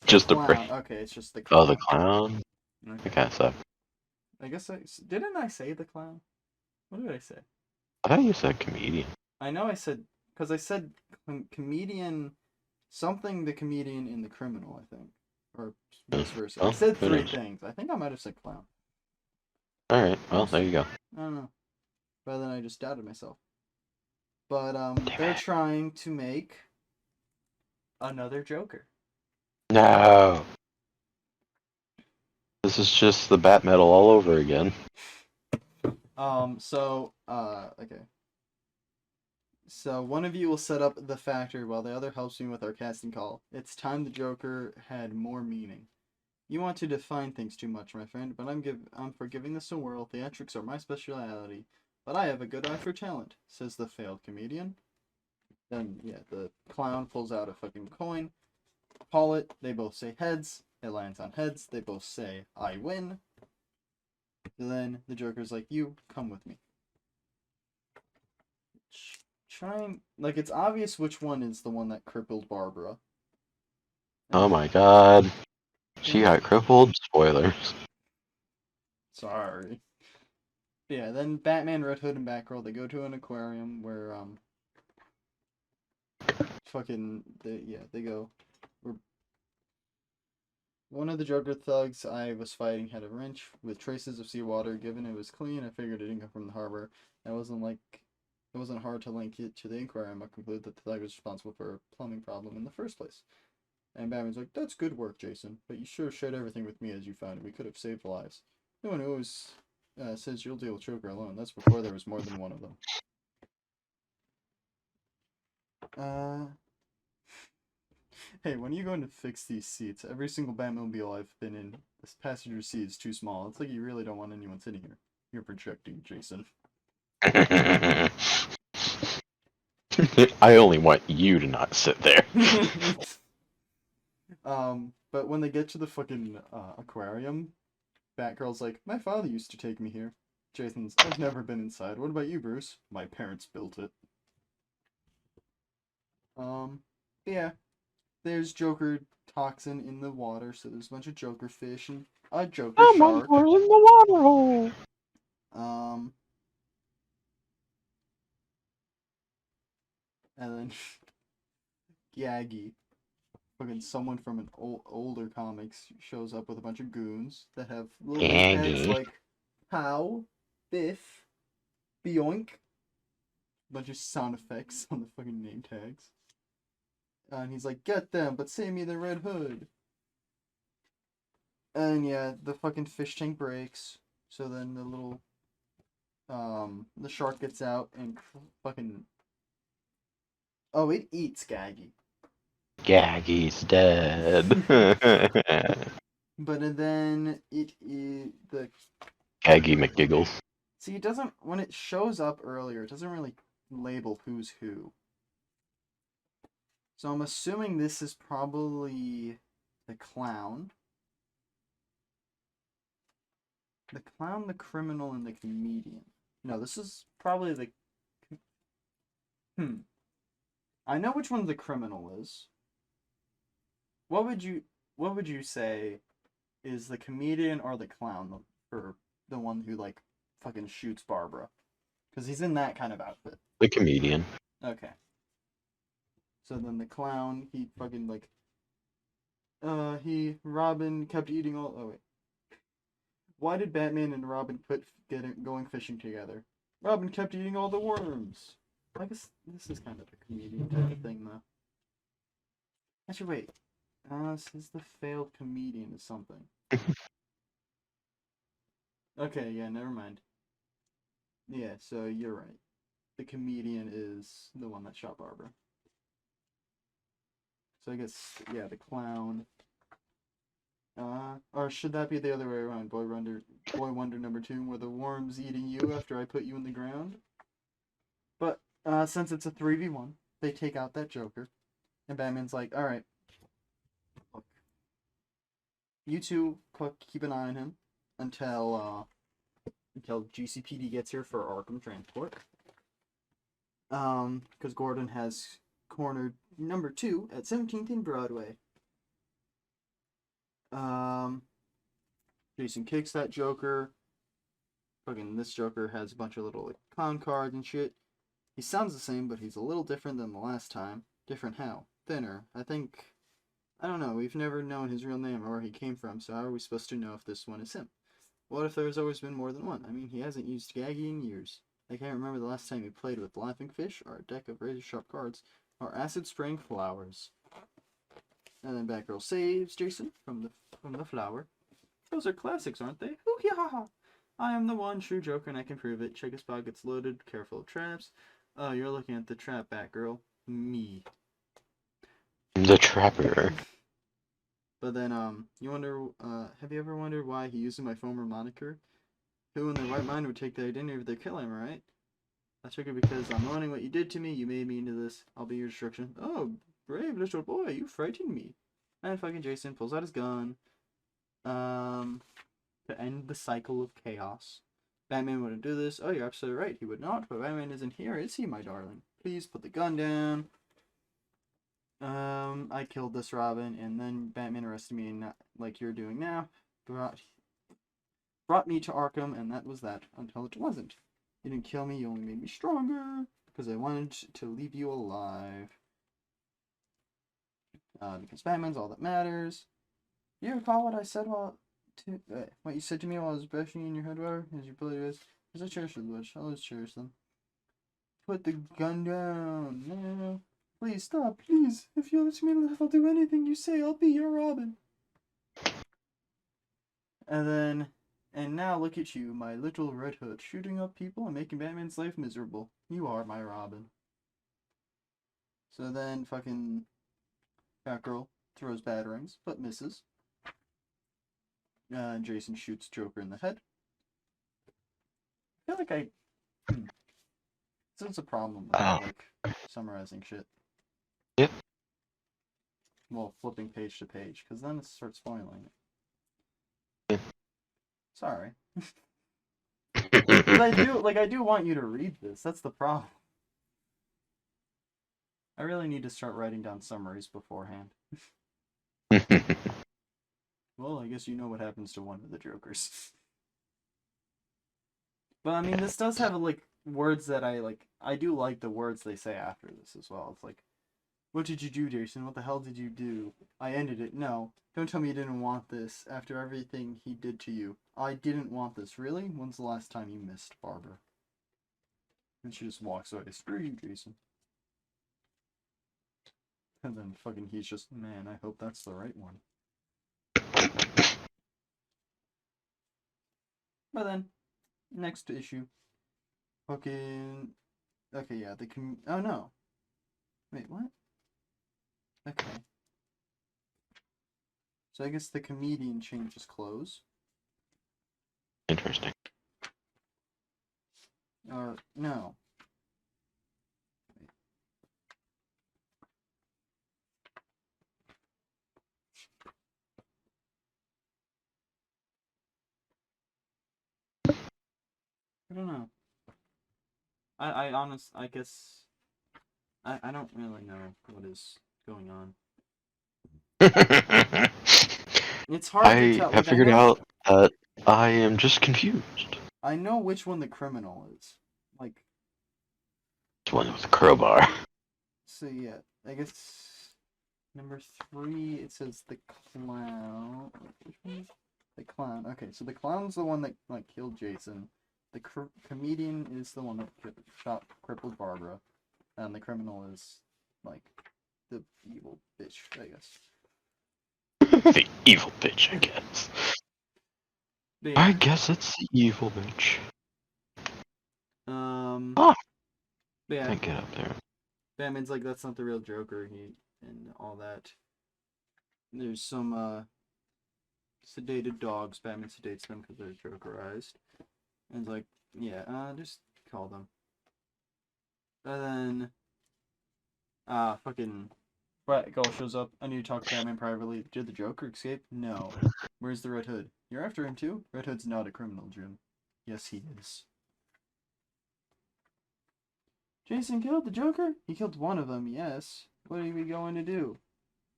Just a clown. brain. Okay, it's just the clown. Oh, the clown? Okay. That kind of sucks. I guess didn't I say the clown? What did I say? I thought you said comedian. I know I said, because I said comedian, something the comedian in the criminal, I think. Or vice versa. I said 3 things. I think I might have said clown. Alright, well, there you go. I don't know. But then I just doubted myself. But they're trying to make another Joker. No! This is just the Bat Metal all over again. Okay. So one of you will set up the factor while the other helps me with our casting call. It's time the Joker had more meaning. You want to define things too much, my friend, but I'm for giving this a whirl. Theatrics are my speciality, but I have a good eye for talent, says the failed comedian. Then, yeah, the clown pulls out a fucking coin. Call it. They both say heads. It lands on heads. They both say, I win. Then the Joker's like, you, come with me. It's obvious which one is the one that crippled Barbara. Oh my god. She got crippled? Spoilers. Sorry. Yeah, then Batman, Red Hood, and Batgirl, they go to an aquarium where, they go. one of the Joker thugs I was fighting had a wrench with traces of seawater. Given it was clean, I figured it didn't come from the harbor. It wasn't hard to link it to the inquiry. I might conclude that the thug was responsible for a plumbing problem in the first place. And Batman's like, "That's good work, Jason, but you sure shared everything with me as you found it. We could have saved lives." No one always says you'll deal with Joker alone. That's before there was more than one of them. Hey, when are you going to fix these seats? Every single Batmobile I've been in, this passenger seat is too small. It's like you really don't want anyone sitting here. You're projecting, Jason. I only want you to not sit there. But when they get to the fucking aquarium, Batgirl's like, "My father used to take me here." Jason's, "I've never been inside. What about you, Bruce?" "My parents built it." Yeah. There's Joker toxin in the water, so there's a bunch of Joker fish and a Joker shark. in the water hole. And then Gaggy, fucking someone from an older comics, shows up with a bunch of goons that have little name tags like Pow, Biff, Bioink. A bunch of sound effects on the fucking name tags. And he's like, "Get them, but save me the Red Hood." And yeah, the fucking fish tank breaks. So then the little, the shark gets out and fucking... Oh, it eats Gaggy. Gaggy's dead. But then it is the... Gaggy McGiggles. See, it doesn't... When it shows up earlier, it doesn't really label who's who. So I'm assuming this is probably the clown. The clown, the criminal, and the comedian. No, this is probably the... I know which one the criminal is. What would you say is the comedian or the clown for the one who, like, fucking shoots Barbara? Because he's in that kind of outfit. The comedian. Okay. So then the clown, he fucking, like... Robin kept eating all... Oh, wait. Why did Batman and Robin quit going fishing together? Robin kept eating all the worms. I guess this is kind of a comedian type of thing, though. Actually, wait. This is the failed comedian or something. Okay, yeah, never mind. Yeah, so you're right. The comedian is the one that shot Barbara. So I guess, yeah, the clown. Or should that be the other way around? Boy Wonder number 2, where the worm's eating you after I put you in the ground? But, since it's a 3v1, they take out that Joker. And Batman's like, "Alright, look. You two keep an eye on him until GCPD gets here for Arkham transport. Because Gordon has cornered number 2 at 17th and Broadway. Jason kicks that Joker. Fucking this Joker has a bunch of little, like, con cards and shit. He sounds the same, but he's a little different than the last time. Different how? Thinner. I don't know, we've never known his real name or where he came from, so how are we supposed to know if this one is him? What if there's always been more than one? I mean, he hasn't used Gaggy in years. I can't remember the last time he played with Laughing Fish, or a deck of razor-sharp cards, or acid-spraying flowers. And then Batgirl saves Jason from the flower. Those are classics, aren't they? Hoo-hee-ha-ha! I am the one true Joker and I can prove it. Check his spot gets loaded, careful of traps. Oh, you're looking at the trap, Batgirl. Me. The Trapper. But then, you wonder, have you ever wondered why he uses my former moniker? Who in their right mind would take the identity of their killer, am I right? I took it because I'm owning what you did to me, you made me into this, I'll be your destruction. Oh, brave little boy, you frightened me. And fucking Jason pulls out his gun. To end the cycle of chaos. Batman wouldn't do this. Oh, you're absolutely right, he would not, but Batman isn't here, is he, my darling? Please put the gun down. I killed this Robin, and then Batman arrested me, and like you're doing now, brought me to Arkham, and that was that, until it wasn't. You didn't kill me, you only made me stronger, because I wanted to leave you alive. Because Batman's all that matters. You recall what I said what you said to me while I was bashing in your head, whatever? As you play this, because I cherish the bush. I'll always cherish them. Put the gun down. No. Please stop, please. If you let me live, I'll do anything you say. I'll be your Robin. And now look at you, my little Red Hood, shooting up people and making Batman's life miserable. You are my Robin. So then fucking Batgirl throws batarangs, but misses. Jason shoots Joker in the head. I feel like this is a problem with summarizing shit. Yep. Well, flipping page to page, because then it starts spoiling it. Yep. Sorry. Because I do want you to read this. That's the problem. I really need to start writing down summaries beforehand. Well, I guess you know what happens to one of the Jokers. But I mean, this does have words that I do like the words they say after this as well. It's like, what did you do, Jason? What the hell did you do? I ended it. No. Don't tell me you didn't want this after everything he did to you. I didn't want this. Really? When's the last time you missed Barbara? And she just walks away. Screw you, Jason. And then fucking he's just, man, I hope that's the right one. But then, next issue. Fucking... Okay, yeah, oh no. Wait, what? Okay. So I guess the comedian changes clothes. Interesting. Or, no. Wait. I don't know. I guess... I don't really know what is going on. It's hard to tell. I have figured out that I am just confused. I know which one the criminal is. Like... This one with a crowbar. So yeah, I guess... Number 3, it says the clown... Which one is the clown? Okay, so the clown's the one that, killed Jason. The comedian is the one that crippled Barbara. And the criminal is, the evil bitch, I guess. The evil bitch, I guess. Yeah. I guess it's the evil bitch. Yeah. Can't get up there. Batman's like, that's not the real Joker, and all that. There's some, sedated dogs. Batman sedates them because they're Jokerized. And it's like, yeah, just call them. And then, fucking Batgirl shows up. I need to talk to Batman privately. Did the Joker escape? No. Where's the Red Hood? You're after him too? Red Hood's not a criminal, Jim. Yes, he is. Jason killed the Joker? He killed one of them, yes. What are we going to do?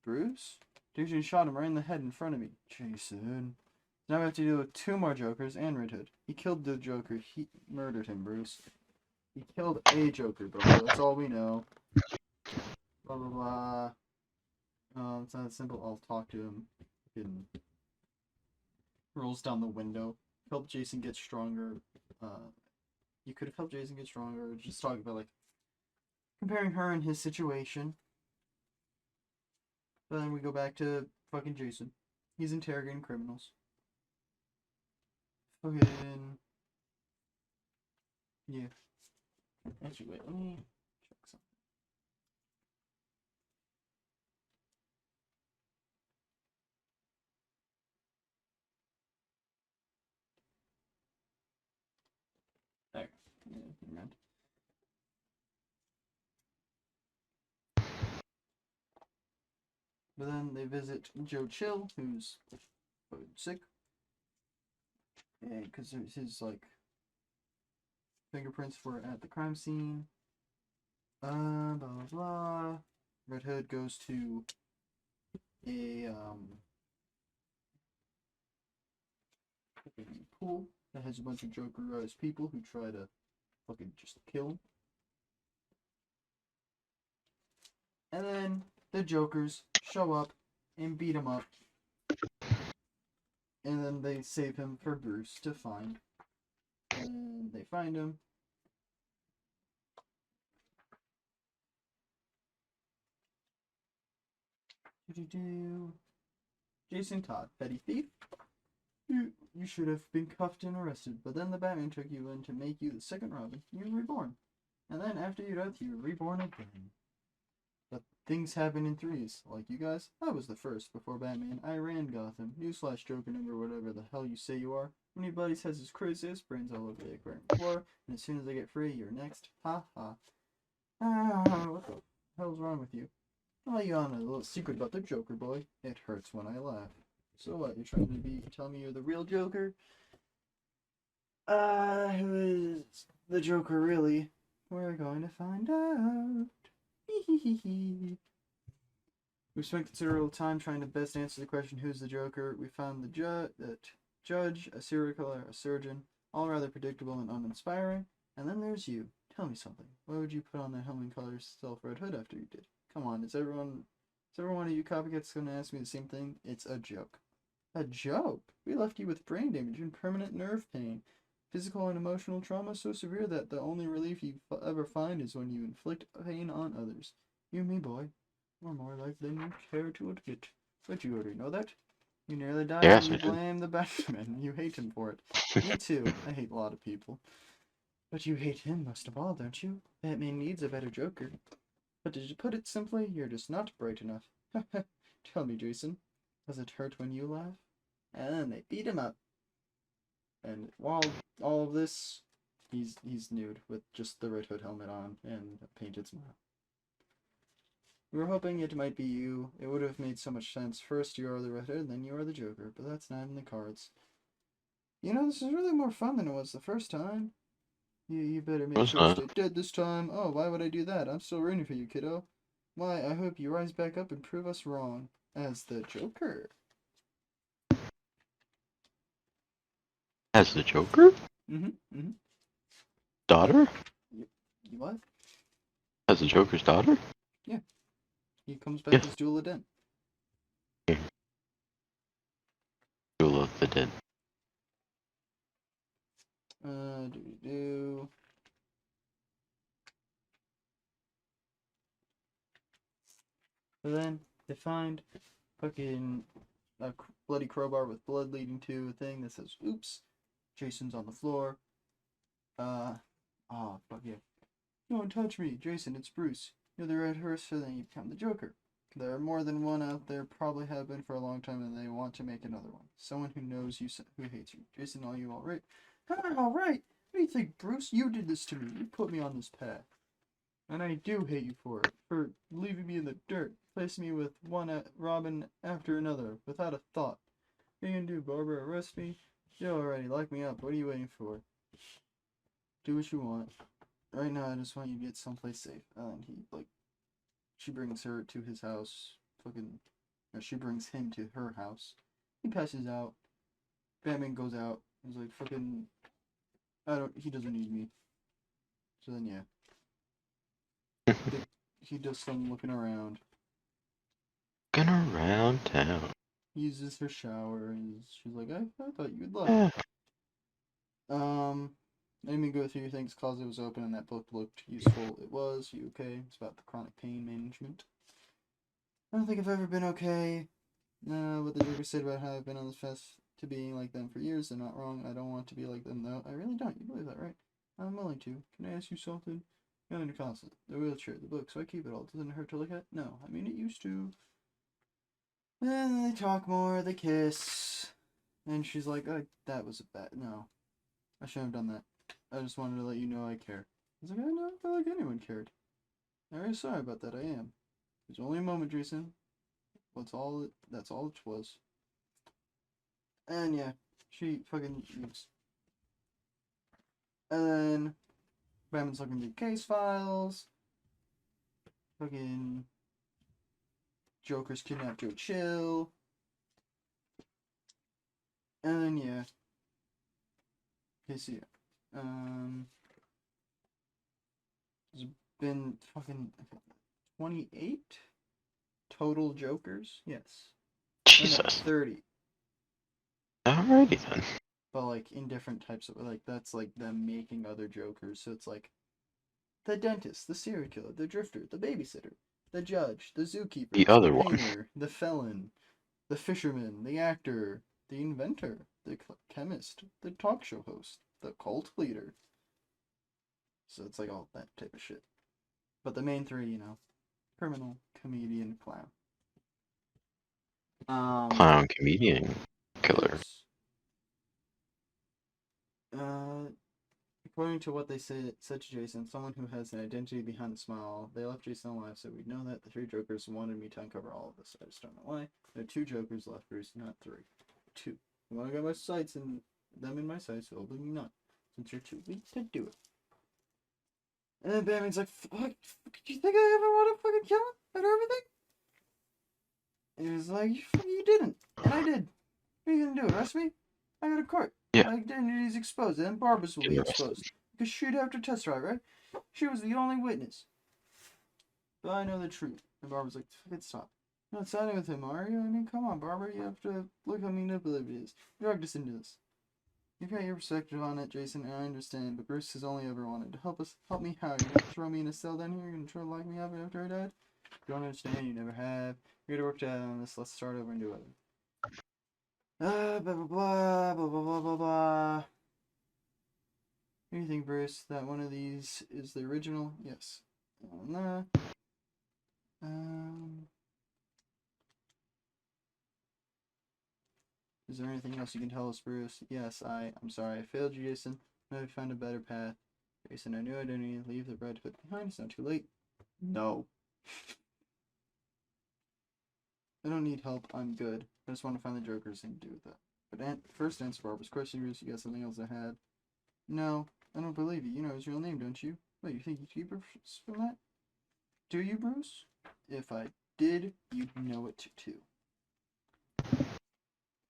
Bruce? Jason shot him right in the head in front of me. Jason. Now we have to deal with 2 more Jokers and Red Hood. He killed the Joker. He murdered him, Bruce. He killed a Joker, bro. That's all we know. Blah, blah, blah. It's not that simple. I'll talk to him. Fucking rolls down the window. Help Jason get stronger. You could have helped Jason get stronger. Just talking about, comparing her and his situation. But then we go back to fucking Jason. He's interrogating criminals. Fucking... Yeah. Actually, wait, let me check something. There. Yeah, never mind. But then they visit Joe Chill, who's sick. And because his, fingerprints were at the crime scene. Blah, blah, blah. Red Hood goes to a, pool that has a bunch of Jokerized people who try to fucking just kill him. And then the Jokers show up and beat him up. And then they save him for Bruce to find. And they find him. Jason Todd, petty thief. You should have been cuffed and arrested, but then the Batman took you in to make you the second Robin. You were reborn. And then after your death, you were reborn again. But things happen in threes. Like you guys, I was the first. Before Batman, I ran Gotham. Newsflash, Joker number, whatever the hell you say you are. Anybody says his craziest, brains all over the aquarium floor, and as soon as I get free, you're next. Ha ha. What the hell's wrong with you? I'll let you on a little secret about the Joker, boy. It hurts when I laugh. So what, you're trying to tell me you're the real Joker? Who is the Joker really? We're going to find out. We spent considerable time trying to best answer the question, who's the Joker? We found the judge, a serial killer, a surgeon, all rather predictable and uninspiring. And then there's you. Tell me something. Why would you put on that helmet color self-red hood after you did? Come on, is every one of you copycats going to ask me the same thing? It's a joke. A joke? We left you with brain damage and permanent nerve pain. Physical and emotional trauma so severe that the only relief you ever find is when you inflict pain on others. You and me, boy. We're more alike than you care to admit. But you already know that. You nearly died Yes, and I you did. blame the Batman. You hate him for it. Me too. I hate a lot of people. But you hate him most of all, don't you? Batman needs a better Joker. But to put it simply, you're just not bright enough. Tell me, Jason, does it hurt when you laugh? And then they beat him up. And while all of this, he's nude with just the Red Hood helmet on and a painted smile. We were hoping it might be you. It would have made so much sense. First you are the Red Hood, then you are the Joker, but that's not in the cards. You know, this is really more fun than it was the first time. You better make sure to stay dead this time. Oh, why would I do that? I'm still rooting for you, kiddo. Why, I hope you rise back up and prove us wrong. As the Joker. As the Joker? Mm-hmm. Daughter? You what? As the Joker's daughter? Yeah. He comes back as Duel of Den. Duel of the Dead. So then, they find fucking a bloody crowbar with blood leading to a thing that says, oops, Jason's on the floor. Fuck yeah. Don't touch me, Jason, it's Bruce. You're the red hearse, so then you become the Joker. There are more than one out there, probably have been for a long time, and they want to make another one. Someone who knows you, who hates you. Jason, are you alright? I'm alright. What do you think, Bruce? You did this to me. You put me on this path. And I do hate you for it. For leaving me in the dirt. Placing me with one Robin after another, without a thought. What are you gonna do, Barbara? Arrest me? You already lock me up. What are you waiting for? Do what you want. Right now, I just want you to get someplace safe. And she brings her to his house. She brings him to her house. He passes out. Batman goes out. He's like, he doesn't need me. So then, yeah. He does some looking around. Looking around town. He uses her shower, and she's like, I thought you'd left. Let me go through your things. Closet was open, and that book looked useful. It was. You okay? It's about the chronic pain management. I don't think I've ever been okay. What the Joker said about how I've been on this path to being like them for years. They're not wrong. I don't want to be like them, though. I really don't. You believe that, right? I'm willing to. Can I ask you something? You're in your closet. The wheelchair, the book, so I keep it all. Doesn't it hurt to look at? No. I mean, it used to. And they talk more. They kiss. And she's like, that was a bad... No. I shouldn't have done that. I just wanted to let you know I care. I was like, I never felt like anyone cared. I'm very sorry about that, I am. It was only a moment, Jason. That's all it was. And yeah, she fucking leaves. And then Batman's looking through case files. Fucking Joker's kidnapped Joe Chill. And then yeah. Okay, so yeah. There's been fucking 28 total Jokers? Yes. Jesus. No, 30. Alrighty then. But, like, in different types of, like, that's, like, them making other Jokers. So it's, like, the dentist, the serial killer, the drifter, the babysitter, the judge, the zookeeper, The other one. painter, the felon, the fisherman, the actor, the inventor, the chemist, the talk show host, the cult leader. So it's, like, all that type of shit. But the main three, you know, criminal, comedian, clown. Clown, comedian, killer. Yes. According to what they said to Jason, someone who has an identity behind the smile, they left Jason alive, so we'd know that. The 3 Jokers wanted me to uncover all of this. I just don't know why. There are 2 Jokers left, Bruce, not 3. 2. When I got my sights and them in my sights, so believe me not, since you're too weak to do it. And then Batman's like, fuck, do you think I ever want to fucking kill him after everything? And he's like, you didn't. And I did. What are you gonna do, arrest me? I go to court. Yeah. My identity's exposed, and then Barbara's will be Get arrested. exposed. Because she'd have to testify, right? She was the only witness. But I know the truth. And Barbara's like, fucking stop. You're not siding with him, are you? I mean, come on, Barbara. You have to look how manipulative it is. You dragged us into this. You've got your perspective on it, Jason, and I understand, but Bruce has only ever wanted to help us. Help me how? You're gonna throw me in a cell down here? You're gonna try to lock me up after I died? You don't understand, you never have. You're gonna work out on this. Let's start over and do it. Blah, blah, blah, blah, blah, blah, blah, blah. Do you think, Bruce, that one of these is the original? Yes. Nah. Is there anything else you can tell us, Bruce? Yes, I'm sorry I failed you, Jason. Maybe find a better path. Jason, I knew I didn't need to leave the red hood behind. It's not too late. No. I don't need help. I'm good. I just want to find the Jokers and do with that. But first answer Barbara's question, Bruce. You got something else I had? No, I don't believe you. You know his real name, don't you? Wait, you think you keep her from that? Do you, Bruce? If I did, you'd know it too.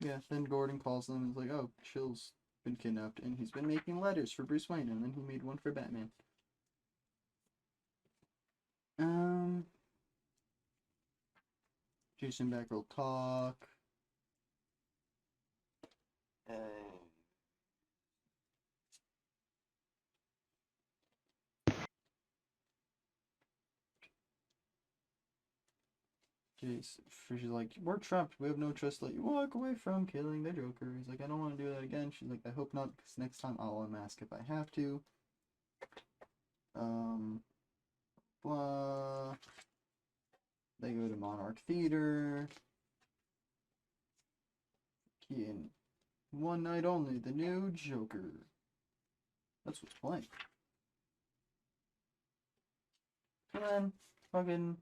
Yeah, then Gordon calls them and is like, oh, Chill's been kidnapped, and he's been making letters for Bruce Wayne, and then he made one for Batman. Jason Batgirl talk. Jason, she's like, we're trapped. We have no choice to let you walk away from killing the Joker. He's like, I don't want to do that again. She's like, I hope not, because next time I'll unmask if I have to. Blah. They go to Monarch Theater. In one night only, the new Joker. That's what's playing. And then, fucking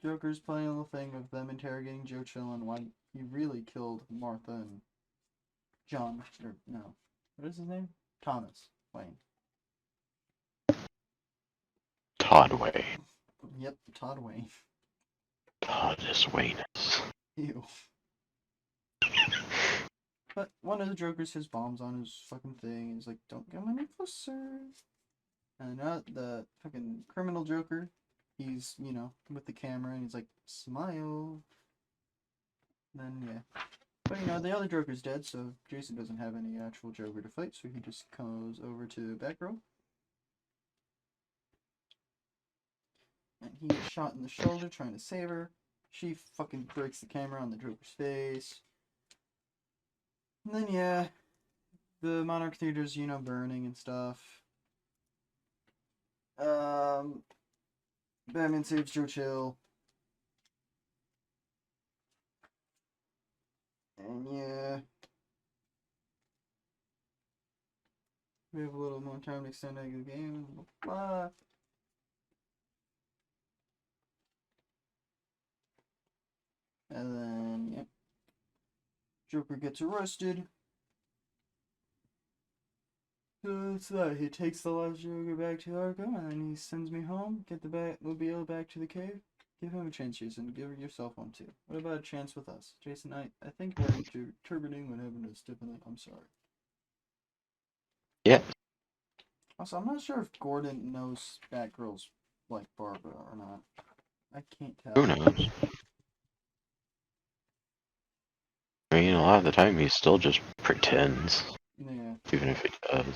Joker's playing a little thing of them interrogating Joe Chill on why he really killed Martha and John, or no, what is his name? Thomas Wayne. Todd Wayne. Yep, Todd Wayne. Thomas Wayne. Ew. But one of the Jokers has bombs on his fucking thing. He's like, don't come any closer. And the fucking criminal Joker, he's, you know, with the camera, and he's like, smile. Then, yeah. But, you know, the other Joker's dead, so Jason doesn't have any actual Joker to fight, so he just goes over to Batgirl. And he gets shot in the shoulder trying to save her. She fucking breaks the camera on the Joker's face. And then, yeah, the Monarch Theater's, you know, burning and stuff. Batman saves Joe Chill. And, yeah. We have a little more time to extend the game. Blah, blah. And then, yeah. Joker gets arrested. So that's that. He takes the last Joker back to Arkham, and then he sends me home. Get the Batmobile back to the cave. Give him a chance, Jason. Give yourself one too. What about a chance with us? Jason, I think wearing turbaning would happen is definitely. I'm sorry. Yeah. Also, I'm not sure if Gordon knows Batgirl's like Barbara or not. I can't tell. Who knows? I mean, a lot of the time he still just pretends, Yeah. even if he does.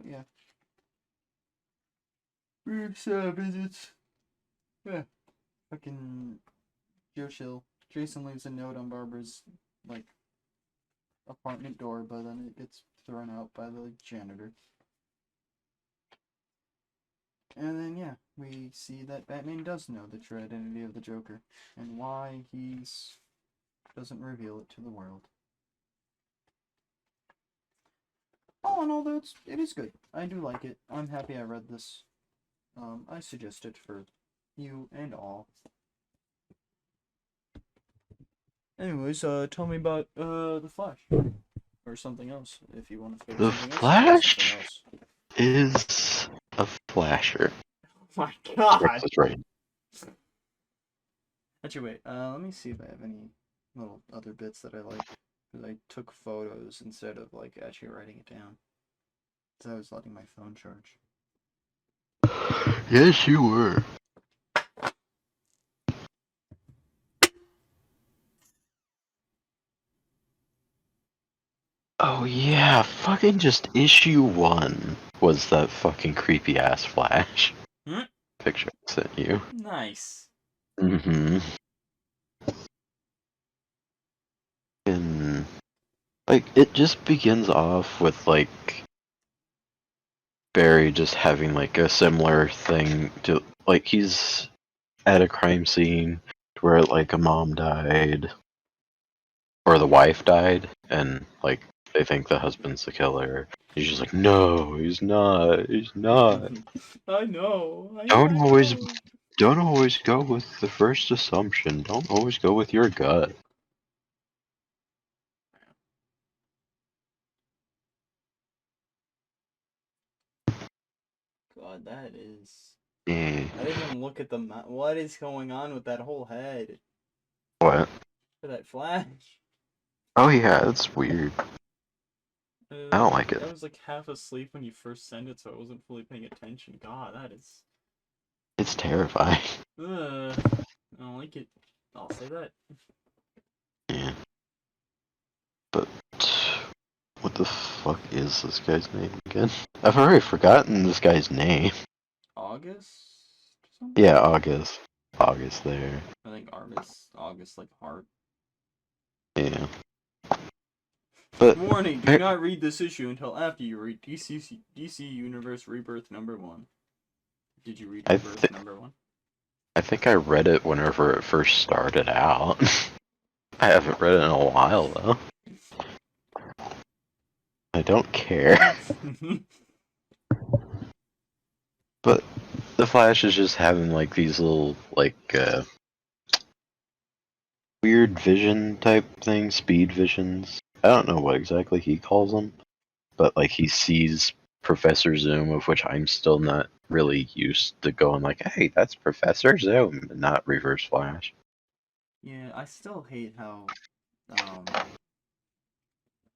Yeah. Weird visits. Yeah. Fucking Joe Chill. Jason leaves a note on Barbara's, like, apartment door, but then it gets thrown out by the janitor. And then, yeah, we see that Batman does know the true identity of the Joker, and why he's doesn't reveal it to the world. All in all, though, it is good. I do like it. I'm happy I read this. I suggest it for you and all. Anyways, tell me about the Flash, or something else if you want to. The something Flash else. is a flasher. Oh my God! That's right. Actually, wait. Let me see if I have any little other bits that I like. Because I took photos instead of like actually writing it down. Because I was letting my phone charge. Yes, you were. Oh yeah, fucking just issue 1 was that fucking creepy ass Flash. Hmm? Picture I sent you. Nice. Mm-hmm. And like it just begins off with like Barry just having like a similar thing to like he's at a crime scene where like a mom died or the wife died and like they think the husband's the killer. He's just like, no, he's not. He's not. I know. Don't always go with the first assumption. Don't always go with your gut. God, that is. Yeah. I didn't even look at the what is going on with that whole head What? for that Flash. Oh yeah, it's weird. I don't like it. I was like half asleep when you first sent it, so I wasn't fully paying attention. God, that is. It's terrifying. I don't like it. I'll say that. Yeah. But what the fuck is this guy's name again? I've already forgotten this guy's name. August? Something? Yeah, August. August there. I think August like heart. Yeah. But Warning, do not read this issue until after you read DC Universe Rebirth #1. Did you read Rebirth #1? I think I read it whenever it first started out. I haven't read it in a while though. I don't care. But the Flash is just having like these little like weird vision type things, speed visions. I don't know what exactly he calls them, but like he sees Professor Zoom, of which I'm still not really used to going like, hey, that's Professor Zoom, not Reverse Flash. Yeah, I still hate how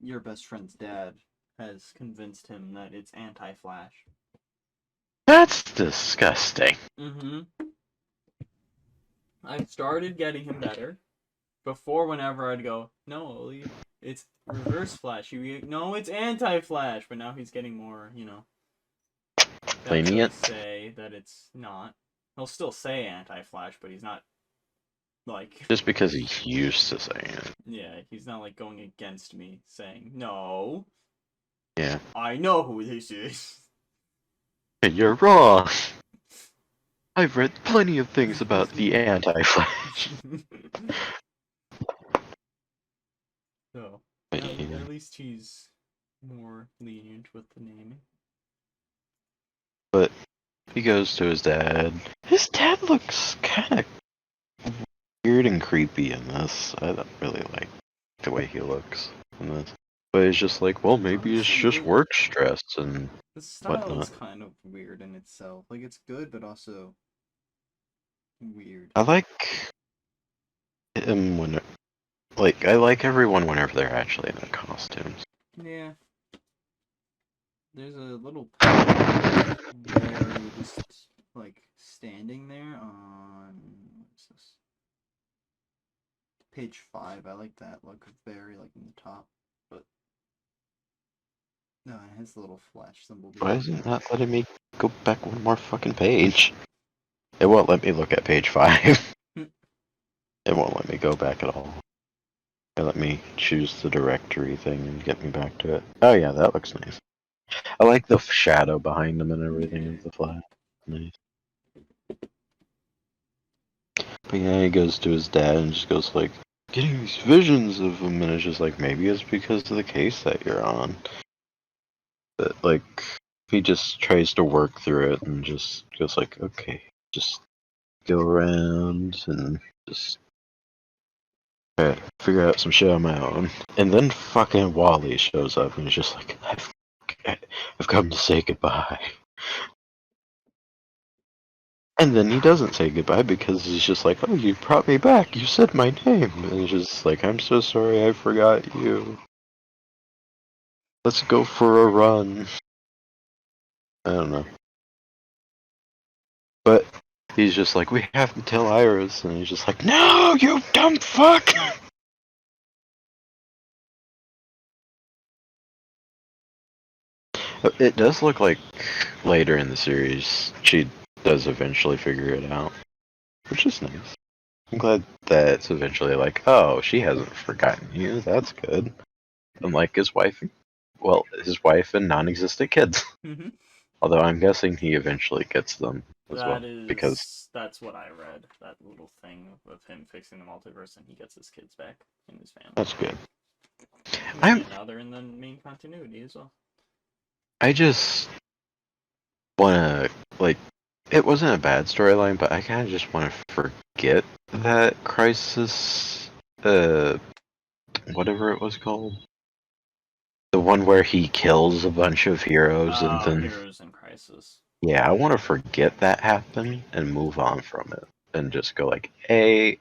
your best friend's dad has convinced him that it's anti-Flash. That's disgusting. Mm-hmm. I started getting him better. Before, whenever I'd go, no, it's Reverse Flash. No, it's anti-Flash. But now he's getting more, Lenient. say that it's not. He'll still say anti-Flash, but he's not, like... Just because he's used to saying it. Yeah, he's not, like, going against me, saying, no. Yeah. I know who this is. You're wrong. I've read plenty of things about the anti-Flash. So, Yeah. at least he's more lenient with the naming. But he goes to his dad. His dad looks kind of weird and creepy in this. I don't really like the way he looks in this. But he's just like, well, maybe it's just work stress and The style whatnot. is kind of weird in itself. Like, it's good, but also weird. I like him when, like, I like everyone whenever they're actually in their costumes. Yeah. There's a little panel where you're just, like, standing there on... What's this? page 5. I like that look of Barry, like, in the top. But no, it has the little flash symbol. Why is it not letting me go back one more fucking page? It won't let me look at page 5. It won't let me go back at all. It let me choose the directory thing and get me back to it. Oh yeah, that looks nice. I like the shadow behind him and everything of the flag. Nice. But yeah, he goes to his dad and just goes like, getting these visions of him, and it's just like, maybe it's because of the case that you're on. But like, he just tries to work through it and just goes like, okay, just go around and just try to figure out some shit on my own. And then fucking Wally shows up and he's just like, I've come to say goodbye. And then he doesn't say goodbye because he's just like, oh, you brought me back. You said my name. And he's just like, I'm so sorry, I forgot you. Let's go for a run. I don't know. But he's just like, we have to tell Iris. And he's just like, no, you dumb fuck! It does look like later in the series she does eventually figure it out, which is nice. I'm glad that it's eventually like, oh, she hasn't forgotten you. That's good. Unlike his wife, his wife and non-existent kids. Mm-hmm. Although I'm guessing he eventually gets them as well, That's what I read. That little thing of him fixing the multiverse and he gets his kids back in his family. That's good. And now they're in the main continuity as well. I just wanna it wasn't a bad storyline, but I kind of just want to forget that Crisis, whatever it was called, the one where he kills a bunch of heroes and then Heroes in Crisis. Yeah, I want to forget that happened and move on from it and just go like, hey,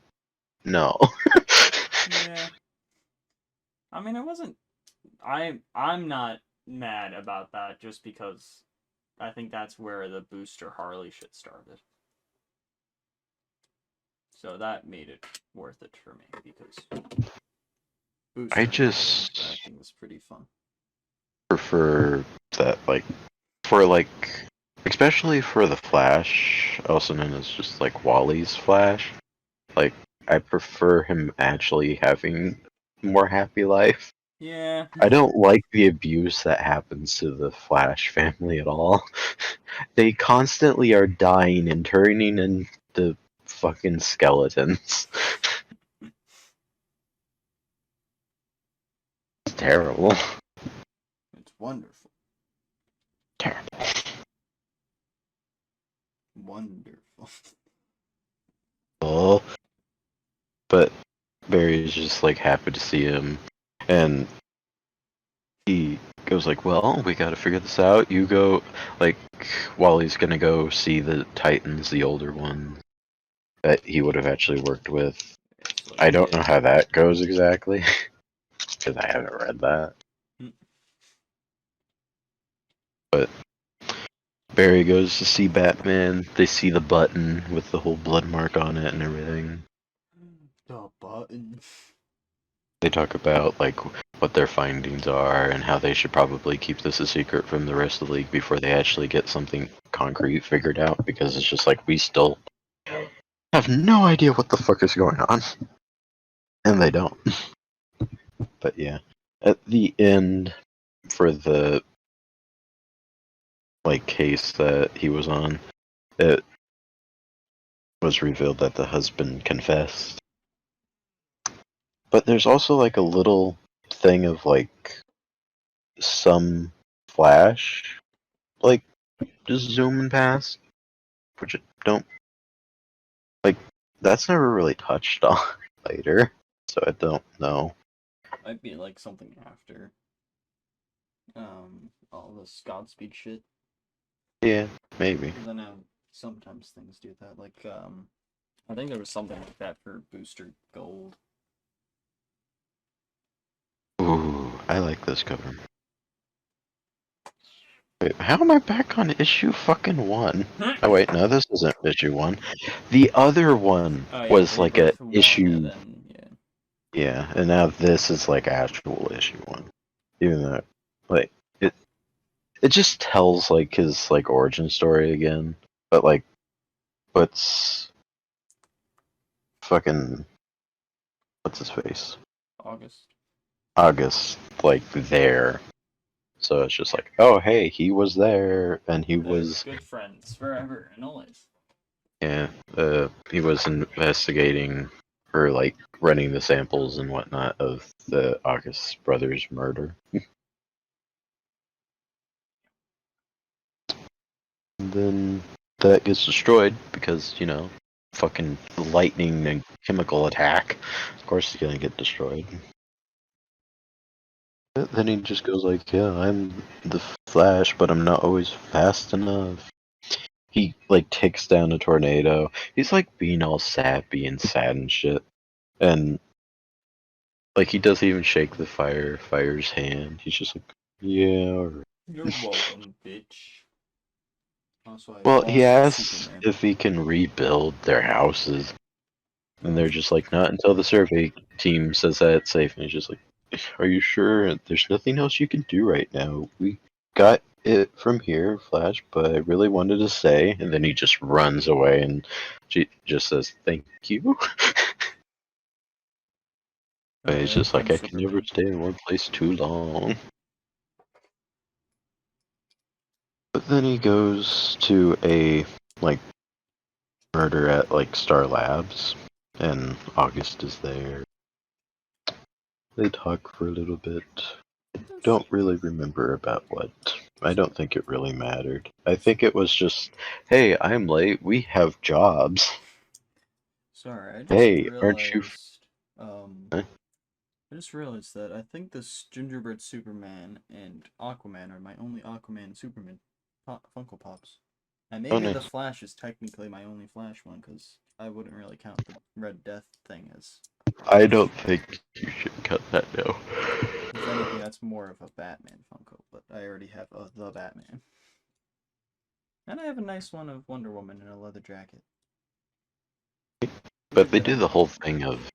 no. Yeah. I mean, it wasn't. I'm not mad about that just because I think that's where the Booster Harley shit started. So that made it worth it for me because Booster acting was pretty fun. Prefer that, especially for the Flash, also known as just like Wally's Flash. Like, I prefer him actually having a more happy life. Yeah. I don't like the abuse that happens to the Flash family at all. They constantly are dying and turning into fucking skeletons. It's terrible. It's wonderful. Terrible. Wonderful. Oh. But Barry's just like happy to see him, and he goes like, well, we gotta figure this out. You go, like, Wally's gonna go see the Titans, the older ones that he would have actually worked with. I don't know how that goes exactly, because I haven't read that. But Barry goes to see Batman. They see the button with the whole blood mark on it and everything. The button. They talk about like what their findings are and how they should probably keep this a secret from the rest of the league before they actually get something concrete figured out, because it's just like we still have no idea what the fuck is going on. And they don't. But yeah. At the end, for the case that he was on, it was revealed that the husband confessed. But there's also like a little thing of like some Flash just zooming past, which I don't that's never really touched on later, so I don't know. Might be like something after all this Godspeed shit. Yeah, maybe. Because I know sometimes things do that. Like I think there was something like that for Booster Gold. Ooh, I like this cover. Wait, how am I back on issue fucking 1? Oh wait, no, this isn't issue 1. The other one was like a issue. Yeah, and now this is like actual issue 1. Even though, like, it just tells like his like origin story again, but like puts fucking what's his face? August like there. So it's just like, oh hey, he was there and he was good friends forever and always. yeah, he was investigating or like running the samples and whatnot of the August brothers' murder. And then that gets destroyed because, you know, fucking lightning and chemical attack. Of course he's gonna get destroyed. But then he just goes like, yeah, I'm the Flash, but I'm not always fast enough. He like takes down a tornado. He's like being all sappy and sad and shit. And like he doesn't even shake the firefighter's hand. He's just like, yeah, alright. You're welcome, bitch. Also, Well, he asks if he can rebuild their houses. And they're just like, not until the survey team says that it's safe. And he's just like, are you sure? There's nothing else you can do right now. We got it from here, Flash, but I really wanted to say. And then he just runs away and she just says, thank you. But he's just like, I can never stay in one place too long. But then he goes to a, like, murder at, like, Star Labs. And August is there. They talk for a little bit. Don't really remember about what. I don't think it really mattered. I think it was just, hey, I'm late. We have jobs. Sorry, I just Hey, realized, aren't you? Huh? I just realized that I think this Gingerbread Superman and Aquaman are my only Aquaman and Superman Funko Pops. And maybe the nice. Flash is technically my only Flash one, because I wouldn't really count the Red Death thing as... I don't think you should cut that now. If anything, that's more of a Batman Funko, but I already have the Batman. And I have a nice one of Wonder Woman in a leather jacket. But they do the whole thing of,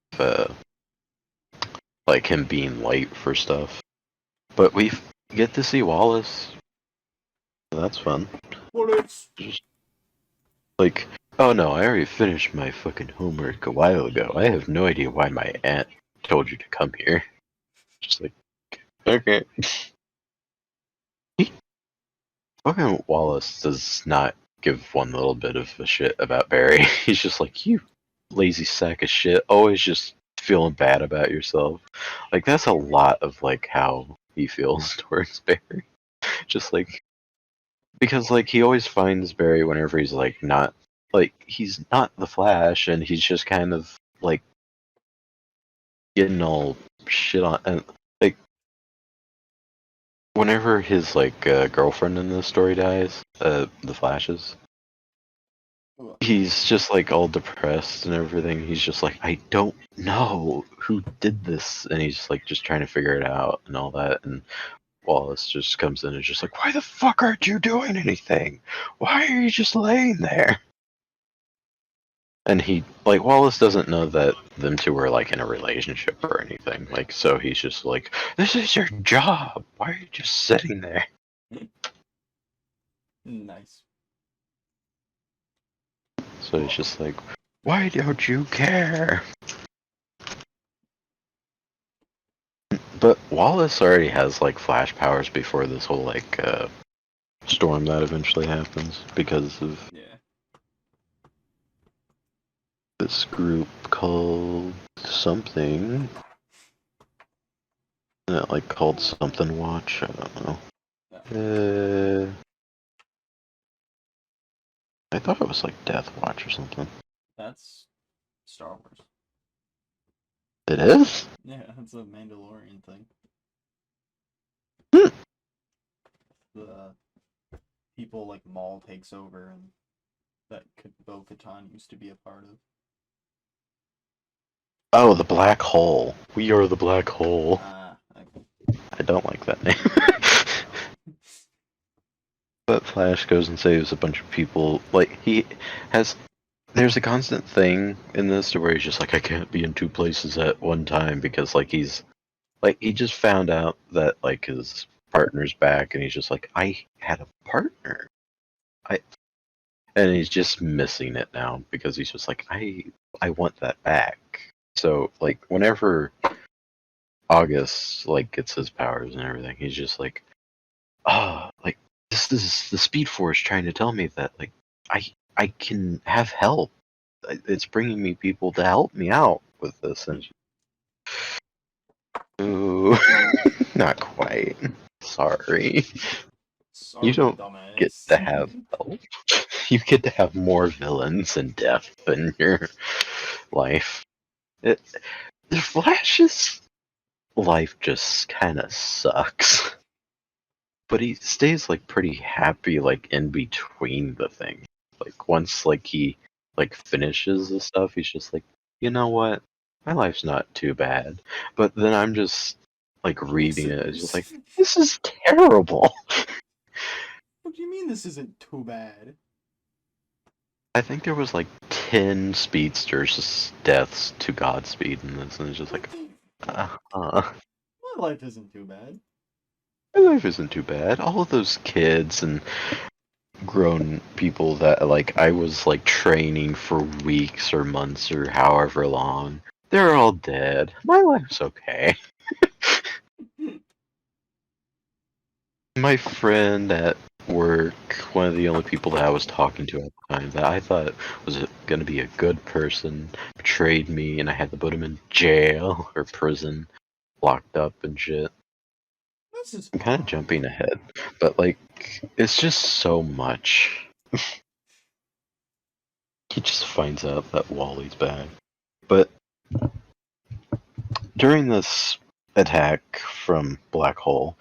like, him being late for stuff. But we get to see Wallace. That's fun. Wallace! Just, like, oh no, I already finished my fucking homework a while ago. I have no idea why my aunt told you to come here. Just like, okay. Fucking Wallace does not give one little bit of a shit about Barry. He's just like, you lazy sack of shit, always just feeling bad about yourself. Like, that's a lot of, like, how he feels towards Barry. Just, like, because, like, he always finds Barry whenever he's, like, not, like, he's not the Flash, and he's just kind of, like, getting all shit on, and, like, whenever his, like, girlfriend in the story dies, the Flash's, he's just like all depressed and everything. He's just like, I don't know who did this, and he's like just trying to figure it out and all that. And Wallace just comes in and is just like, why the fuck aren't you doing anything? Why are you just laying there? And he, like, Wallace doesn't know that them two were like in a relationship or anything. Like, so he's just like, this is your job. Why are you just sitting there? Nice. So he's just like, why don't you care? But Wallace already has like flash powers before this whole like storm that eventually happens because of this group called something. That like called something Watch. I don't know. I thought it was like Death Watch or something. That's Star Wars. It is? Yeah, it's a Mandalorian thing. The people like Maul takes over and that Bo-Katan used to be a part of. Oh, the Black Hole. We are the Black Hole. I don't like that name. But Flash goes and saves a bunch of people. Like, he has there's a constant thing in this to where he's just like, I can't be in two places at one time because like he just found out that like his partner's back and he's just like, I had a partner. And he's just missing it now because he's just like, I want that back. So like whenever August like gets his powers and everything, he's just like, like this is the Speed Force trying to tell me that like I can have help. It's bringing me people to help me out with this, and ooh, not quite. Sorry, Sorry, you don't dumbass. get to have help. You get to have more villains and death in your life. The Flash's life just kind of sucks. But he stays like pretty happy like in between the things. Like once like he like finishes the stuff, he's just like, you know what? My life's not too bad. But then I'm just like reading it, it's just like, this is terrible. What do you mean this isn't too bad? I think there was like 10 speedsters deaths to Godspeed in this, and it's just like, My life isn't too bad. my life isn't too bad. All of those kids and grown people that like I was like training for weeks or months or however long, they're all dead. My life's okay. My friend at work, one of the only people that I was talking to at the time that I thought was going to be a good person, betrayed me, and I had to put him in jail or prison, locked up and shit. I'm kind of jumping ahead, but like, it's just so much. He just finds out that Wally's back. But during this attack from Black Hole,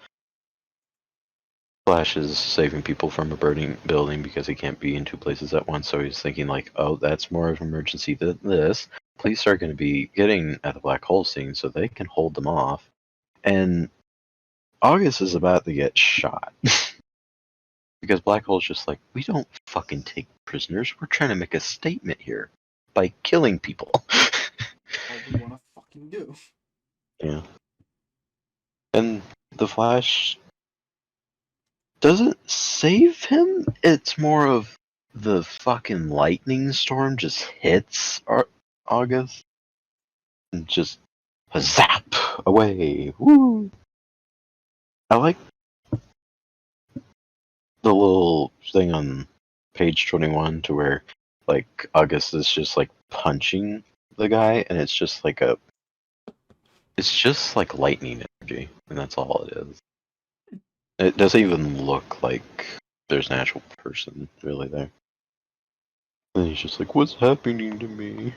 Flash is saving people from a burning building because he can't be in two places at once, so he's thinking like, oh, that's more of an emergency than this. Police are going to be getting at the Black Hole scene so they can hold them off. And August is about to get shot. Because Black Hole's just like, we don't fucking take prisoners. We're trying to make a statement here by killing people. All we wanna fucking do. Yeah. And the Flash doesn't save him. It's more of the fucking lightning storm just hits August and just zap away. Woo! I like the little thing on page 21 to where like August is just like punching the guy and it's just like lightning energy and that's all it is. It doesn't even look like there's an actual person really there. And he's just like, what's happening to me?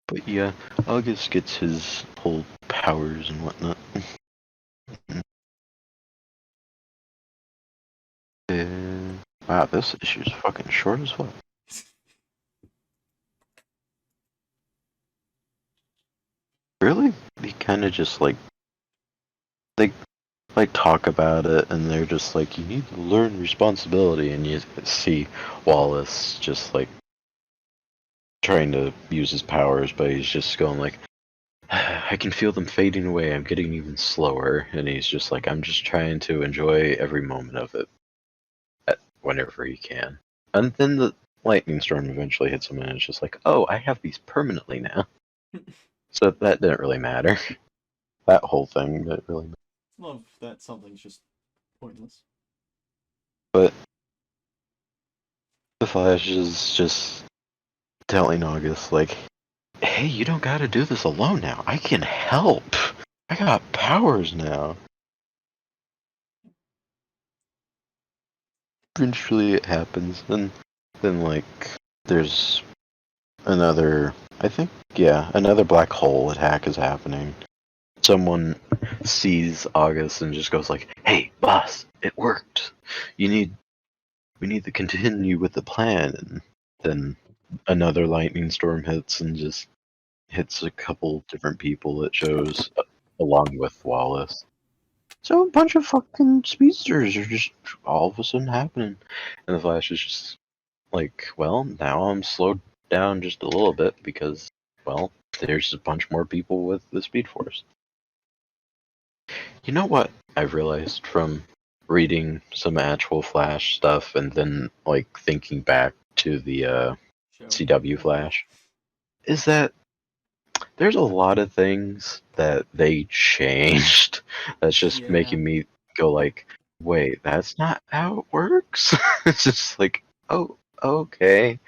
But yeah, August gets his whole powers and whatnot. Wow, this issue's fucking short as fuck. Really? They kind of just like they like talk about it, and they're just like, you need to learn responsibility, and you see Wallace just like trying to use his powers, but he's just going like, I can feel them fading away. I'm getting even slower, and he's just like, I'm just trying to enjoy every moment of it, whenever he can. And then the lightning storm eventually hits him, and it's just like, oh, I have these permanently now. So that didn't really matter. That whole thing didn't really matter. Love that something's just pointless. But the Flash is just telling August, like, hey, you don't gotta do this alone now. I can help. I got powers now. Eventually it happens, and then, like, there's another, another black hole attack is happening. Someone sees August and just goes like, hey, boss, it worked. We need to continue with the plan. And then another lightning storm hits and just hits a couple different people it shows along with Wallace. So a bunch of fucking speedsters are just all of a sudden happening. And the Flash is just like, well, now I'm slowed down just a little bit because, well, there's a bunch more people with the Speed Force. You know what I've realized from reading some actual Flash stuff and then, like, thinking back to the CW Flash, is that there's a lot of things that they changed that's just making me go like, wait, that's not how it works? It's just like, oh, okay.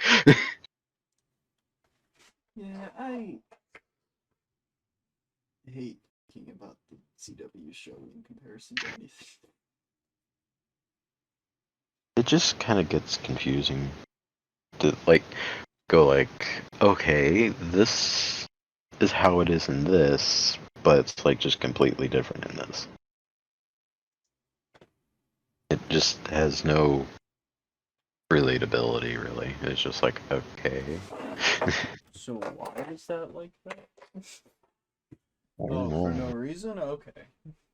Yeah, I hate thinking about the CW show in comparison to anything. It just kind of gets confusing to, like, go like, okay, this is how it is in this, but it's, like, just completely different in this. It just has no relatability, really. It's just like, okay. So why is that like that? I don't For know. no reason? Okay.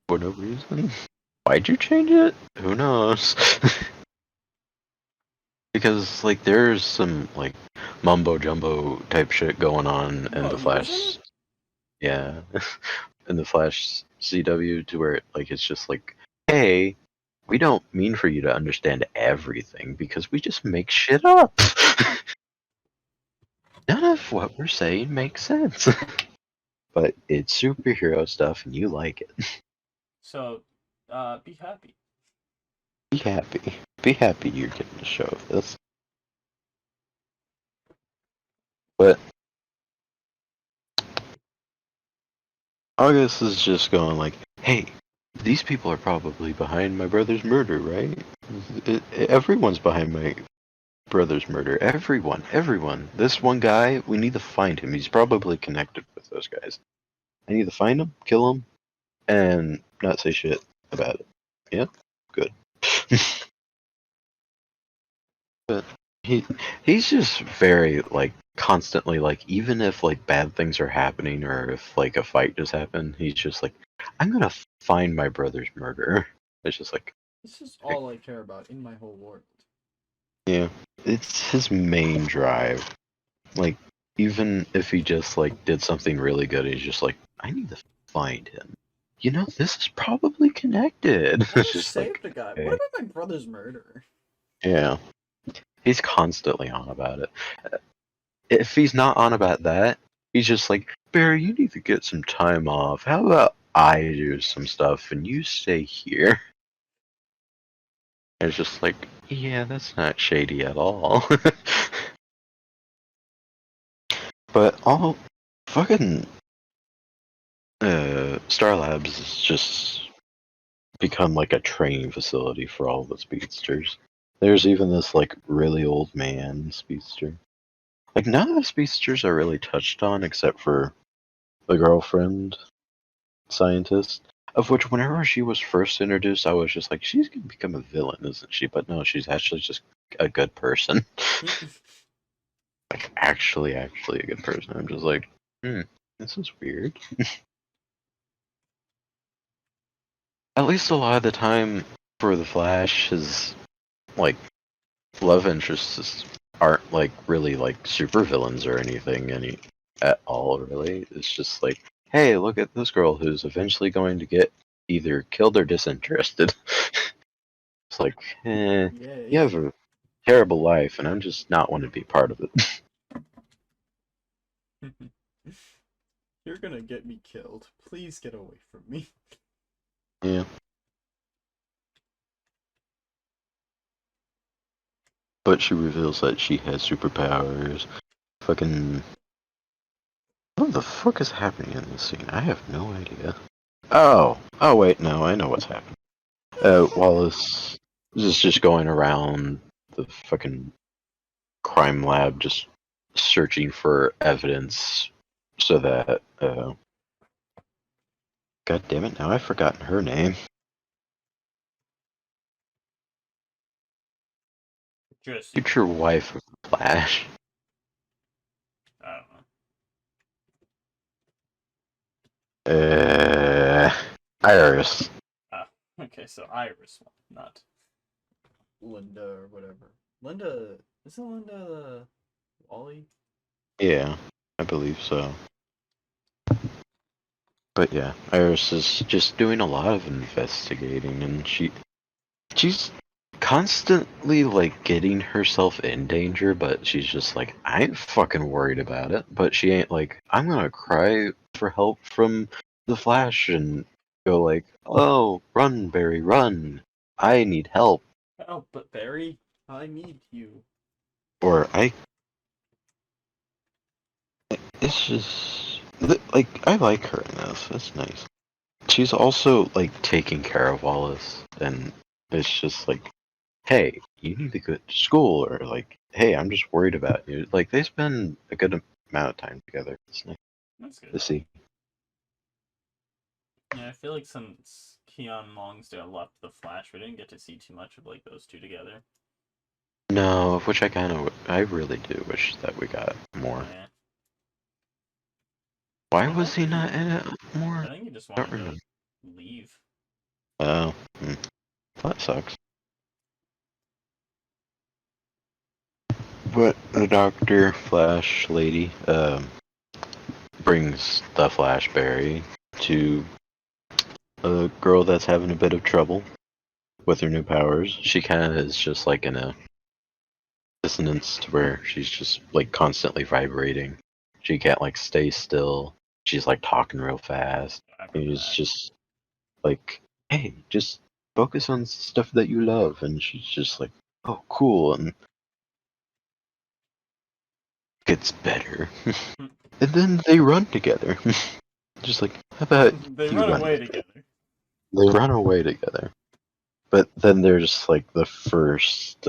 For no reason? Why'd you change it? Who knows? Because, like, there's some, like, mumbo jumbo type shit going on in the Flash. Yeah. In the Flash CW, to where, like, it's just like, hey, we don't mean for you to understand everything because we just make shit up. None of what we're saying makes sense. But it's superhero stuff and you like it. So, be happy. Be happy. Be happy you're getting a show of this. But August is just going like, hey, these people are probably behind my brother's murder, right? Everyone's behind my brother's murder. Everyone. This one guy, we need to find him. He's probably connected with those guys. I need to find him, kill him, and not say shit about it. Yeah? Good. But he's just very, like, constantly, like, even if, like, bad things are happening or if, like, a fight just happened, he's just like, I'm gonna find my brother's murderer. It's just like, This is all I care about in my whole world. yeah, it's his main drive. Like, even if he just, like, did something really good, he's just like, I need to find him. You know, this is probably connected. I It's just just like, saved a guy. okay. What about my brother's murder? Yeah. He's constantly on about it. If he's not on about that, he's just like, Barry, you need to get some time off. How about I do some stuff and you stay here? And it's just like, yeah, that's not shady at all. But all fucking Star Labs has just become like a training facility for all the speedsters. There's even this like really old man speedster. Like none of the speedsters are really touched on except for the girlfriend scientist. Of which whenever she was first introduced, I was just like, she's gonna become a villain, isn't she? But no, she's actually just a good person. Like actually a good person. I'm just like, this is weird. At least a lot of the time for the Flash, his like love interests aren't like really like super villains or anything at all. Really, it's just like, hey, look at this girl who's eventually going to get either killed or disinterested. It's like, you have a terrible life, and I'm just not want to be part of it. You're gonna get me killed. Please get away from me. Yeah. But she reveals that she has superpowers. Fucking. What the fuck is happening in this scene? I have no idea. Oh wait, no, I know what's happening. Wallace is just going around the fucking crime lab, just searching for evidence so that, God damn it, now I've forgotten her name. Just, Future wife of Flash. I don't know. Iris. Ah. Okay, so Iris one, not Linda or whatever. Linda, isn't Linda Wally? Yeah, I believe so. But yeah, Iris is just doing a lot of investigating, and she's constantly like getting herself in danger, but she's just like, I ain't fucking worried about it. But she ain't like, I'm gonna cry for help from the Flash and go like, oh, run, Barry, run. I need help. Oh, but Barry, I need you. Or it's just like I like her in this. It's nice. She's also like taking care of Wallace, and it's just like, hey, you need to go to school, or like, hey, I'm just worried about you. Like they spend a good amount of time together. It's nice that's good. to see. Yeah, I feel like since Keon Longsdale left the Flash, we didn't get to see too much of like those two together. No, which I really do wish that we got more. Yeah. Why I was he think not in it I more? think he just I don't wanted remember. to leave. Oh, that sucks. But the Doctor Flash lady brings the Flash Barry to a girl that's having a bit of trouble with her new powers. She kind of is just like in a dissonance to where she's just like constantly vibrating. She can't like stay still. She's like talking real fast. I And remember it's that. just like, hey, just focus on stuff that you love. And she's just like, oh, cool. And gets better. And then they run together. Just like, how about They you run run away with me? together. They run away together. But then there's like the first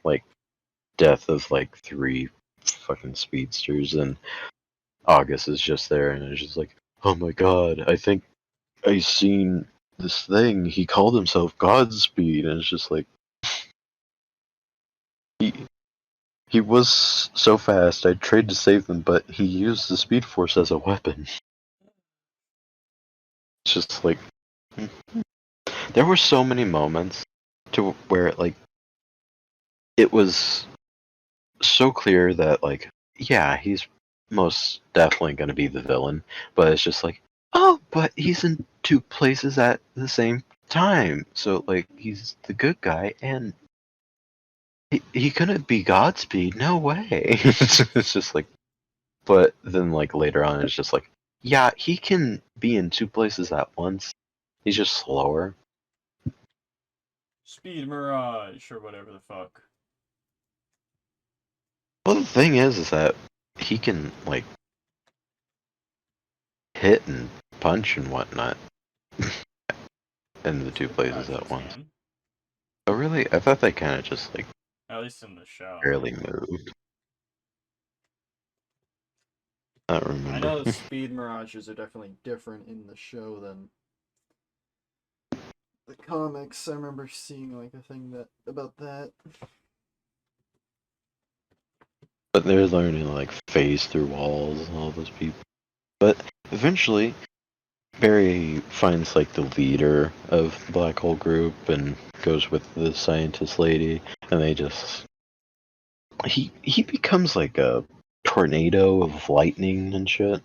like death of like 3 fucking speedsters, and August is just there, and it's just like, oh my god, I think I seen this thing. He called himself Godspeed, and it's just like he was so fast. I tried to save him, but he used the Speed Force as a weapon. It's just like there were so many moments to where like it was so clear that like yeah, he's most definitely going to be the villain, but it's just like, oh, but he's in 2 places at the same time, so like he's the good guy, and he couldn't be Godspeed, no way. It's just like, but then like later on it's just like, yeah, he can be in 2 places at once, he's just slower. Speed Mirage or whatever the fuck. Well, the thing is that he can like hit and punch and whatnot in the 2 places at once. Can. Oh, really? I thought they kind of just like At least in the show. barely moved. I don't remember. I know speed mirages are definitely different in the show than the comics. I remember seeing like a thing that about that. But they're learning to like phase through walls and all those people. But eventually, Barry finds like the leader of the black hole group and goes with the scientist lady, and they just he becomes like a tornado of lightning and shit.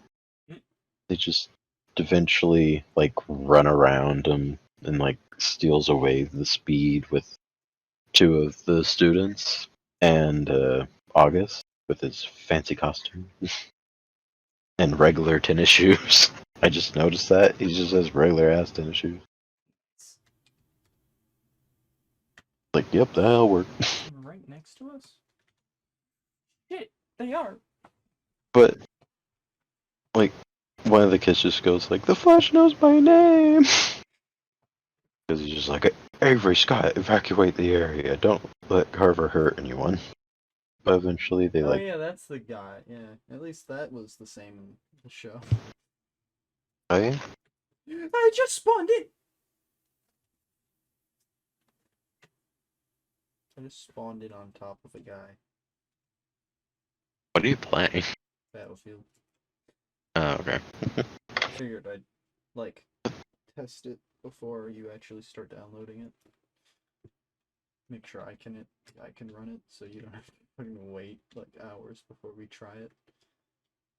They just eventually like run around him and like steals away the speed with 2 of the students and August with his fancy costume and regular tennis shoes. I just noticed that he just has regular ass tennis shoes. Like, yep, that'll work. Right next to us? Shit, they are. But like, one of the kids just goes like, "The Flash knows my name," because he's just like, "Avery Scott, evacuate the area. Don't let Carver hurt anyone." But eventually, they Oh like, yeah, that's the guy. Yeah, at least that was the same in the show. "Oh yeah." I just spawned it. I just spawned it on top of a guy. What are you playing? Battlefield. Oh, okay. I figured I'd like test it before you actually start downloading it. Make sure I can run it, so you don't have to fucking wait like hours before we try it.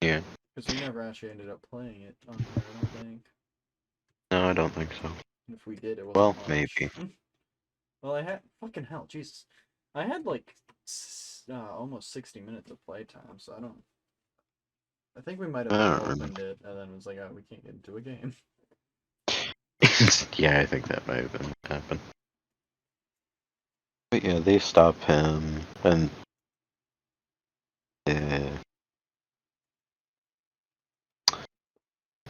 Yeah. Because we never actually ended up playing it on here, I don't think. No, I don't think so. And if we did, it wasn't Well, much. maybe. Well, I had fucking hell, Jesus. I had like almost 60 minutes of playtime, so I don't. I think we might have I don't opened remember. it and then it was like, oh, we can't get into a game. Yeah, I think that might have been happened. But yeah, they stop him, and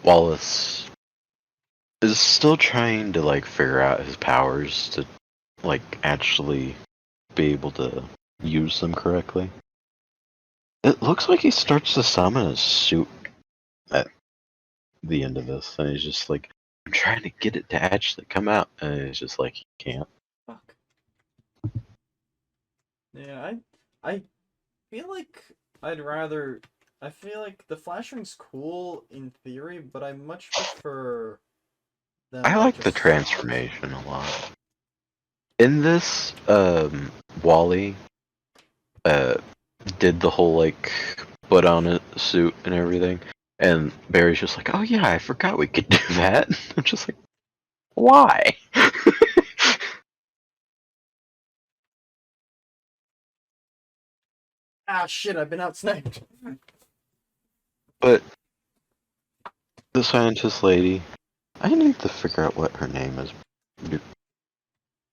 Wallace is still trying to like figure out his powers to like actually be able to use them correctly. It looks like he starts to summon a suit at the end of this, and he's just like, I'm trying to get it to actually come out, and it's just like he can't. Fuck. Yeah, I feel like I'd rather. I feel like the flash ring's cool in theory, but I much prefer them. I like the just transformation a lot. In this, Wally did the whole like put on a suit and everything, and Barry's just like, oh yeah, I forgot we could do that. I'm just like, why? Ah shit! I've been outsniped. But the scientist lady, I need to figure out what her name is.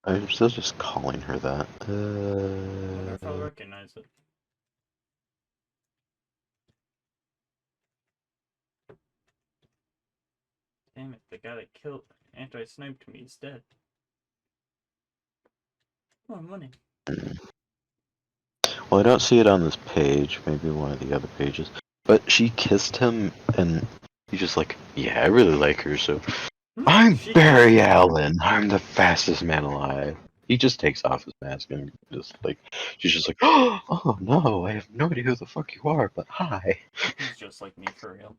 I'm still just calling her that. I wonder if I'll recognize it. Damn it, the guy that killed anti-sniped me is dead. Oh, money. Well, I don't see it on this page. Maybe one of the other pages. But she kissed him, and he's just like, yeah, I really like her, so I'm She Barry kissed him. Allen. I'm the fastest man alive. He just takes off his mask and just like, she's just like, oh no, I have no idea who the fuck you are, but hi. He's just like me for real.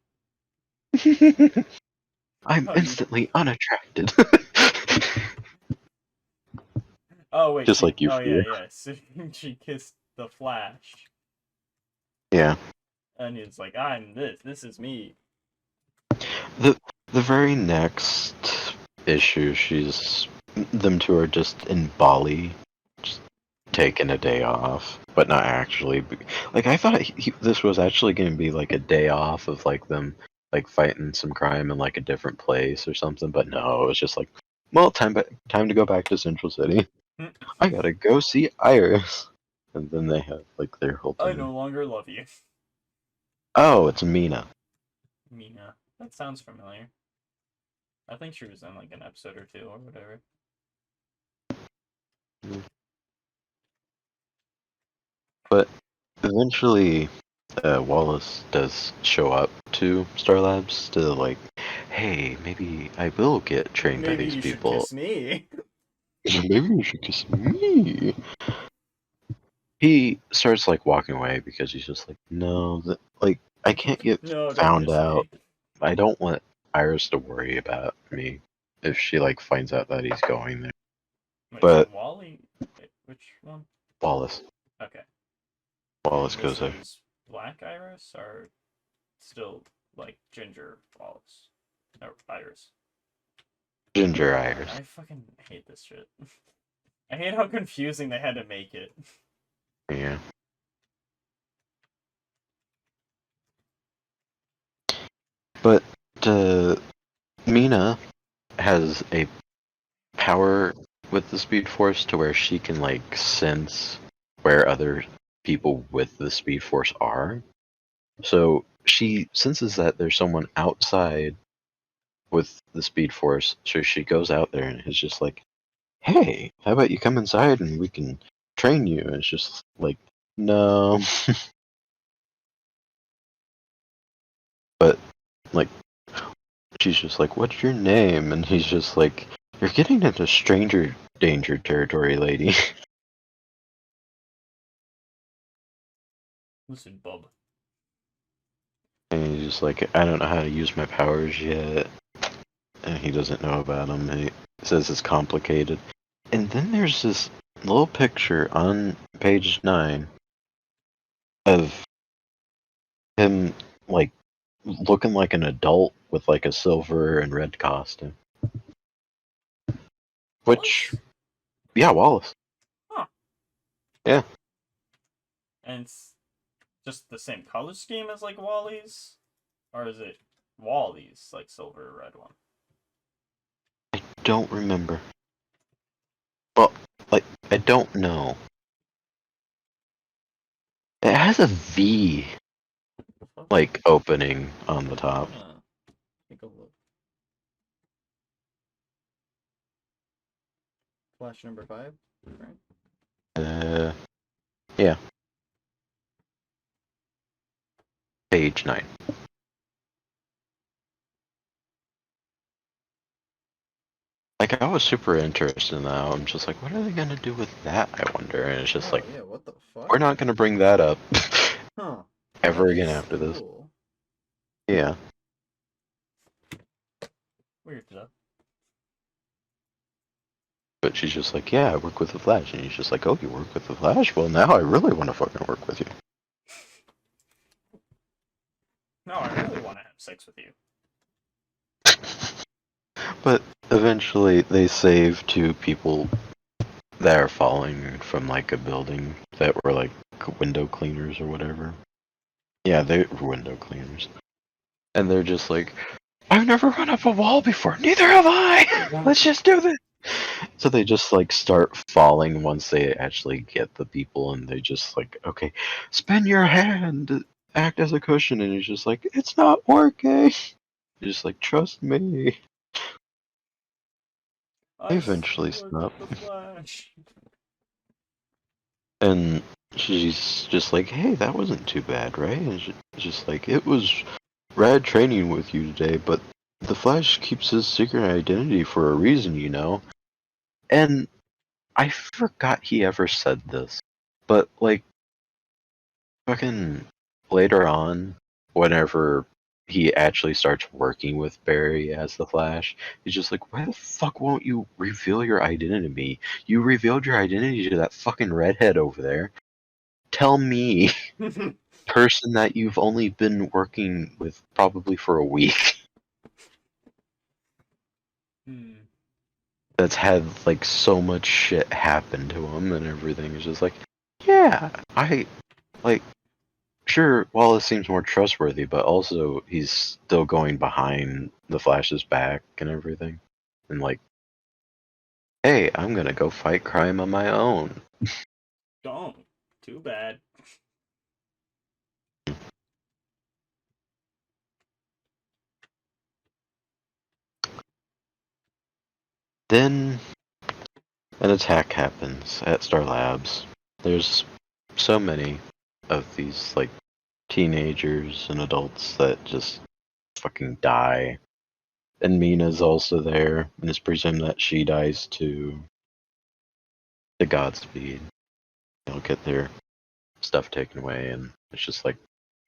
I'm Oh, you- instantly unattracted. Oh wait, Just she, like you oh feel. yeah. So she kissed the Flash, Yeah. and he's like, "I'm this. This is me." The very next issue, them two are just in Bali, just taking a day off, but not actually. Like I thought this was actually going to be like a day off of like them like fighting some crime in like a different place or something, but no, it was just like, well, time to go back to Central City. I gotta go see Iris, and then they have like their whole I thing. no longer love you, Oh, it's Mina. Mina. That sounds familiar. I think she was in like an episode or two or whatever. But eventually, Wallace does show up to Star Labs to like, hey, maybe I will get trained by Maybe these you should people. kiss me. Maybe you should kiss me. He starts like walking away because he's just like, no, like I can't get No, don't found kiss out. me. I don't want Iris to worry about me if she like finds out that he's going there. Wait, But Wally, wait, which one? Wallace Okay. Wallace And goes this there. is Black Iris or still like Ginger Wallace? No, Iris. Ginger Iris. I fucking hate this shit. I hate how confusing they had to make it. Yeah. But Mina has a power with the Speed Force to where she can like sense where other people with the Speed Force are. So she senses that there's someone outside with the Speed Force, so she goes out there and is just like, hey, how about you come inside and we can train you? And it's just like, no. But like she's just like, what's your name? And he's just like, you're getting into stranger danger territory, lady. Listen, bub. And he's just like, I don't know how to use my powers yet. and he doesn't know about him. And he says it's complicated. And then there's this little picture on page 9 of him, like, looking like an adult with, like, a silver and red costume. Which, Wallace? yeah, Wallace. Huh. Yeah. And it's just the same color scheme as, like, Wally's? Or is it Wally's, like, silver red one? I don't remember. Well, like, I don't know. It has a V, like, opening on the top. Take a look. Flash number 5, right? Yeah. Page 9. Like, I was super interested in that. I'm just like, what are they gonna do with that, I wonder? And it's just like, yeah, what the fuck? we're not gonna bring that up Huh. ever That again is after this. cool. Yeah. Weird stuff. But she's just like, yeah, I work with the Flash. And he's just like, oh, you work with the Flash? Well, now I really want to fucking work with you. No, I really want to have sex with you. But eventually they save 2 people that are falling from, like, a building that were, like, window cleaners or whatever. Yeah, they were window cleaners. And they're just like, I've never run up a wall before. Neither have I! Let's just do this! So they just, like, start falling once they actually get the people, and they just, like, okay, spin your hand, act as a cushion, and he's just like, it's not working! You're just like, trust me. They eventually stop. And she's just like, hey, that wasn't too bad, right? And she's just like, it was rad training with you today, but the Flash keeps his secret identity for a reason, you know? And I forgot he ever said this, but, like, fucking later on, whenever he actually starts working with Barry as the Flash, he's just like, why the fuck won't you reveal your identity to me? You revealed your identity to that fucking redhead over there. Tell me, person that you've only been working with probably for a week. That's had, like, so much shit happen to him and everything. It's just like, yeah, like, sure, Wallace seems more trustworthy, but also he's still going behind the Flash's back and everything. And, like, hey, I'm gonna go fight crime on my own. Don't. Too bad. Then an attack happens at Star Labs. There's so many of these, like, teenagers and adults that just fucking die. And Mina's also there, and it's presumed that she dies too. The Godspeed. They'll get their stuff taken away, and it's just like,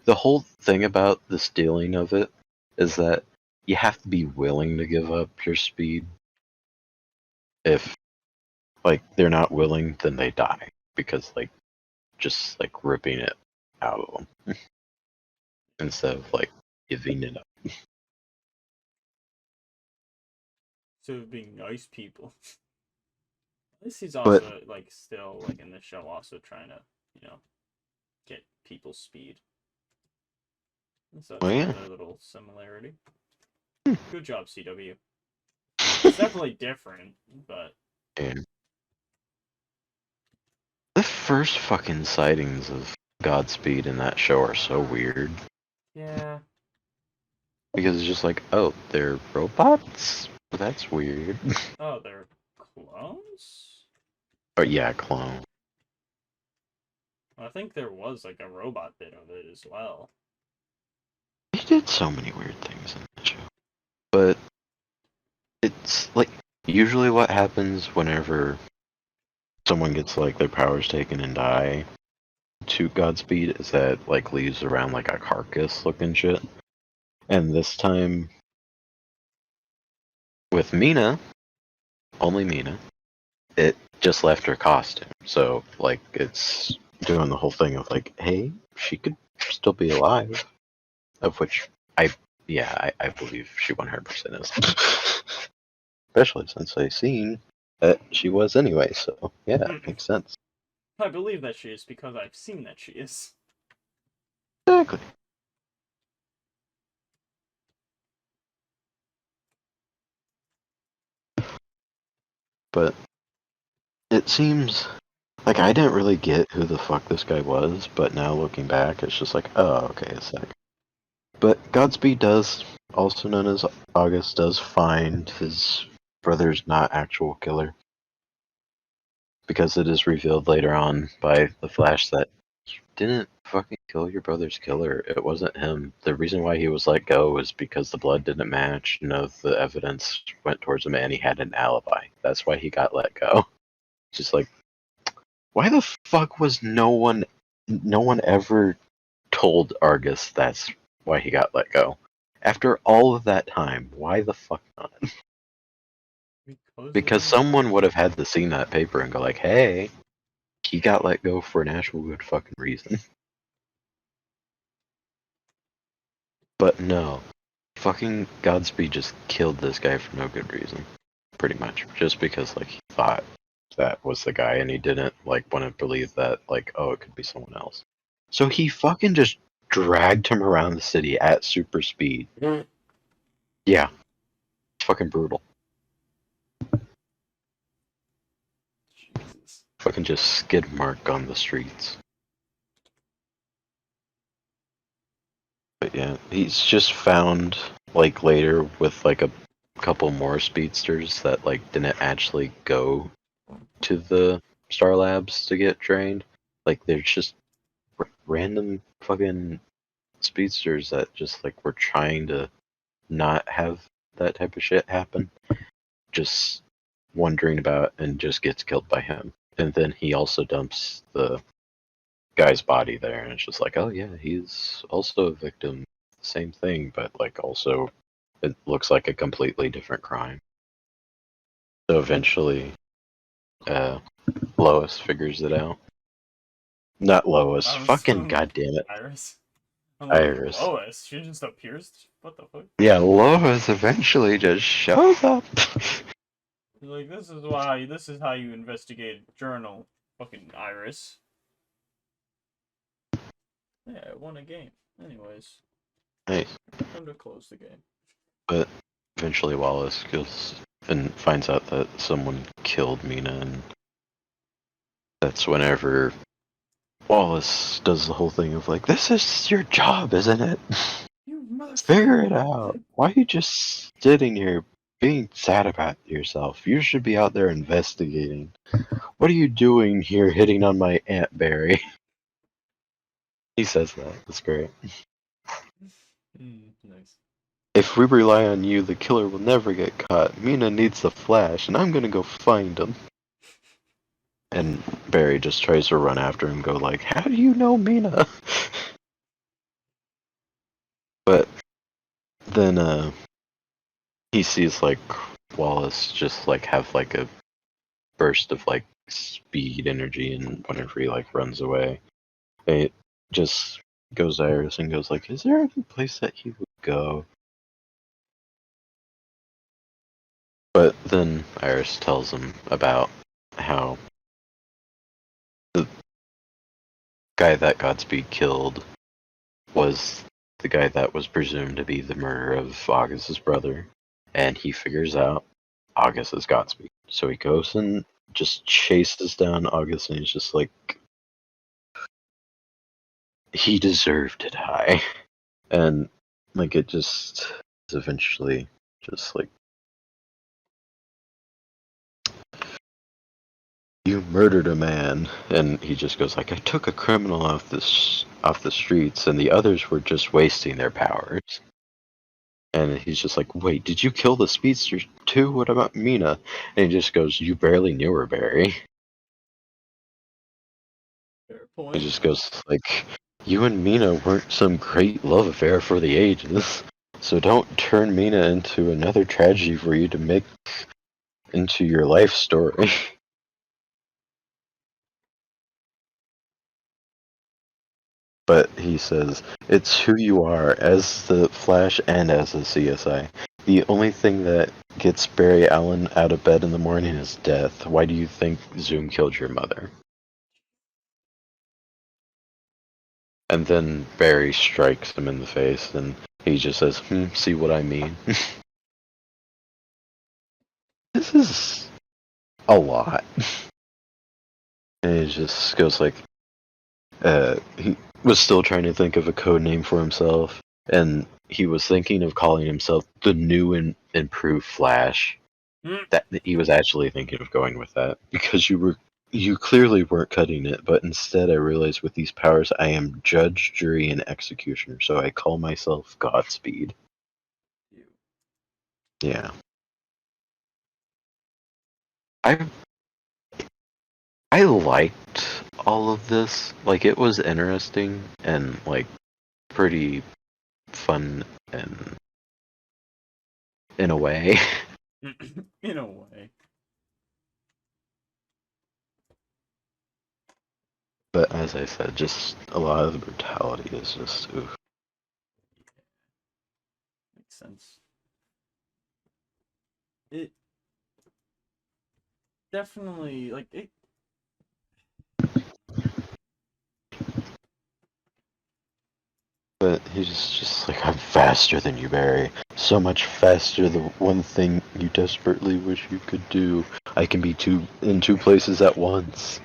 the whole thing about the stealing of it is that you have to be willing to give up your speed. If, like, they're not willing, then they die. Because, like, just, like, ripping it out of them. Instead of, like, giving it up. So being nice people. At least he's also, like, still, like, in the show also trying to, you know, get people's speed. So that's another little similarity. Good job, CW. It's definitely different, but... Yeah. The first fucking sightings of Godspeed in that show are so weird. Yeah. Because it's just like, oh, they're robots? That's weird. Oh, they're clones? Oh, yeah, clone. I think there was, like, a robot bit of it as well. They did so many weird things in the show. But it's, like, usually what happens whenever someone gets, like, their powers taken and die to Godspeed is that, like, leaves around, like, a carcass looking shit. And this time, with Mina, only Mina, it just left her costume. So, like, it's doing the whole thing of, like, hey, she could still be alive. Of which I believe she 100% is. Especially since I seen that she was anyway, so yeah, it makes sense. I believe that she is because I've seen that she is. Exactly. But it seems like I didn't really get who the fuck this guy was, but now looking back, it's just like, oh, okay, a sec. But Godspeed does, also known as August, does find his brother's not actual killer. Because it is revealed later on by the Flash that you didn't fucking kill your brother's killer. It wasn't him. The reason why he was let go was because the blood didn't match. None of the evidence went towards him, and he had an alibi. That's why he got let go. Just like, why the fuck was no one ever told Argus that's why he got let go? After all of that time, why the fuck not? Because someone would have had to see that paper and go like, hey, he got let go for an actual good fucking reason. But no. Fucking Godspeed just killed this guy for no good reason. Pretty much. Just because, like, he thought that was the guy and he didn't, like, want to believe that, like, oh, it could be someone else. So he fucking just dragged him around the city at super speed. Yeah. It's fucking brutal. Jesus. Fucking just skid mark on the streets. But yeah, he's just found, like, later with, like, a couple more speedsters that, like, didn't actually go to the Star Labs to get trained. Like, they're just random fucking speedsters that just, like, were trying to not have that type of shit happen. Just wondering about and just gets killed by him. And then he also dumps the guy's body there, and it's just like, oh yeah, he's also a victim. Same thing, but, like, also it looks like a completely different crime. So eventually, Lois figures it out. Not Lois. Fucking goddamn it. Iris. Iris. Lois. She just appears. What the fuck? Yeah, Lois eventually just shows up. Like, this is how you investigate a journal, fucking Iris. Yeah, I won a game. Anyways. Nice. Time to close the game. But eventually Wallace goes and finds out that someone killed Mina, and that's whenever Wallace does the whole thing of like, this is your job, isn't it? You must Figure it out. Why are you just sitting here being sad about yourself? You should be out there investigating. What are you doing here hitting on my Aunt Barry? He says that. That's great. Nice. If we rely on you, the killer will never get caught. Mina needs the Flash, and I'm gonna go find him. And Barry just tries to run after him, go like, how do you know Mina? But then he sees like Wallace just like have like a burst of like speed energy, and whenever he like runs away, it just goes to Iris and goes like, is there any place that he would go? But then Iris tells him about how the guy that Godspeed killed was the guy that was presumed to be the murderer of August's brother, and he figures out August is Godspeed. So he goes and just chases down August, and he's just like, he deserved to die. And like it just is eventually just like, you murdered a man, and he just goes like, I took a criminal off the streets, and the others were just wasting their powers. And he's just like, wait, did you kill the speedster too? What about Mina? And he just goes, you barely knew her, Barry. Fair point. He just goes like, you and Mina weren't some great love affair for the ages. So don't turn Mina into another tragedy for you to make into your life story. But he says, it's who you are as the Flash and as a CSI. The only thing that gets Barry Allen out of bed in the morning is death. Why do you think Zoom killed your mother? And then Barry strikes him in the face, and he just says, see what I mean? This is a lot. And he just goes like, he was still trying to think of a code name for himself, and he was thinking of calling himself the new and improved Flash. That he was actually thinking of going with that because you clearly weren't cutting it, but instead I realized with these powers I am judge, jury, and executioner, so I call myself Godspeed. Yeah. I liked all of this. Like, it was interesting and like pretty fun and in a way. In a way. But as I said, just a lot of the brutality is just oof. Makes sense. It definitely, like, it. But he's just like, I'm faster than you, Barry. So much faster. The one thing you desperately wish you could do. I can be in two places at once.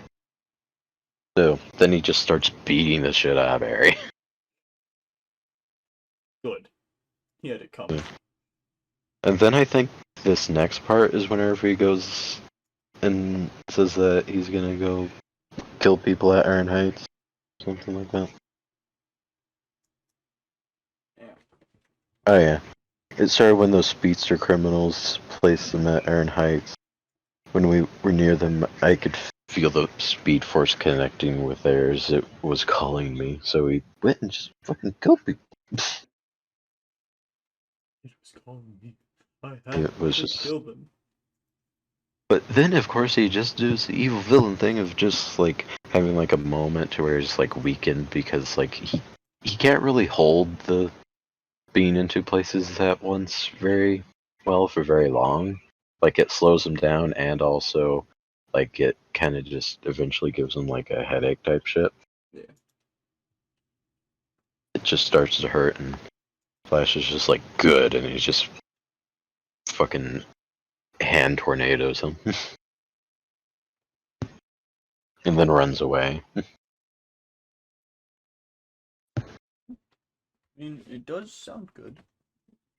So then he just starts beating the shit out of Barry. Good. He had it coming. And then I think this next part is whenever he goes and says that he's gonna go kill people at Iron Heights. Something like that. Yeah. Oh yeah. It started when those speedster criminals placed them at Iron Heights. When we were near them, I could feel the speed force connecting with theirs. It was calling me, so we went and just fucking killed people. It was calling me. I had It was to just... kill them. But then, of course, he just does the evil villain thing of just, like, having, like, a moment to where he's, like, weakened because, like, he can't really hold the being in two places at once very well for very long. Like, it slows him down, and also, like, it kind of just eventually gives him, like, a headache type shit. Yeah. It just starts to hurt, and Flash is just, like, good, and he's just fucking hand tornadoes him. And then runs away. I mean, it does sound good.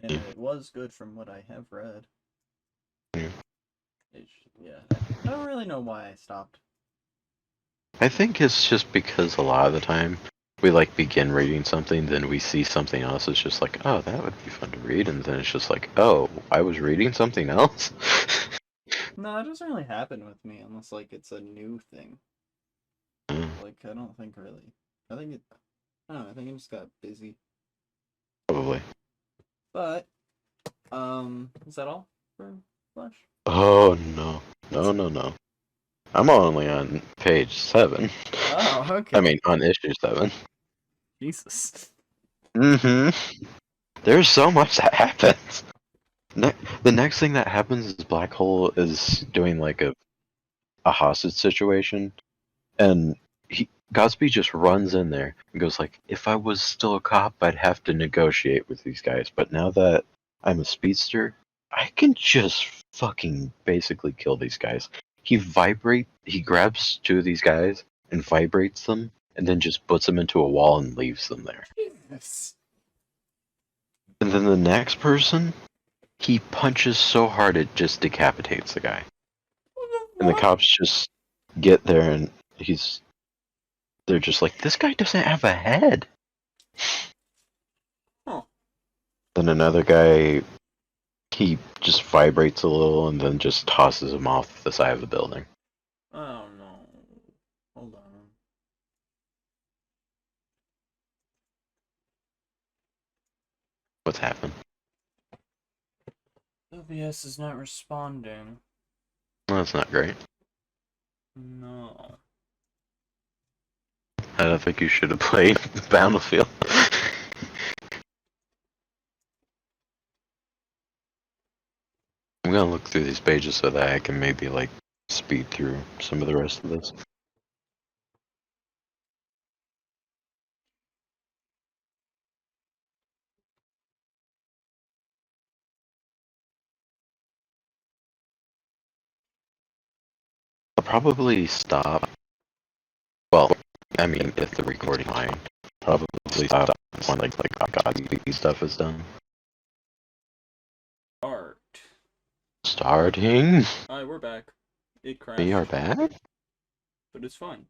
And it was good from what I have read. Yeah. Yeah. I don't really know why I stopped. I think it's just because a lot of the time we like begin reading something, then we see something else. It's just like, oh, that would be fun to read, and then it's just like, oh, I was reading something else. No, it doesn't really happen with me unless like it's a new thing. Like I don't think really. I think it. I don't know. I think I just got busy. Probably. But is that all for Flash? Oh no, no. I'm only on page 7. Oh, okay. I mean, on issue 7. Jesus. There's so much that happens. The next thing that happens is Black Hole is doing like a hostage situation, and Godspeed just runs in there and goes like, if I was still a cop, I'd have to negotiate with these guys, but now that I'm a speedster, I can just fucking basically kill these guys. He grabs 2 of these guys and vibrates them, and then just puts them into a wall and leaves them there. Yes. And then the next person, he punches so hard it just decapitates the guy. And the cops just get there and they're just like, this guy doesn't have a head. Huh. Then another guy, he just vibrates a little and then just tosses him off the side of the building. Oh no. Hold on. What's happened? OBS is not responding. Well, that's not great. No. I don't think you should have played Battlefield. I'm gonna look through these pages so that I can maybe, like, speed through some of the rest of this. I'll probably stop. Well, I mean, if the recording line, probably stop when like God stuff is done. Art. Starting. Alright, we're back. It crashed. We are back. But it's fine.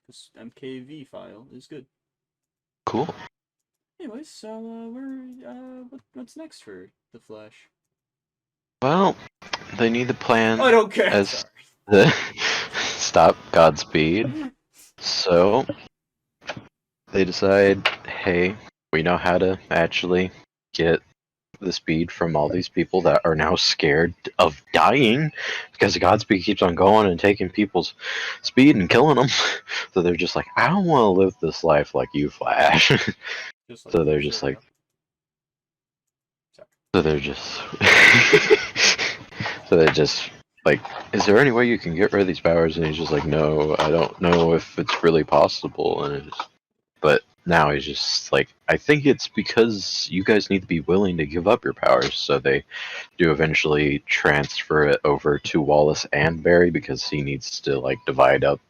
This MKV file is good. Cool. Anyways, so what's next for the Flash? Well, they need to plan. I don't care. As stop Godspeed. So they decide, hey, we know how to actually get the speed from all these people that are now scared of dying because Godspeed keeps on going and taking people's speed and killing them. So they're just like, I don't want to live this life like you, Flash. So they're just like, so they're just like, is there any way you can get rid of these powers? And he's just like, no, I don't know if it's really possible. And but now he's just like, I think it's because you guys need to be willing to give up your powers. So they do eventually transfer it over to Wallace and Barry because he needs to like divide up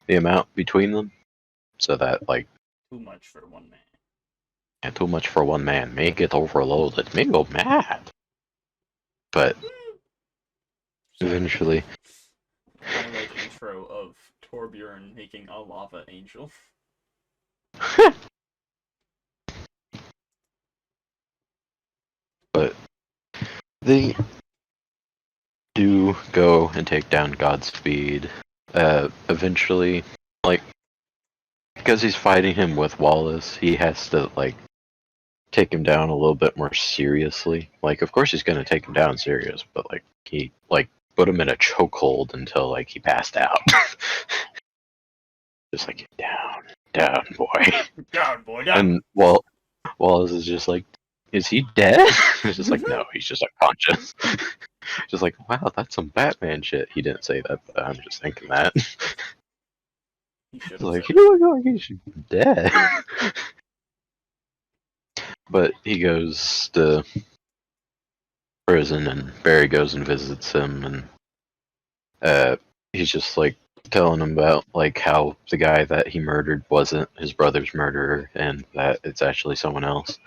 the amount between them. So that like too much for one man. And too much for one man. May get overloaded. May go mad. But eventually. I like intro of Torbjorn making a lava angel. But they do go and take down Godspeed. Eventually, like, because he's fighting him with Wallace, he has to like take him down a little bit more seriously. Like, of course he's gonna take him down serious, but like he like put him in a chokehold until like he passed out. Just like down, boy, Down, boy, down. And Wallace is just like, is he dead? He's just like, no, he's just unconscious. Just like, wow, that's some Batman shit. He didn't say that, but I'm just thinking that. He's like, he look like he's dead. But he goes to prison, and Barry goes and visits him, and he's just like telling him about like how the guy that he murdered wasn't his brother's murderer, and that it's actually someone else.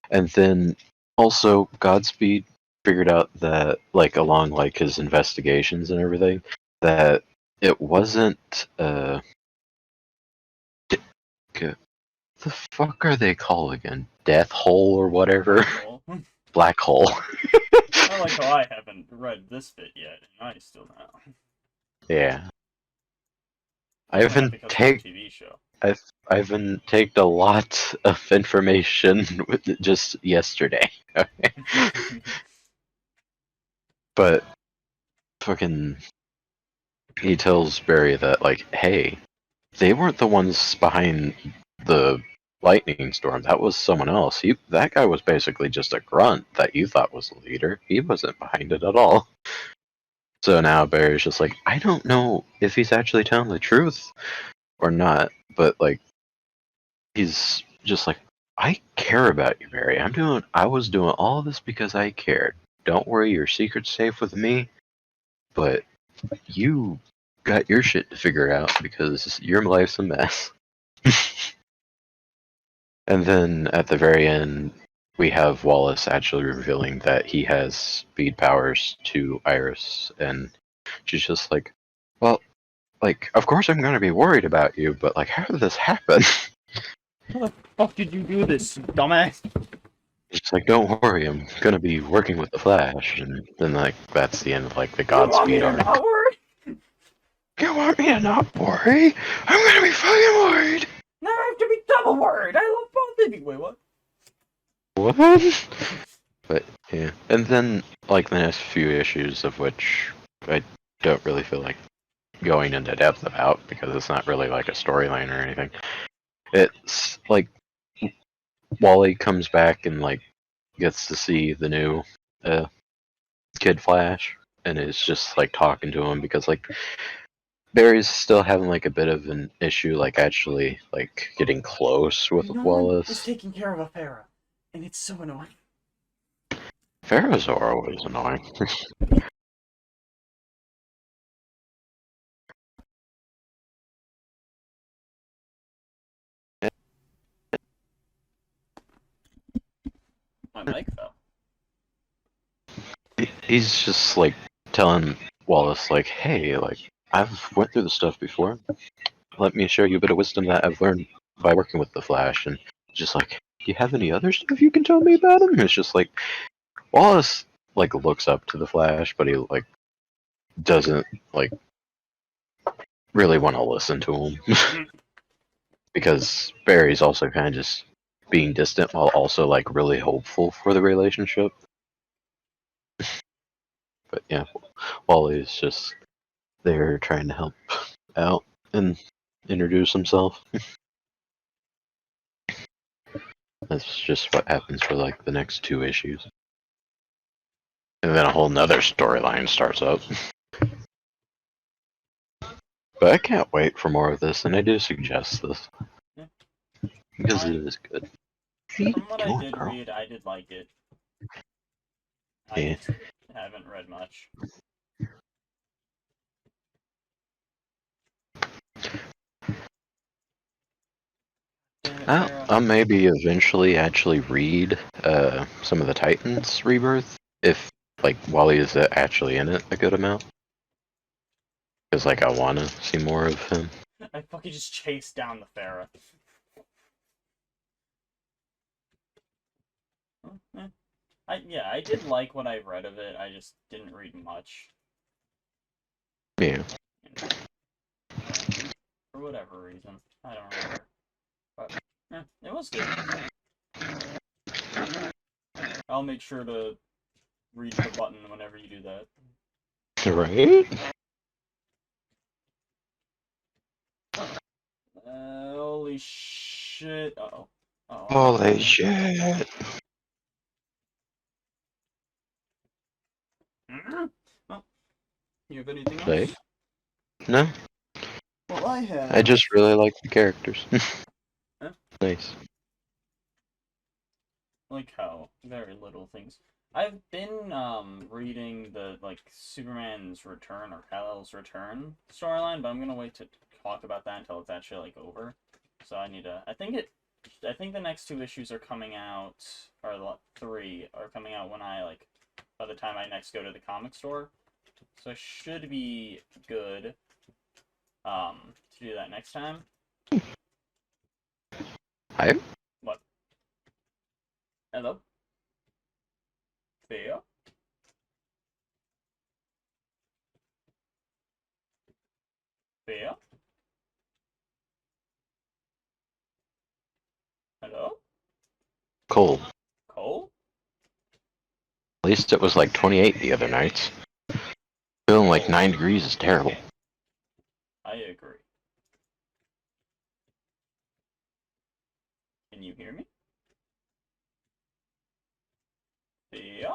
And then also Godspeed figured out that like along like his investigations and everything that it wasn't the fuck are they called again? Death hole or whatever? Black hole. I like how I haven't read this bit yet, and I still know. Yeah. I haven't TV show. I've been taken a lot of information just yesterday. But fucking he tells Barry that like, hey, they weren't the ones behind the lightning storm. That was someone else. That guy was basically just a grunt that you thought was the leader. He wasn't behind it at all. So now Barry's just like, I don't know if he's actually telling the truth or not, but like he's just like, I care about you, Barry. I was doing all this because I cared. Don't worry, your secret's safe with me, but you got your shit to figure out because your life's a mess. And then at the very end, we have Wallace actually revealing that he has speed powers to Iris, and she's just like, well, like, of course I'm gonna be worried about you, but like, how did this happen? How the fuck did you do this, dumbass? It's like, don't worry, I'm gonna be working with the Flash, and then like that's the end of like the Godspeed arc. You want me to not worry? I'm gonna be fucking worried. Now I have to be double worried. I love both of you. Wait, what? What? But yeah, and then like the next few issues of which I don't really feel like going into depth about because it's not really like a storyline or anything. It's like Wally comes back and like gets to see the new Kid Flash and is just like talking to him because like Barry's still having like a bit of an issue like actually like getting close with No one is Wallace. taking care of a Farah, and it's so annoying. Pharaoh's are always annoying. My mic fell. He's just like telling Wallace like, hey, like I've went through the stuff before. Let me share you a bit of wisdom that I've learned by working with the Flash, and just like, do you have any other stuff you can tell me about him? It's just like Wallace like looks up to the Flash, but he like doesn't like really want to listen to him because Barry's also kind of just being distant while also like really hopeful for the relationship. But yeah, Wally's just there trying to help out and introduce himself. That's just what happens for like the next 2 issues. And then a whole nother storyline starts up. But I can't wait for more of this, and I do suggest this. Yeah. Because it is good. From what I did read, I did like it. I Yeah. just haven't read much. Damn it, Farah. I'll maybe eventually actually read some of the Titans Rebirth if like Wally is actually in it a good amount. Because like I want to see more of him. I fucking just chased down the Farah. I did like what I read of it. I just didn't read much. Yeah. For whatever reason, I don't remember. But it was good. I'll make sure to read the button whenever you do that. Right? Holy shit! Uh-oh. Holy shit! Well, you have anything else? Like, no, Well, I have. I just really like the characters. Huh? Nice. Like how very little things. I've been reading the like Superman's Return or Kal-El's Return storyline, but I'm gonna wait to talk about that until it's actually like over. So I need to. I think the next 2 issues are coming out, or 3 are coming out when I like by the time I next go to the comic store. So I should be good to do that next time. Hi. What? Hello? Theo? Theo? Hello? Cold. Cole? At least it was like 28 the other nights. Feeling like 9 degrees is terrible. I agree. Can you hear me? Theo?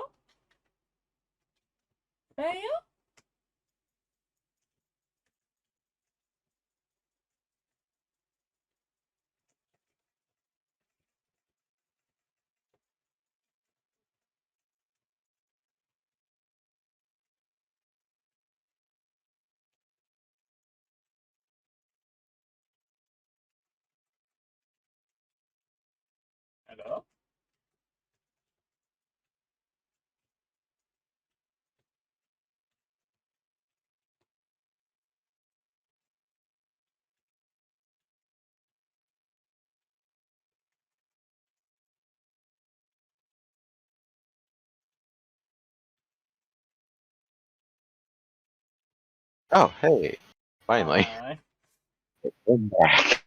Theo? Hello? Oh, hey. Finally. Hi. I'm back.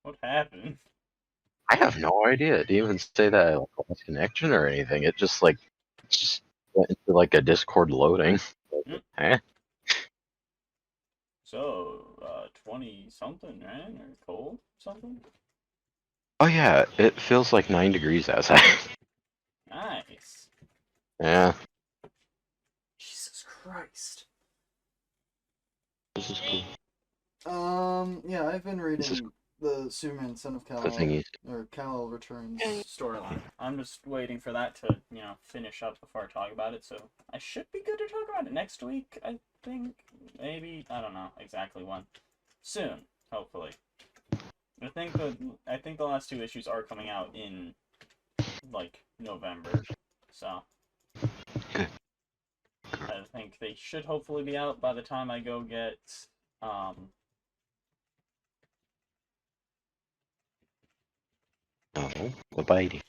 What happened? I have no idea. It didn't even say that I lost connection or anything. It just went into like a Discord loading. Eh? So, 20 something, right? Or cold something? Oh yeah, it feels like 9 degrees outside. Nice. Yeah, Jesus Christ. this is cool. Yeah, I've been This is reading the Superman Son of the Kal, thing. or Kal Returns storyline. I'm just waiting for that to, finish up before I talk about it, so I should be good to talk about it next week, I think. Maybe. I don't know exactly when. Soon, hopefully. I think the last 2 issues are coming out in, like, November, so. Good. I think they should hopefully be out by the time I go get, Oh, the biting.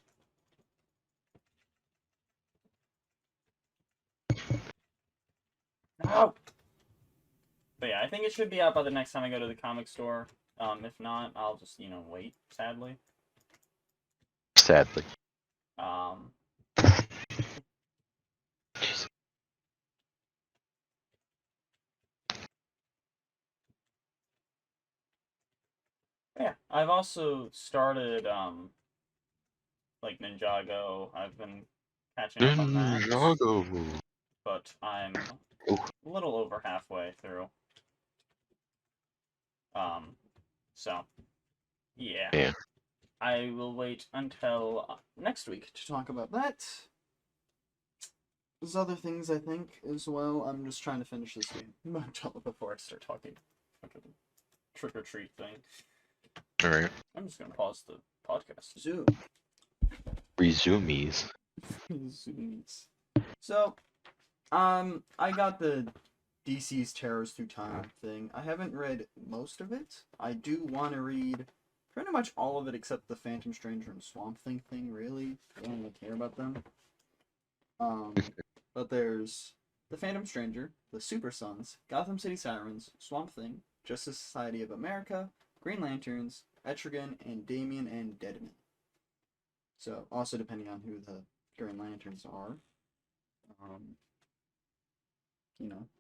No! But yeah, I think it should be out by the next time I go to the comic store. If not, I'll just, wait, sadly. Sadly. Um, yeah, I've also started, like, Ninjago. I've been catching up on that. Ninjago. But I'm Ooh. a little over halfway through. So, yeah. Yeah. I will wait until next week To talk about that. There's other things I think as well. I'm just trying to finish this game. before I start talking fucking trick-or-treat thing. Alright. I'm just gonna pause the podcast. Zoom. Resumes. Zoomies. So, I got the DC's Terrors Through Time thing. I haven't read most of it. I do want to read pretty much all of it except the Phantom Stranger and Swamp Thing thing, really. I don't really care about them. But there's the Phantom Stranger, the Super Sons, Gotham City Sirens, Swamp Thing, Justice Society of America, Green Lanterns, Etrigan, and Damian and Deadman. So, also depending on who the Green Lanterns are.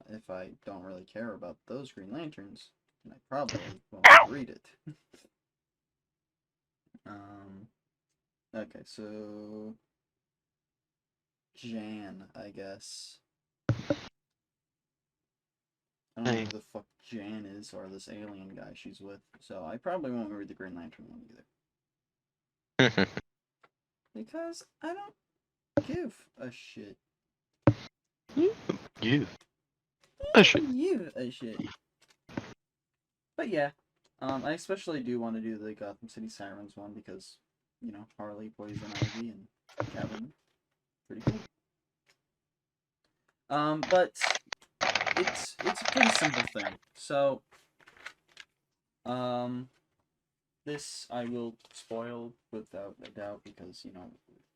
If I don't really care about those Green Lanterns, then I probably won't read it. Okay, so Jan, I guess. I don't know who the fuck Jan is, or this alien guy she's with, so I probably won't read the Green Lantern one either. Because I don't give a shit. You. A shit. You a shit. But yeah, I especially do want to do the Gotham City Sirens one because, Harley, Poison Ivy, and Catwoman. Pretty cool. But it's a pretty simple thing. So, this I will spoil without a doubt because, it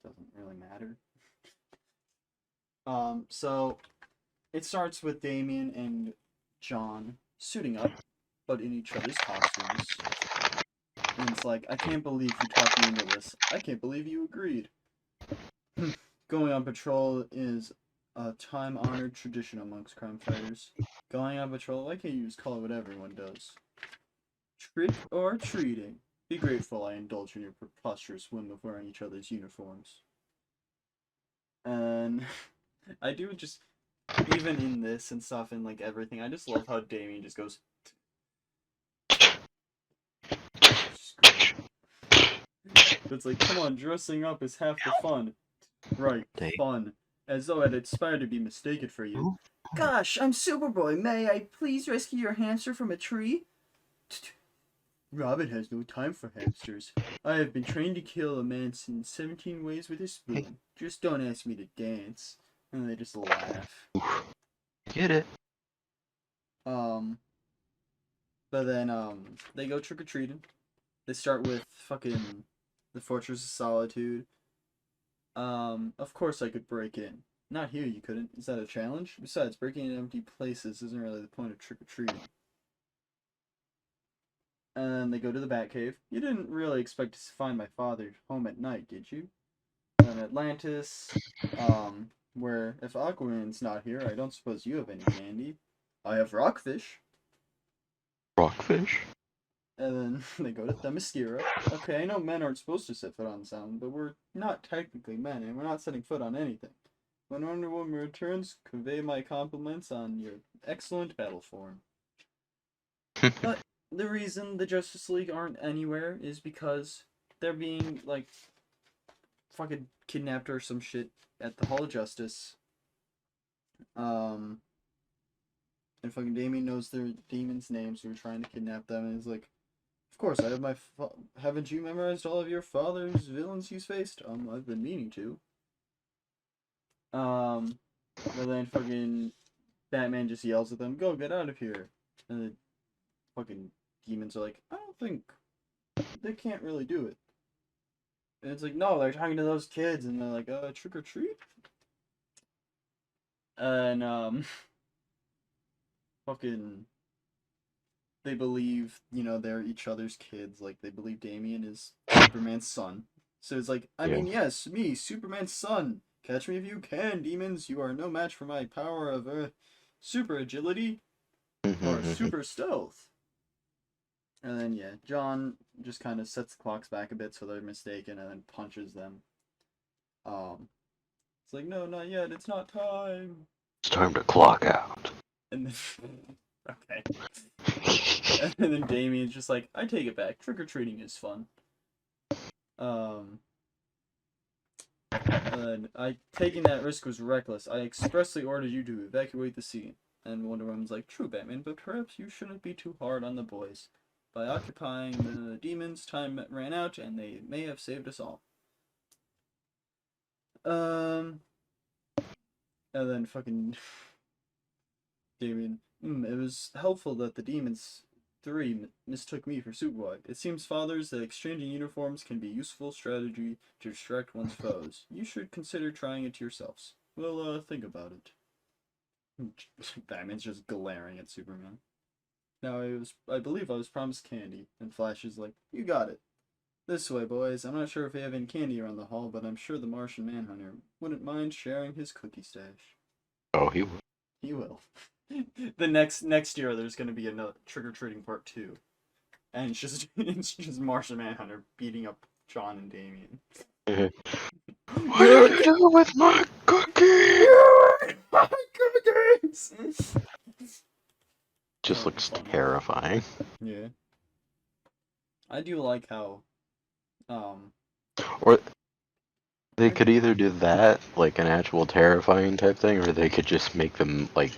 doesn't really matter. So it starts with Damien and John suiting up, but in each other's costumes. And it's like, I can't believe you talked me into this. I can't believe you agreed. Going on patrol is a time-honored tradition amongst crime fighters. Going on patrol, why can't you just call it what everyone does? Trick or treating. Be grateful I indulge in your preposterous whim of wearing each other's uniforms. And I do just, even in this and stuff and like everything, I just love how Damien just goes. It's like, come on, dressing up is half the fun. Right, fun. As though I'd aspire to be mistaken for you. Gosh, I'm Superboy. May I please rescue your hamster from a tree? Robin has no time for hamsters. I have been trained to kill a man in 17 ways with a spoon. Just don't ask me to dance. And they just laugh. Get it. But then, they go trick-or-treating. They start with fucking the Fortress of Solitude. Of course I could break in. Not here, you couldn't. Is that a challenge? Besides, breaking in empty places isn't really the point of trick-or-treating. And then they go to the Batcave. You didn't really expect to find my father home at night, did you? And Atlantis, where if Aquaman's not here, I don't suppose you have any candy. I have rockfish. Rockfish? And then they go to Themyscira. Okay, I know men aren't supposed to set foot on sound, but we're not technically men, and we're not setting foot on anything. When Wonder Woman returns, convey my compliments on your excellent battle form. But the reason the Justice League aren't anywhere is because they're being, like, fucking kidnapped or some shit at the Hall of Justice. And fucking Damien knows their demons' names, so we're trying to kidnap them, and he's like, of course, I have haven't you memorized all of your father's villains he's faced? I've been meaning to. But then fucking Batman just yells at them, go, get out of here. And the fucking demons are like, I don't think they can't really do it. And it's like, no, they're talking to those kids, and they're like, trick or treat? And, fucking, they believe, they're each other's kids. Like, they believe Damien is Superman's son. So it's like, I mean, yes, me, Superman's son. Catch me if you can, demons. You are no match for my power of, super agility or super stealth. And then, yeah, John just kind of sets the clocks back a bit so they're mistaken and then punches them. It's like, no, not yet. It's not time. It's time to clock out. And then, okay. And then Damien's just like, I take it back. Trick-or-treating is fun. And taking that risk was reckless. I expressly ordered you to evacuate the scene. And Wonder Woman's like, true, Batman, but perhaps you shouldn't be too hard on the boys. By occupying the demons, time ran out, and they may have saved us all. And then fucking Damien, it was helpful that the demons 3 mistook me for Superboy. It seems, fathers, that exchanging uniforms can be a useful strategy to distract one's foes. You should consider trying it yourselves. Well, think about it. Batman's just glaring at Superman. Now, I believe I was promised candy, and Flash is like, you got it. This way, boys. I'm not sure if we have any candy around the hall, but I'm sure the Martian Manhunter wouldn't mind sharing his cookie stash. Oh, he will. He will. The next year, there's going to be another Trick-or-Treating Part 2. And it's just Martian Manhunter beating up John and Damien. What did you do with my cookie? My cookies! Just looks terrifying. Yeah. I do like how, Or they could either do that, like an actual terrifying type thing, or they could just make them, like,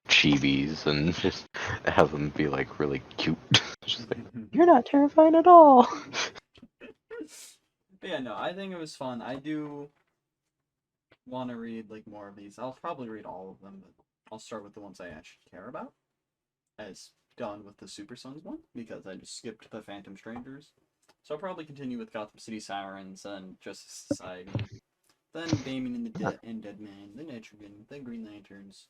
chibis and just have them be, like, really cute. Just like, you're not terrifying at all. But yeah, no, I think it was fun. I do want to read, like, more of these. I'll probably read all of them, but I'll start with the ones I actually care about. As done with the Super Sons one, because I just skipped the Phantom Strangers. So I'll probably continue with Gotham City Sirens and Justice Society. Then Damien and and Dead Man, then Etrigan, then Green Lanterns,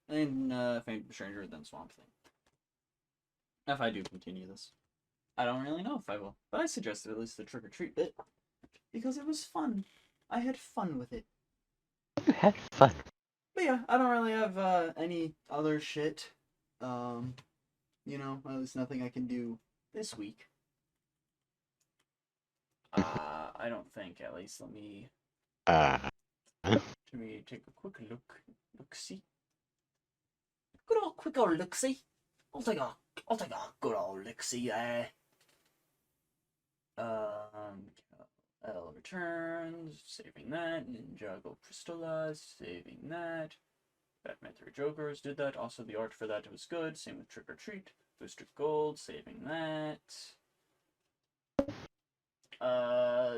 then Phantom Stranger, then Swamp Thing. If I do continue this. I don't really know if I will, but I suggested at least the Trick or Treat bit, because it was fun. I had fun with it. You had fun. But yeah, I don't really have any other shit. At least nothing I can do this week. I don't think, at least. Let me take a quick look-see. Good old quick old look-see. I'll take a good old look-see. L returns, saving that. Ninjago crystallized, saving that. Batman 3 Jokers did that. Also, the art for that was good. Same with Trick or Treat. Booster Gold, saving that.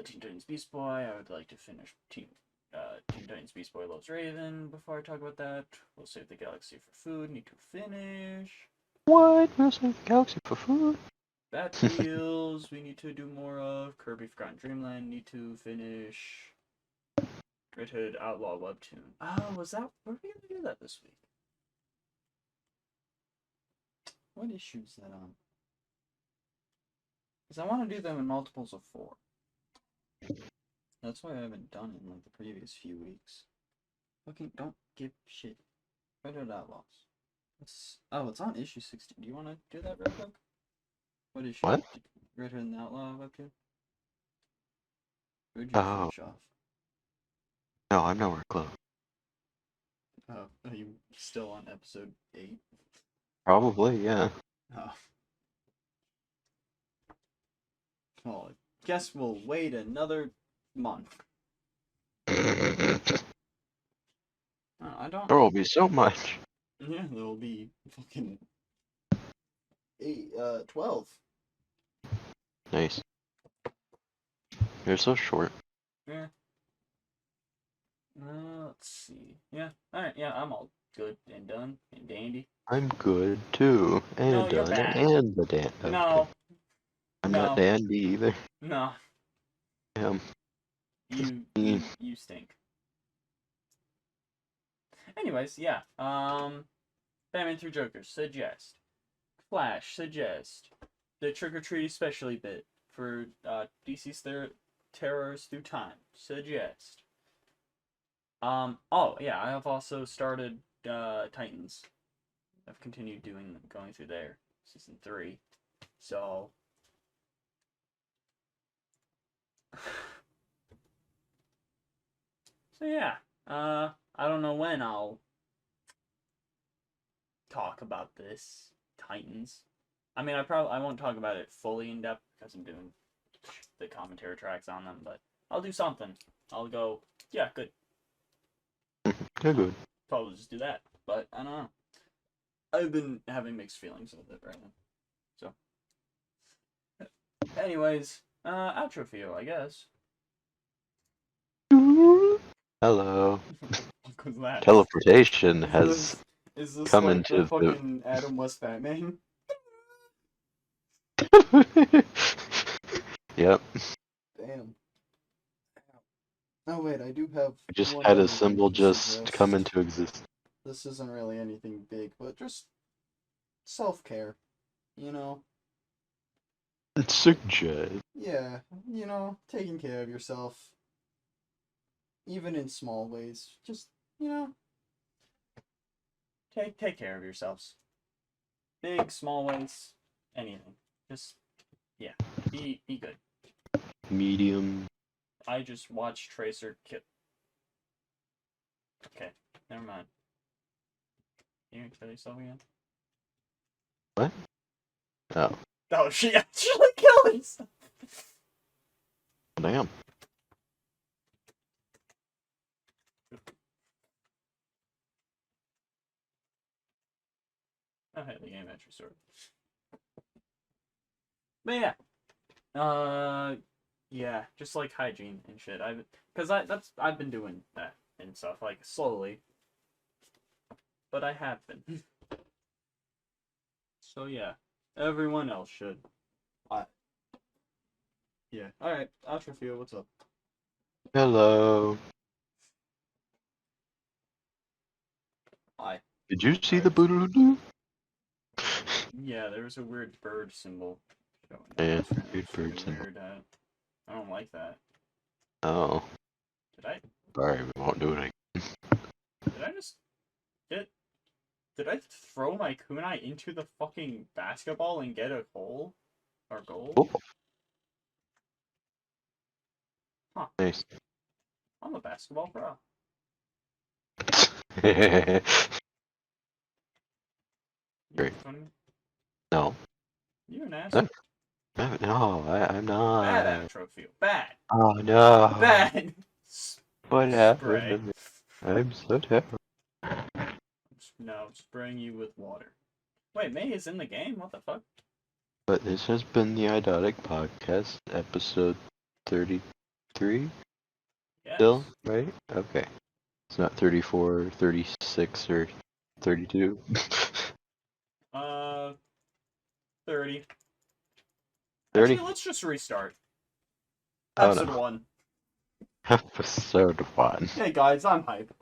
Teen Titans Beast Boy. I would like to finish Teen Titans Beast Boy Loves Raven before I talk about that. We'll save the Galaxy for food. Need to finish. What? We'll save the Galaxy for food? Batwheels, we need to do more of. Kirby Forgotten Dreamland, need to finish. Red Hood Outlaw Webtoon. Oh, were we gonna do that this week? What issue is that on? Because I want to do them in multiples of 4. That's why I haven't done it in like the previous few weeks. Fucking don't give shit. Red Hood Outlaws. It's on issue 16. Do you want to do that real quick? What issue? What? Red Hood and Outlaw up here? Where'd you Oh. finish off? No, I'm nowhere close. Oh, are you still on episode 8? Probably, yeah. Oh. Well, I guess we'll wait another month. I don't... There will be so much. Yeah, there'll be fucking 12. Nice. You're so short. Yeah. Let's see. Yeah. Alright, yeah, I'm all good and done and dandy. I'm good too. And No, you're done. bad. And the Dan. Okay. No. I'm No. not dandy either. No. Damn. You stink. Anyways, yeah. Batman 3 Jokers, suggest. Flash, suggest. The Trick or Treat especially bit for DC's Terrors Through Time, suggest. Oh yeah, I have also started Titans. I've continued going through there, season 3. So yeah, I don't know when I'll talk about this Titans. I mean, I won't talk about it fully in depth because I'm doing the commentary tracks on them, but I'll do something. I'll go, yeah, good. Good. Probably just do that, but I don't know. I've been having mixed feelings with it right now. So, anyways, outro feel, I guess. Hello. What was that? Teleportation has Is this come like into the fucking Adam West Batman? Yep. Damn. Oh wait, I do have. I just one had other a symbol thing to just suggest. come into existence. This isn't really anything big, but just self-care. You know? Suggest. Yeah, you know, taking care of yourself. Even in small ways. Just, you know, take care of yourselves. Big, small ways, anything. Just, yeah, be good. Medium. I just watched Tracer kill. Okay, never mind. You gonna kill yourself again? What? Oh. Oh, she actually killed herself! Damn. I had the game entry sword. But yeah, just like hygiene and shit. I've been doing that and stuff like slowly, but I have been. So yeah, everyone else should. Yeah. All right, Atrofio, what's up? Hello. Hi. Did you see the boogaloo? Yeah, there was a weird bird symbol. Showing Yeah, up. weird It's bird really symbol. weird, I don't like that. Oh. Did I? Sorry, we won't do it again. Did I just Did I throw my kunai into the fucking basketball and get a goal? Or goal? Oh. Huh. Nice. I'm a basketball pro. Great. No. You're an asshole. No, I'm not. Bad trophy. Bad. Oh no. Bad. What Spray. happened to me? I'm so terrible. No, spraying you with water. Wait, May is in the game? What the fuck? But this has been the Idotic Podcast, episode 33? Yes. Still, right? Okay. It's not 34, 36, or 32. 30. 30? Actually, let's just restart. Oh, Episode no. 1. Episode 1. Hey guys, I'm Hype.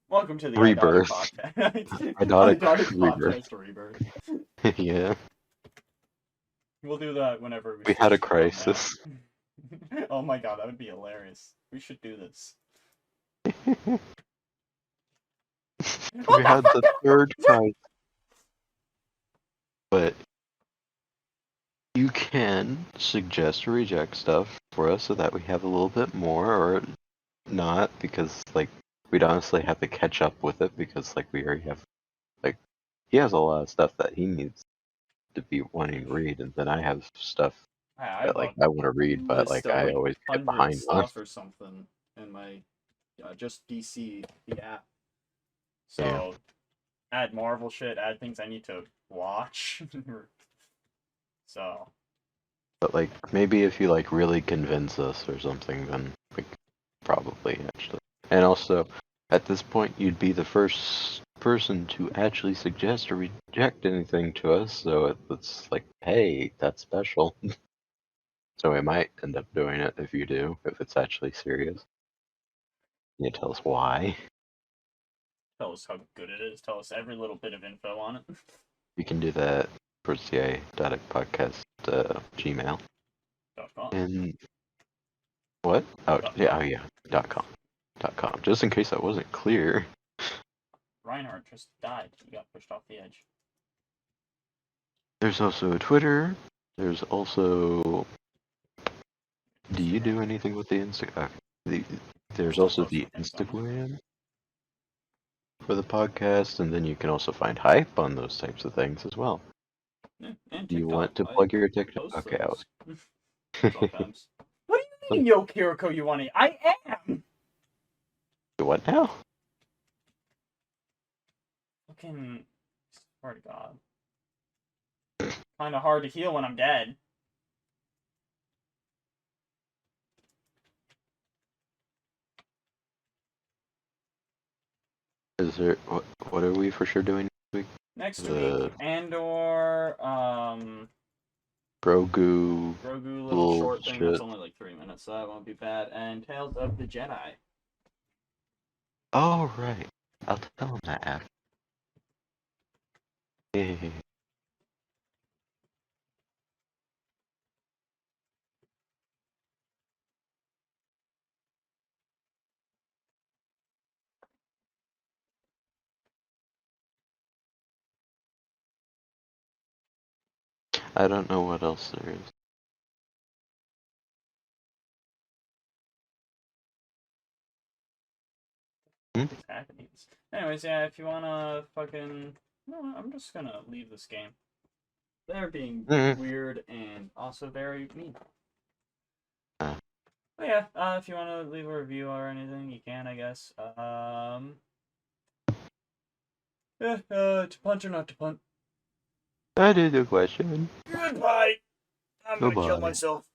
Welcome to the Rebirth. Idotic Podcast. Idotic Idotic Rebirth. Podcast Rebirth. Yeah. We'll do that whenever We had a switch to Chrome now. crisis. Oh my god, that would be hilarious. We should do this. We had the third crisis. But you can suggest or reject stuff for us so that we have a little bit more, or not, because like we'd honestly have to catch up with it because like we already have like he has a lot of stuff that he needs to be wanting to read, and then I have stuff that like I want to read, but like I always get behind on stuff or something in my just DC the app. So Yeah. add Marvel shit, add things I need to watch. So. But like maybe if you like really convince us or something, then we could probably actually. And also, at this point, you'd be the first person to actually suggest or reject anything to us, so it's like, hey, that's special. So we might end up doing it if you do, if it's actually serious. Can you tell us why? Tell us how good it is. Tell us every little bit of info on it. You can do that for Idotic Podcast Gmail. .com. And what? Oh yeah. .com. Just in case that wasn't clear. Reinhardt just died. He got pushed off the edge. There's also Twitter. There's also. Do you do anything with the Instagram? There's also the Instagram for the podcast, and then you can also find hype on those types of things as well. Yeah, and Do you TikTok, want to plug your TikTok? post Okay, those. Sometimes. What do you mean, Yo Kiriko, you want to? I am! What now? Fucking. Swear to God. Kinda hard to heal when I'm dead. Is there what are we for sure doing next week? Next week, Andor, Grogu, little short thing that's only like 3 minutes, so that won't be bad. And Tales of the Jedi. Oh right, I'll tell him that after. I don't know what else there is. Anyways, yeah, if you wanna fucking... No, I'm just gonna leave this game. They're being weird and also very mean. But yeah, if you wanna leave a review or anything, you can, I guess. Yeah, to punch or not to punt? That is a question. Goodbye! I'm gonna kill myself.